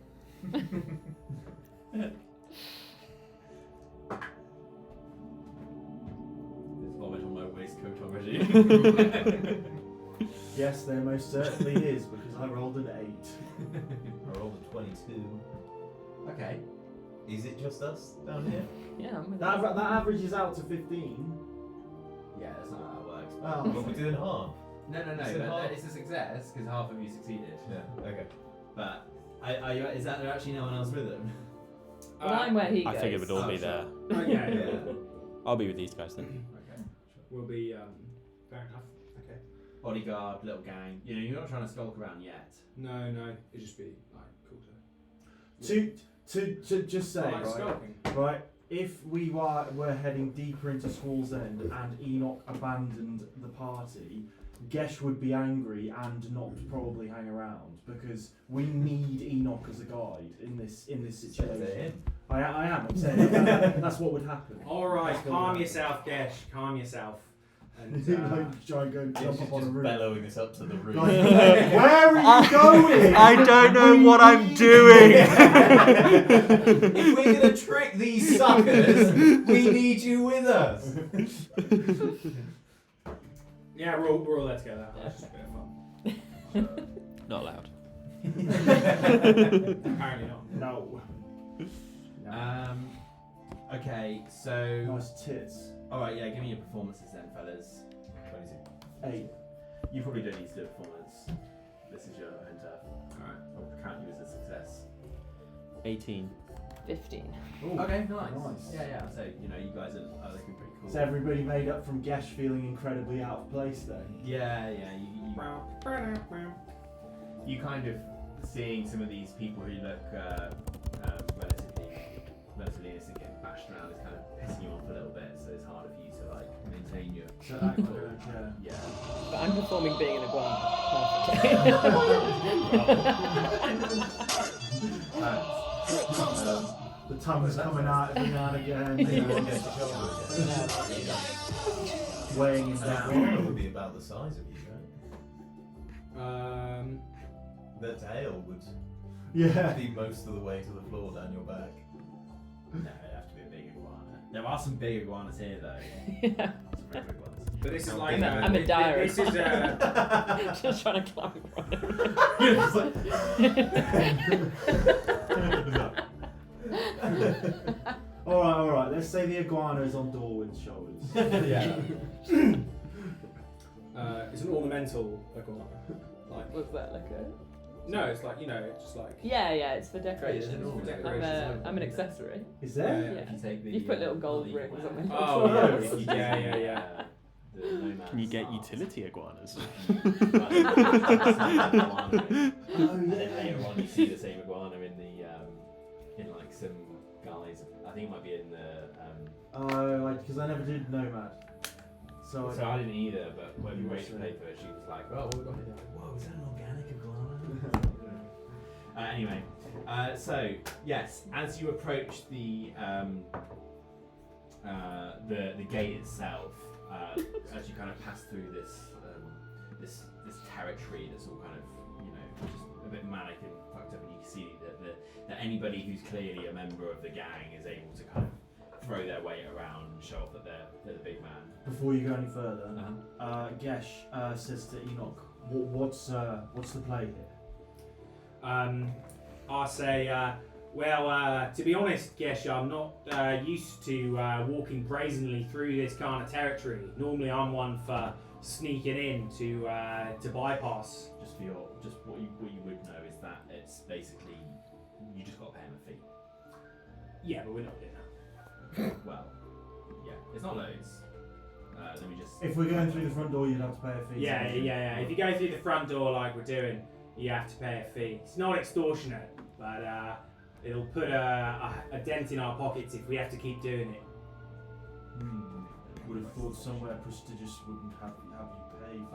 There's vomit on my waistcoat already.
Yes, there most certainly is, because I rolled an 8.
I rolled a 22.
Okay.
Is it just us down here?
Yeah, I'm with
That,
you.
that averages out to 15.
Yeah, that's not how that works.
Oh.
But we're doing half.
No,
Is it
but
half?
it's a success because half of you succeeded.
Yeah. Okay.
But is that there actually no one else with them?
Well, I'm where he
I
goes.
figured we'd all
Oh,
be
sure.
there.
Yeah.
I'll be with these guys then.
Okay.
Will be fair enough. Okay.
Bodyguard, little gang. You know, you're not trying to skulk around yet.
No, it'd just be like cool
To just say,
I like
right,
skulking.
right, if we were heading deeper into Swall's End and Enoch abandoned the party, Gesh would be angry and not probably hang around because we need Enoch as a guide in this situation. I am. I'm saying that's what would happen.
All right,
That's what
calm
would
yourself, Gesh. Calm yourself. And
like try and go and
It's
jump
just
up on a roof.
bellowing us up to the roof.
Like, where are you going?
I don't know what I'm doing.
If we're gonna trick these suckers, we need you with us.
yeah, we're all there together. That's just a bit of fun.
Not allowed.
Apparently not.
No.
Okay, so
Nice tits.
all right, yeah, give me your performances then, fellas.
8.
You probably don't need to do a performance. This is your own turf. All right, I'll count you as a success.
18.
15.
Okay, nice.
Nice.
Yeah. So you know, you guys are looking pretty cool.
Is everybody made up from Gesh feeling incredibly out of place then?
Yeah. You kind of seeing some of these people who look relatively innocent getting bashed around is kind of pissing you off a little bit. So it's harder for you to like maintain your.
So act like I don't care.
Yeah.
But I'm performing being an iguana.
The tongue's coming out every now and again. Weighing him
That
down.
would be about the size of you, right? The tail would
Yeah.
be most of the way to the floor down your back.
No, it'd have to be a big iguana. There are some big iguanas here though.
Yeah.
Some very big ones.
But this is
I'm
like
a-
I'm a diary.
This is
Just trying to climb
Alright, let's say the iguana is on Dorwin's shoulders.
Yeah.
It's an ornamental iguana. Like
Was that like a...
no, it's like it's just like
Yeah, it's for decoration.
It's for
decoration.
I'm an accessory.
Is there?
Yeah.
If you take the.
You've put little gold
the
rings on
iguana-
my
Oh,
clothes.
if you
Yeah.
The nomad
Can you get
stars.
utility iguanas?
Oh,
And then later on, you see the same iguana in the in like some guys. I think it might be in the.
Oh, because I never did Nomad. So
So I didn't either, but when
You
Rachel
watched
played for it, she was like, "Oh, we got it." Like, whoa, is that an organic iguana? Anyway, so yes, as you approach the gate itself, as you kind of pass through this territory that's all kind of just a bit manic and fucked up, and you can see that anybody who's clearly a member of the gang is able to kind of throw their weight around and show off that they're the big man.
before you go any further,
Uh-huh.
Gesh says to Enoch, "What's the play here?"
I say, to be honest, Gesh, I'm not used to walking brazenly through this kind of territory. Normally, I'm one for sneaking in to bypass.
Just what you would know is that it's basically you just got to pay him a fee.
Yeah, but we're not doing that.
Well, yeah, it's not loads. Let me just.
If we're going through the front door, you'd have to pay a fee.
Yeah. If you go through the front door like we're doing, you have to pay a fee. It's not extortionate, but it'll put a dent in our pockets if we have to keep doing it.
Would have thought somewhere prestigious wouldn't have you pay.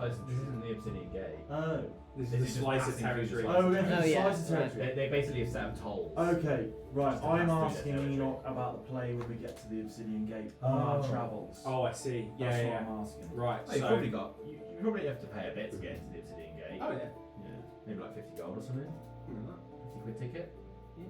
Oh, this isn't the Obsidian Gate.
Oh.
This
This
is
is
the
just
slice of
passing through the
territory.
slice.
Oh, we're going through
Oh,
the
yeah,
slice of
right.
territory.
They basically have set up tolls.
Okay, right.
Just to
I'm
pass through
asking
their
you
territory.
not about the play when we get to the Obsidian Gate on our travels.
Oh, I see. Yeah,
That's
yeah.
what I'm asking.
Right.
Oh, you
So
probably got. You probably have to pay a bit to get into the Obsidian Gate.
Oh yeah.
Yeah, maybe like 50 gold or something. 50 quid ticket.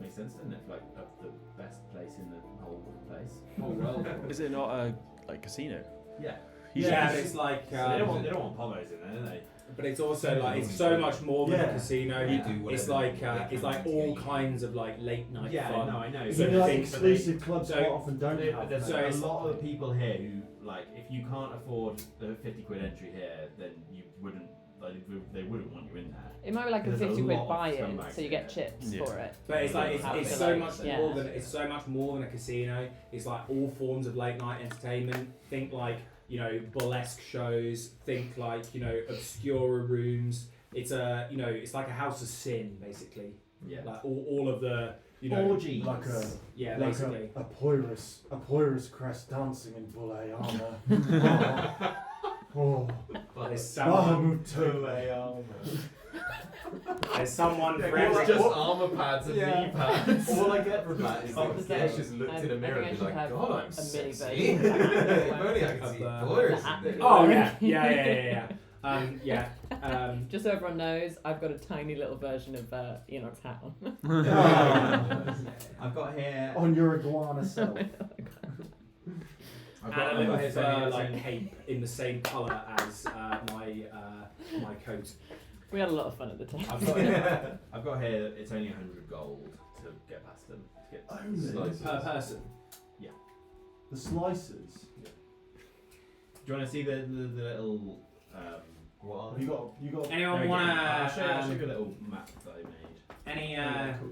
Makes sense, doesn't it? Like the best place in the whole place.
Oh well.
Is it not a casino?
Yeah.
Yeah, but it's like.
So they don't want pogos in there, do they?
But it's also like it's so much more than a casino.
You do
It's
whatever
like it's like all kinds of like late night
Yeah,
fun.
no, I know.
Is
So
it
the
like
thing-
exclusive clubs
so-
quite often don't have
There's
that?
a lot of people here who, like, if you can't afford the 50 quid entry here, then you wouldn't, like, they wouldn't want you in there.
It might be like a
There's a
50 quid
lot of
buy-in,
scumbags
so you get
here.
chips
Yeah.
for it.
But it's like
Have
it's
it
so
like-
much
yeah.
more than it's so much more than a casino. It's like all forms of late night entertainment. Think like burlesque shows. Think like obscura rooms. It's it's like a house of sin basically.
Yeah.
Like all of the
Orgies.
Like
yeah
like
basically.
a Poirus crest dancing in bullet armor. Oh,
There's someone.
Bahamut.
There's someone for
It's
every.
just armor pads and knee pads.
All I get from that is
Oh,
that
the Gesh just looked in a mirror and
I
be
think I
like,
should
God,
have
I'm
a mini
sexy.
version of that.
If only I could see
Of,
Boris
the
in this.
Oh yeah.
Just so everyone knows, I've got a tiny little version of Enoch's hat on.
I've got here.
On your iguana self.
I've
And a
got
little
here.
like cape in the same colour as my coat.
We had a lot of fun at the time.
I've got here that it's only 100 gold to get past them. To get
Only?
slices.
Per person.
The slices.
Do you want to see the little?
What?
Have you got?
Anyone
there we go.
wanna
I'll show you a little map that I made.
any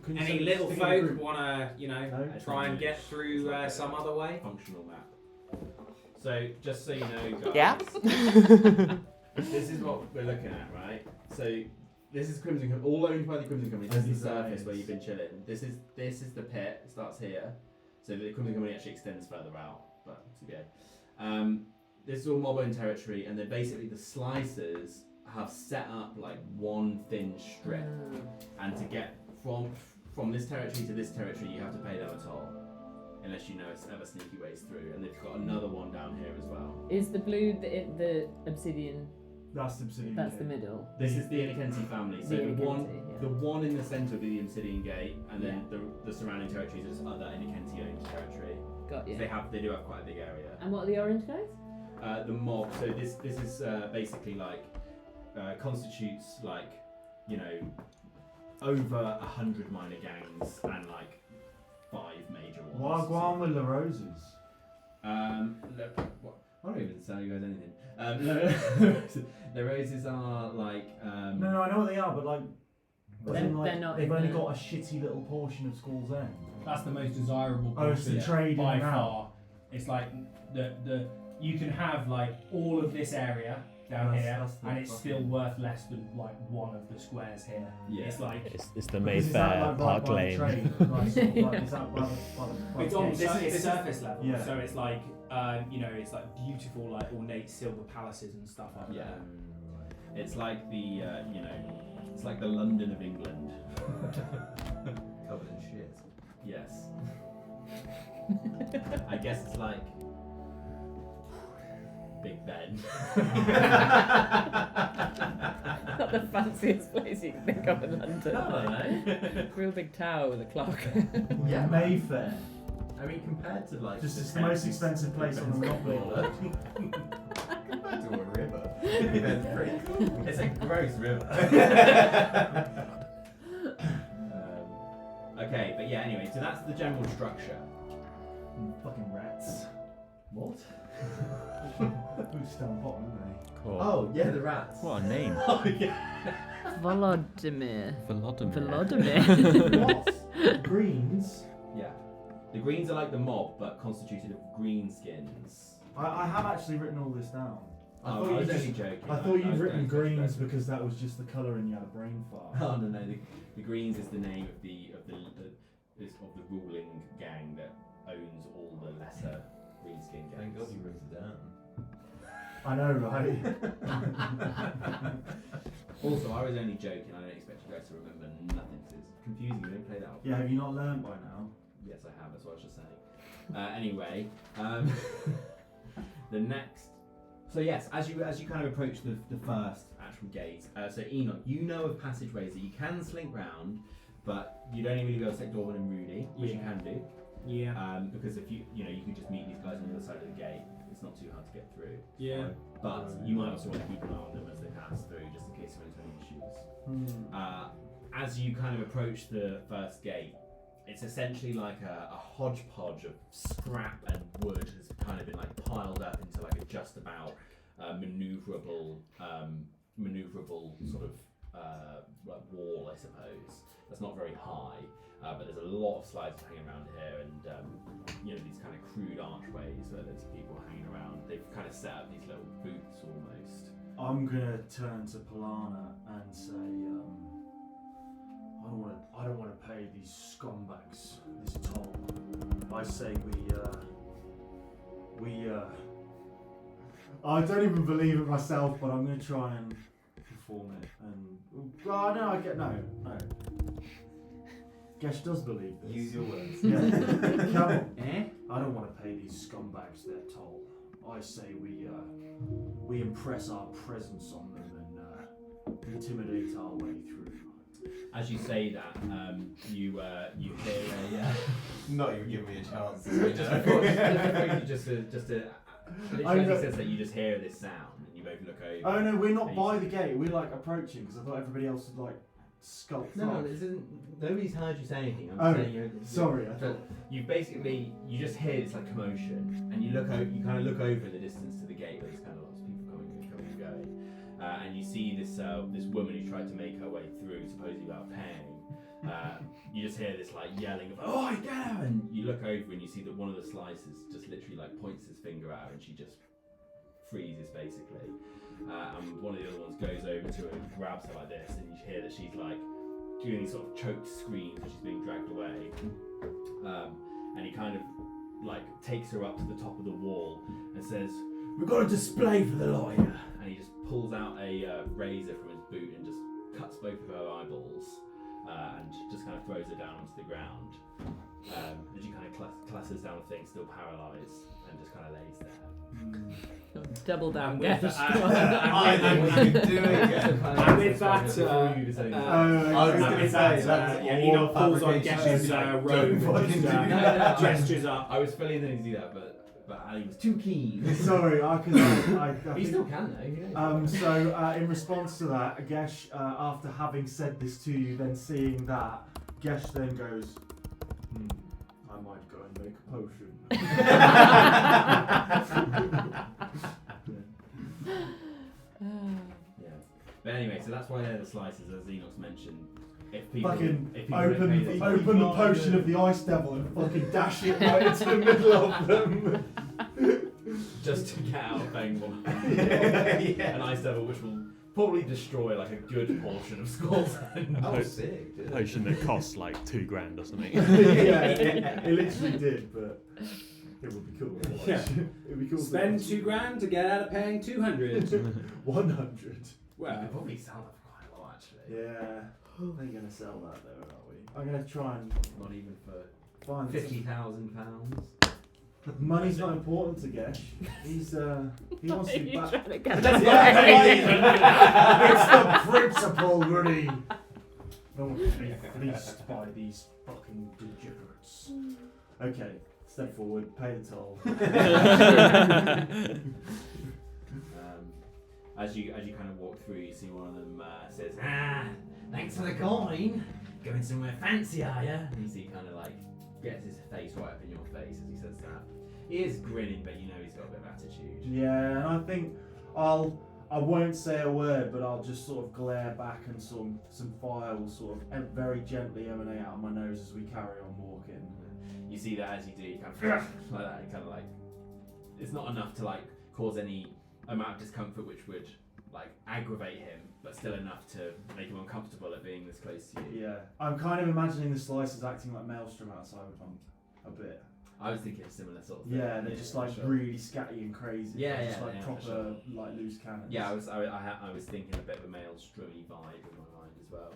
Can you
little
stick it in a
folk
group?
wanna
No?
try and get through some other way?
Functional map. So just so you know, guys.
Yeah.
This is what we're looking at, right? So this is Crimson Company, all owned by the Crimson Company. This is the surface where you've been chilling. This is the pit. It starts here. So the Crimson Company actually extends further out, but TBA. This is all mob-owned territory, and then basically the slicers have set up like one thin strip, and to get from this territory to this territory, you have to pay them a toll, unless you know it's ever sneaky ways through. And they've got another one down here as well.
Is the blue the obsidian?
That's the Obsidian
That's
Gate.
the middle.
This is the Inikensi family. So
The
the one in the centre will be the Obsidian Gate, and then the surrounding territories is other Inikensi owned territory.
Got you.
So they do have quite a big area.
And what are the orange guys?
The mob. So this is basically like constitutes like over 100 minor gangs and like 5 major ones.
Wagwan with the roses.
Look, I don't even tell you guys anything. The roses are like.
No, I know what they are, but like. as in,
They're not
They've
in
only
the-
got a shitty little portion of School's End.
That's the most desirable
Oh, it's the trade
by
in and out.
far. It's like the you can have like all of this area down
That's-
here,
that's the
and it's
fucking-
still worth less than like one of the squares here.
Yeah.
It's like
It's the
Because is that,
Mayfair
like,
Park
by the
Lane.
trade? Like, sort of like, is that by the
it's on
gate?
it's surface level,
yeah.
so it's like it's like beautiful like ornate silver palaces and stuff like
Yeah.
that.
It's like the it's like the London of England.
Covered in shit.
Yes. I guess it's like Big Ben.
Not the fanciest place you can think of in London.
I don't know.
Real big tower with a clock.
Yeah.
Mayfair.
I mean, compared to like
Just it's the most expensive place on the Monopoly.
Compared to a river. That's pretty cool.
It's a gross river. Okay, but yeah. Anyway, so that's the general structure.
Fucking rats.
What?
Who's still on bottom, isn't they?
Cool.
Oh, yeah, the rats.
What a name.
Oh yeah.
Volodymyr.
Volodymyr.
Volodymyr.
What? Greens?
Yeah. The greens are like the mob, but constituted of greenskins.
I have actually written all this down.
I
thought
was
you
only
just-
joking.
I thought
I
you'd
was
written
going for
greens
expression.
because that was just the colour and you had a brain fart.
Oh no, the greens is the name of the ruling gang that owns all the lesser greenskin gangs.
Thank God you wrote it down.
I know, right?
Also, I was only joking. I don't expect you guys to remember nothing. 'Cause it's confusing. You don't play that.
Yeah, have you not learned by now?
Yes, I have. That's what I was just saying. Anyway, the next. So yes, as you kind of approach the first actual gate. So Enoch, you know of passageways that you can slink round, but you'd only really be able to take Dorman and Rudy, which you can do.
Yeah.
Because if you could just meet these guys on the other side of the gate. It's not too hard to get through.
Yeah.
But you might also want to keep an eye on them as they pass through, just in case there are any issues. As you kind of approach the first gate, it's essentially like a hodgepodge of scrap and wood has kind of been like piled up into like a just about maneuverable sort of like wall, I suppose. That's not very high, but there's a lot of slides hanging around here, and these kind of crude archways where there's people hanging around. They've kind of set up these little booths almost.
I'm gonna turn to Polana and say, I don't want to pay these scumbags this toll. I say I don't even believe it myself, but I'm gonna try and perform it. And no. Gesh does believe this.
Use your words.
Yeah. Come on. I don't want to pay these scumbags their toll. I say we impress our presence on them and intimidate our way through.
As you say that, you hear a.
Not even giving me a chance to
Just
say
before
no.
you just literally as he says that, you just hear this sound and you both look over.
Oh no, we're not
and
by
you
the gate. We're like approaching because I thought everybody else had like skulked
No,
off.
this isn't. Nobody's heard you say anything. I'm
Oh,
saying
sorry. I
But
thought.
you just hear this like commotion, and you kind of look over in the distance to the gate where there's kind of lots of people coming and going, and you see this woman who tried to make her way through, supposedly without paying. You just hear this like yelling of "Oh, I get her!" And you look over and you see that one of the slicers just literally like points his finger at her, and she just freezes basically. And one of the other ones goes over to her and grabs her like this, and you hear that she's like doing these sort of choked screams as she's being dragged away. And he kind of like takes her up to the top of the wall and says, "We've got a display for the lawyer." And he just pulls out a razor from his boot and just cuts both of her eyeballs and just kind of throws her down onto the ground. And she kind of clatters down the thing, still paralysed, and just kind of lays there.
Double down,
With
Gesh.
that-
Come on.
I think we could do it again.
And with that,
Before you say that.
I was gonna
with
say,
that,
that's
yeah,
all
Enoch pulls on
fabrication.
Gesh's
Don't
robe and
fucking
just
do
that. No,
gestures up.
I was fully intending to do that, but Ali was too keen.
Sorry, I
You
think,
still can though. Who knows?
So in response to that, Gesh, after having said this to you, then seeing that, Gesh then goes, I might go and make a potion.
Yeah. But anyway, so that's why they're the slices, as Enoch's mentioned. If people,
Fucking
if people don't pay their toll-
open the potion of the ice devil and fucking dash it right into the middle of them.
just to get out of paying one.
Yeah.
An ice devil, which will probably destroy like a good portion of Skull's End.
That was sick. Dude.
Potion that costs like $2,000 or something.
It literally did, but it would be cool. to watch.
Yeah.
It would be cool.
Spend
to
$2,000 to get out of paying 200.
100.
Well,
They probably sell that for quite a lot actually.
Yeah. How are they going to sell that though, are we? I'm going to try and
Not even for
find
£50,000.
Money's not important to Gesh. He's he wants to
You're
back.
trying to get
That's
away.
It's the principle, Rudy. No one can be fleeced by these fucking degenerates. Okay, step forward, pay the toll.
As you kind of walk through, you see one of them says, "Thanks for the coin. Going somewhere fancy, are ya?" And you see kind of like gets his face right up in your face as he says that. He is grinning, but you know he's got a bit of attitude.
Yeah, and I think I won't say a word, but I'll just sort of glare back and some fire will sort of very gently emanate out of my nose as we carry on walking.
you see that as you do, you kind of like that, and kind of like it's not enough to like cause any amount of discomfort which would like aggravate him, but still enough to make him uncomfortable at being this close to you.
Yeah, I'm kind of imagining the slicers acting like Maelstrom outside of them a bit.
I was thinking a similar sort of thing.
Yeah, they're just like
Sure.
really scatty and crazy.
Yeah,
They're just
yeah,
like
yeah, for
proper
sure.
like loose cannons.
Yeah, I was thinking a bit of a Maelstrom-y vibe in my mind as well.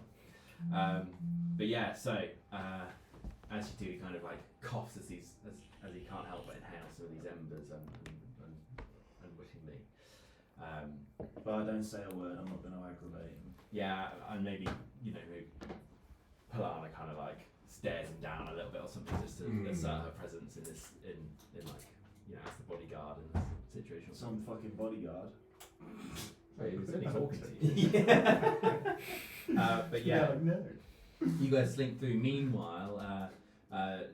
But yeah, so as you do, he kind of like coughs as he can't help but inhale some of these embers unwittingly.
But I don't say a word. I'm not going to aggravate him.
Yeah, and maybe Polana kind of like stares him down a little bit or something just to assert her presence in this in like as the bodyguard in this situation.
Some fucking bodyguard.
Wait, he was only talking to you. Yeah. But yeah,
No.
you guys slink through. Meanwhile,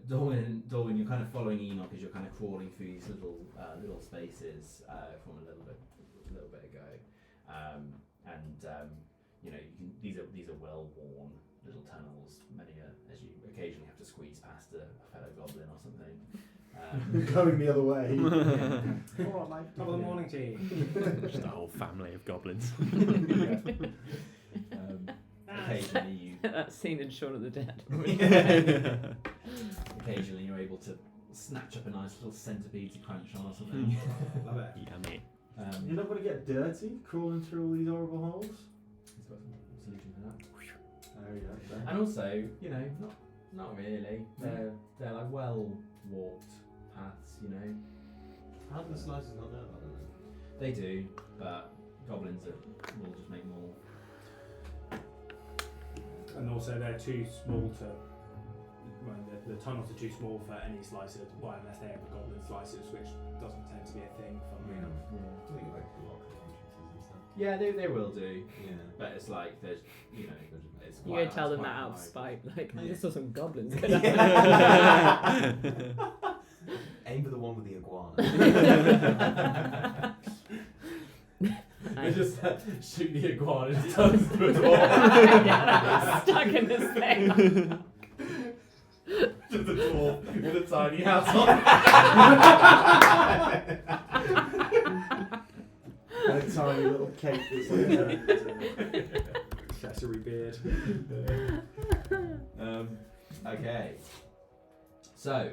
Dorwin, you're kind of following Enoch as you're kind of crawling through these little spaces from a little bit ago, these are well worn little tunnels. Many as you occasionally have to squeeze past a fellow goblin or something.
Going the other way.
All right, mate. Top of the morning to you.
Just a whole family of goblins.
Occasionally you
That scene in Shaun of the Dead.
occasionally you're able to snatch up a nice little centipede to crunch on or something.
Love it.
Yummy.
You're not going to get dirty crawling through all these horrible holes.
He's got some solution for that.
There you go.
And also, not really. They're like well walked paths,
How do the slicers not know about that?
They do, but goblins will just make more.
And also they're too small to. Well, the tunnels are too small for any slicer to buy unless they have the goblin slicers, which doesn't tend to be a thing, funnily enough.
I think like block entrances and stuff.
Yeah, they will do.
Yeah.
But it's like there's it's
You
quite
go tell them
quite
that out of
high.
spite. Like, I
Yeah.
just saw some goblins.
Aim for the one with the iguana.
They just shoot the iguana and it turns into a dwarf.
Yeah, stuck in this thing.
Just a dwarf with a tiny hat on.
And a tiny little cake that's like
Accessory beard.
Okay. So,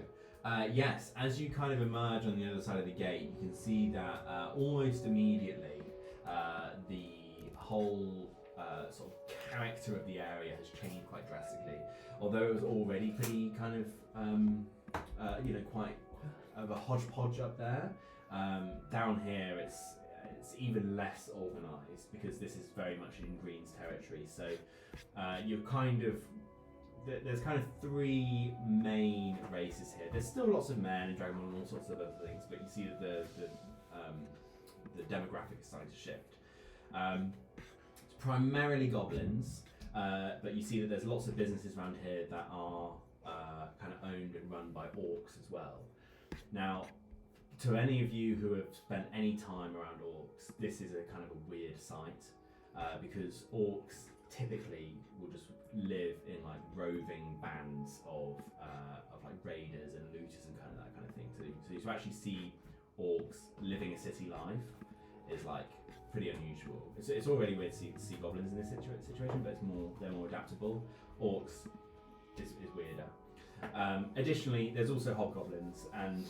yes, as you kind of emerge on the other side of the gate, you can see that almost immediately the whole sort of character of the area has changed quite drastically. Although it was already pretty kind of, quite of a hodgepodge up there, down here it's even less organised because this is very much in Green's territory. So you're kind of there's kind of three main races here. There's still lots of men in Dragon Ball and all sorts of other things, but you see that the demographic is starting to shift. It's primarily goblins, but you see that there's lots of businesses around here that are kind of owned and run by orcs as well. Now, to any of you who have spent any time around orcs, this is a kind of a weird sight because orcs typically will just live in like roving bands of like raiders and looters and kind of that kind of thing. So to actually see orcs living a city life is like pretty unusual. It's already weird to see goblins in this situation, but they're more adaptable. Orcs is weirder. Additionally, there's also hobgoblins, and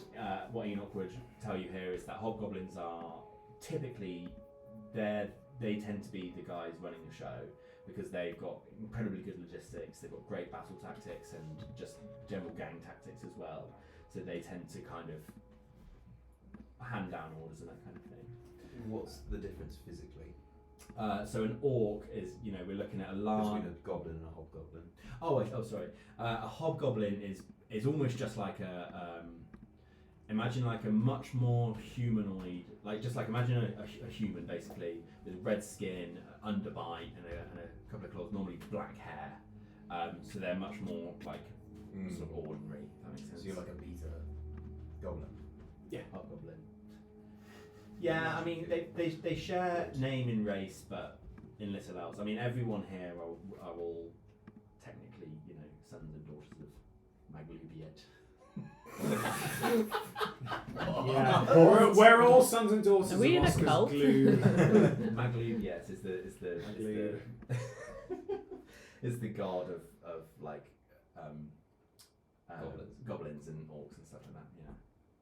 what Enoch would tell you here is that hobgoblins are typically they tend to be the guys running the show because they've got incredibly good logistics, they've got great battle tactics and just general gang tactics as well. So they tend to kind of hand down orders and that kind of thing.
What's the difference physically
So an orc is, we're looking at a large.
between a goblin and a hobgoblin?
Sorry. A hobgoblin is almost just like imagine like a much more humanoid, imagine a human basically with red skin, underbite, and a couple of claws, normally black hair. So they're much more like sort of ordinary. If that makes sense.
So you're like a beta goblin.
Yeah, hobgoblin. Yeah, I mean they share name and race, but in little else. I mean everyone here are all technically sons and daughters of Maglubiet.
Yeah, we're all sons and daughters
Are we
of
in a
Oscar's
cult?
glue.
Maglub, yes, is the is the god of like goblins and orcs and stuff like that. Yeah.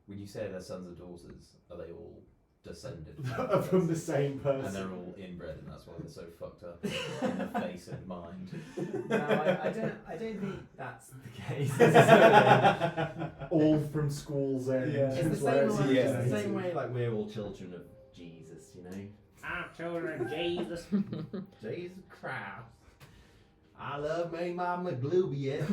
When you say they're sons and daughters, are they all descended
From the same person.
and they're all inbred, and that's why they're so fucked up in the face and mind?
No, I don't think that's the case.
All from school's end.
It's the
is where
same way.
it's
It's the same
originated.
way. Like we're all children of Jesus, you know.
I'm children of Jesus.
Jesus Christ. I love my mama Glubian.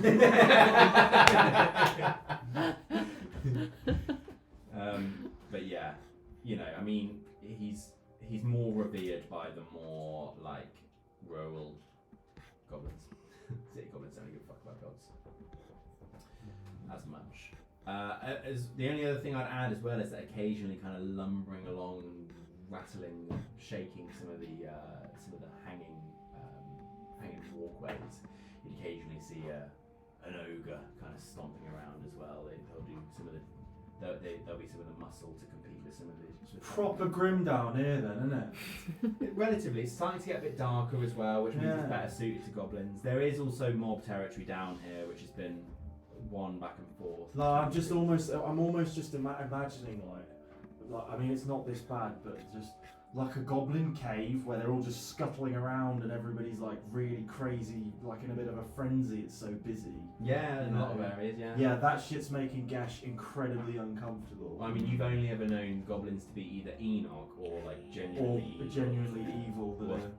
But yeah, you know, I mean, he's more revered by the more like rural goblins. City goblins don't give a fuck about gods as much. As the only other thing I'd add as well is that occasionally, kind of lumbering along, rattling, shaking some of the hanging walkways, you'd occasionally see an ogre kind of stomping around as well. They'll do some of the there'll be some of the muscle to compete with some of the
Proper grim down here then, isn't it?
Relatively, it's starting to get a bit darker as well, which means
Yeah.
it's better suited to goblins. There is also mob territory down here, which has been won back and forth.
Like I'm almost just imagining like I mean it's not this bad, but just like a goblin cave where they're all just scuttling around and everybody's like really crazy, like in a bit of a frenzy. It's so busy.
Yeah, in a lot of areas, yeah.
Yeah, that shit's making Gash incredibly uncomfortable.
I mean, you've only ever known goblins to be either Enoch or like
or
genuinely evil.
genuinely evil. That
What?
are,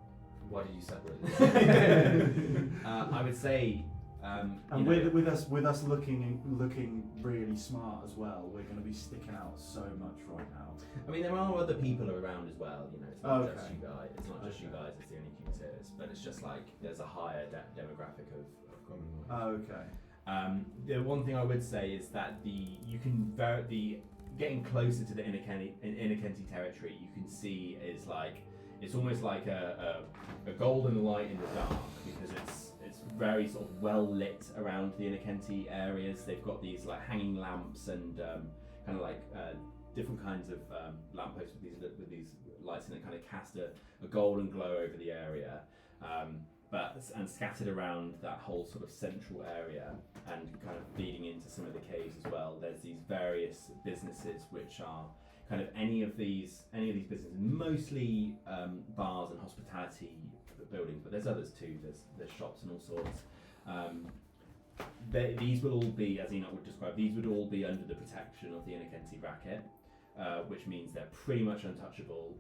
Why did you separate them?
I would say,
and
you know,
with us looking really smart as well, we're going to be sticking out so much right now.
I mean, there are other people around as well. You know, it's not just
Okay.
you guys. It's not just you guys. It's the only Q-tiers, but it's just like there's a higher demographic of goblins.
Okay.
The one thing I would say is that getting closer to the inner Kenty territory, you can see is like it's almost like a golden light in the dark because it's very sort of well lit around the inner Kenty areas. They've got these like hanging lamps and kind of like different kinds of lampposts with these lights in it, kind of cast a golden glow over the area. And scattered around that whole sort of central area and kind of feeding into some of the caves as well. There's these various businesses which are kind of any of these businesses, mostly bars and hospitality buildings, but there's others too. There's shops and all sorts. These would all be, as Enoch would describe, these would all be under the protection of the Inner Kenty bracket, which means they're pretty much untouchable.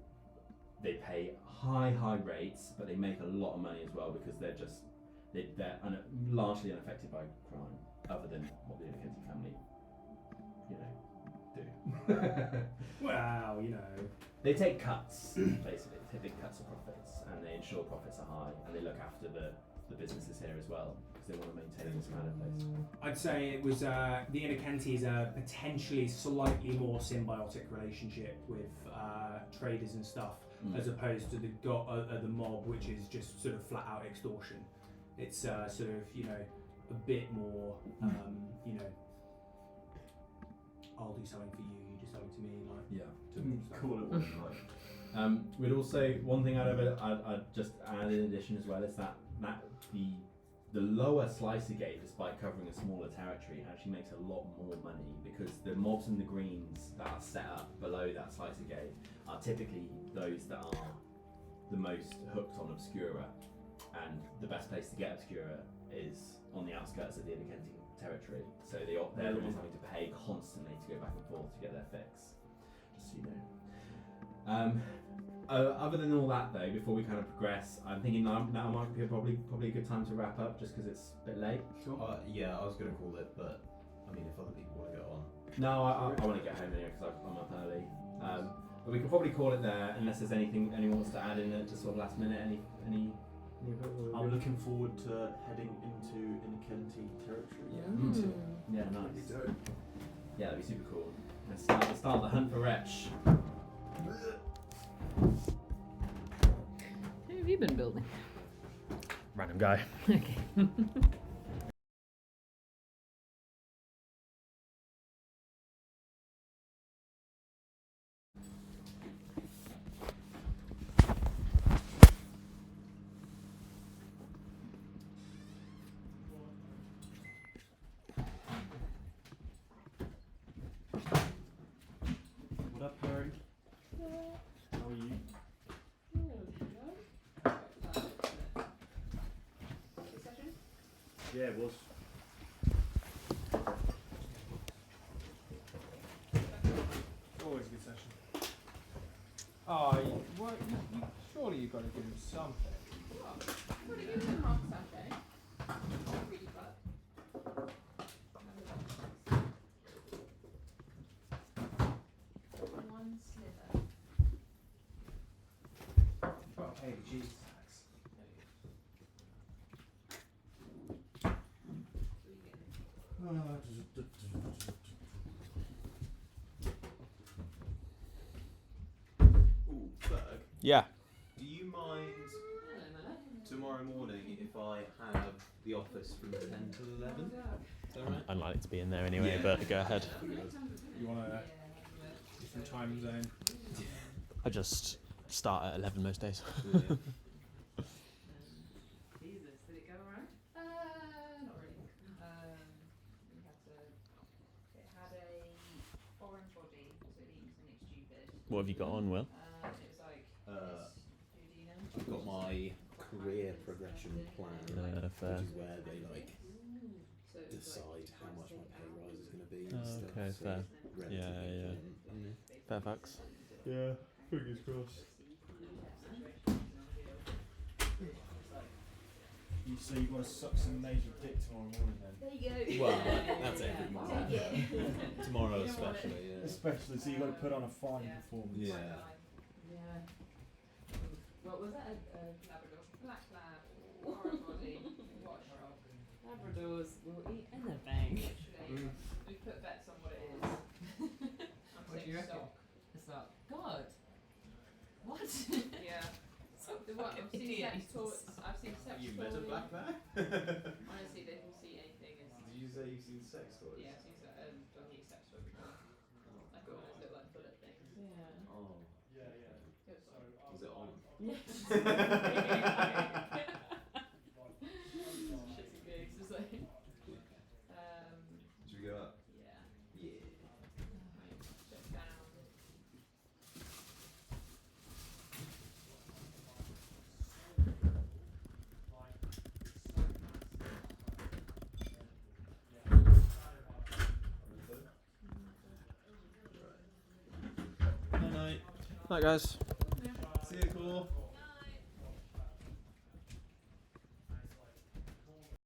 They pay high rates, but they make a lot of money as well because they're largely unaffected by crime, other than what the Inner Kenty family, do.
Well, you know.
They take cuts, basically. They take big cuts of profits, and they ensure profits are high, and they look after the businesses here as well because they want to maintain this kind of place.
I'd say it was the Inner Kenty is a potentially slightly more symbiotic relationship with traders and stuff, as opposed to the mob, which is just sort of flat out extortion. It's sort of a bit more I'll do something for you, you do something to me, like
Call it what you like.
We'd also, one thing I'd just add in addition as well is that the lower Slicer Gate, despite covering a smaller territory, actually makes a lot more money because the mobs and the greens that are set up below that Slicer Gate are typically those that are the most hooked on Obscura, and the best place to get Obscura is on the outskirts of the Inner Kenty territory, so they're the ones having to pay constantly to go back and forth to get their fix, just so you know. Other than all that though, before we kind of progress, I'm thinking now might be probably a good time to wrap up just because it's a bit late.
Yeah, I was going to call it, but I mean, if other people want to go on.
No, I want to get home anyway because I'm up early. But we can probably call it there unless there's anything anyone wants to add in it, just sort of last minute. Any
I'm looking forward to heading into Inner Kenty territory.
Yeah, me too. Yeah, nice. Yeah, that'd be super cool. Let's start the hunt for Wretch.
Who have you been building?
Random guy.
Okay.
Yeah, it was.
Always a good session. Oh, surely you've got to give him something.
What did you do, half sachet? Really bad. One sliver.
You've got to pay the cheese tax.
Ooh, Berg,
Yeah.
do you mind
Hello, Mella.
tomorrow morning if I have the office from 10 till 11? Is that right?
Unlikely to be in there anyway,
Yeah.
but go ahead.
You want a different time zone?
I just start at 11 most days.
Jesus, did it go alright? Not really. We had to. It had a foreign body, so it eaten something stupid.
What have you got on, Will?
It was like this. Who do you know?
I've got my career progression plan,
Fair.
which is where they like
So it was
decide how much my pay rise is going to be
Oh,
and stuff.
okay,
so
fair.
it's relatively
Yeah.
important, you know.
Fair fucks.
Yeah, fingers crossed.
So you want to suck some major dick tomorrow morning then?
There you go.
Well, that's every morning.
Yeah.
Tomorrow
You don't want
especially, yeah.
Especially, so you got to put on a fine performance.
Yeah.
Yeah. What was that? A Labrador? Black lab. Foreign body. Watchdog. Labradors will eat anything. Literally. We put bets on what it is. I'm
What do you
saying
reckon?
stock. It's like, God. What? Yeah. What? I've seen sex toys. I've seen sex
You
toys.
met a black man?
Honestly, they can see anything.
Did you say you've seen sex toys?
Yeah, I've seen doggy sex toys before. Like one of those little like bullet things. Yeah.
Oh.
It was fun.
Was it on?
Yes. Shitty gigs, it's like.
Should we go up?
Yeah.
Yeah.
Check down.
Night night.
Night, guys.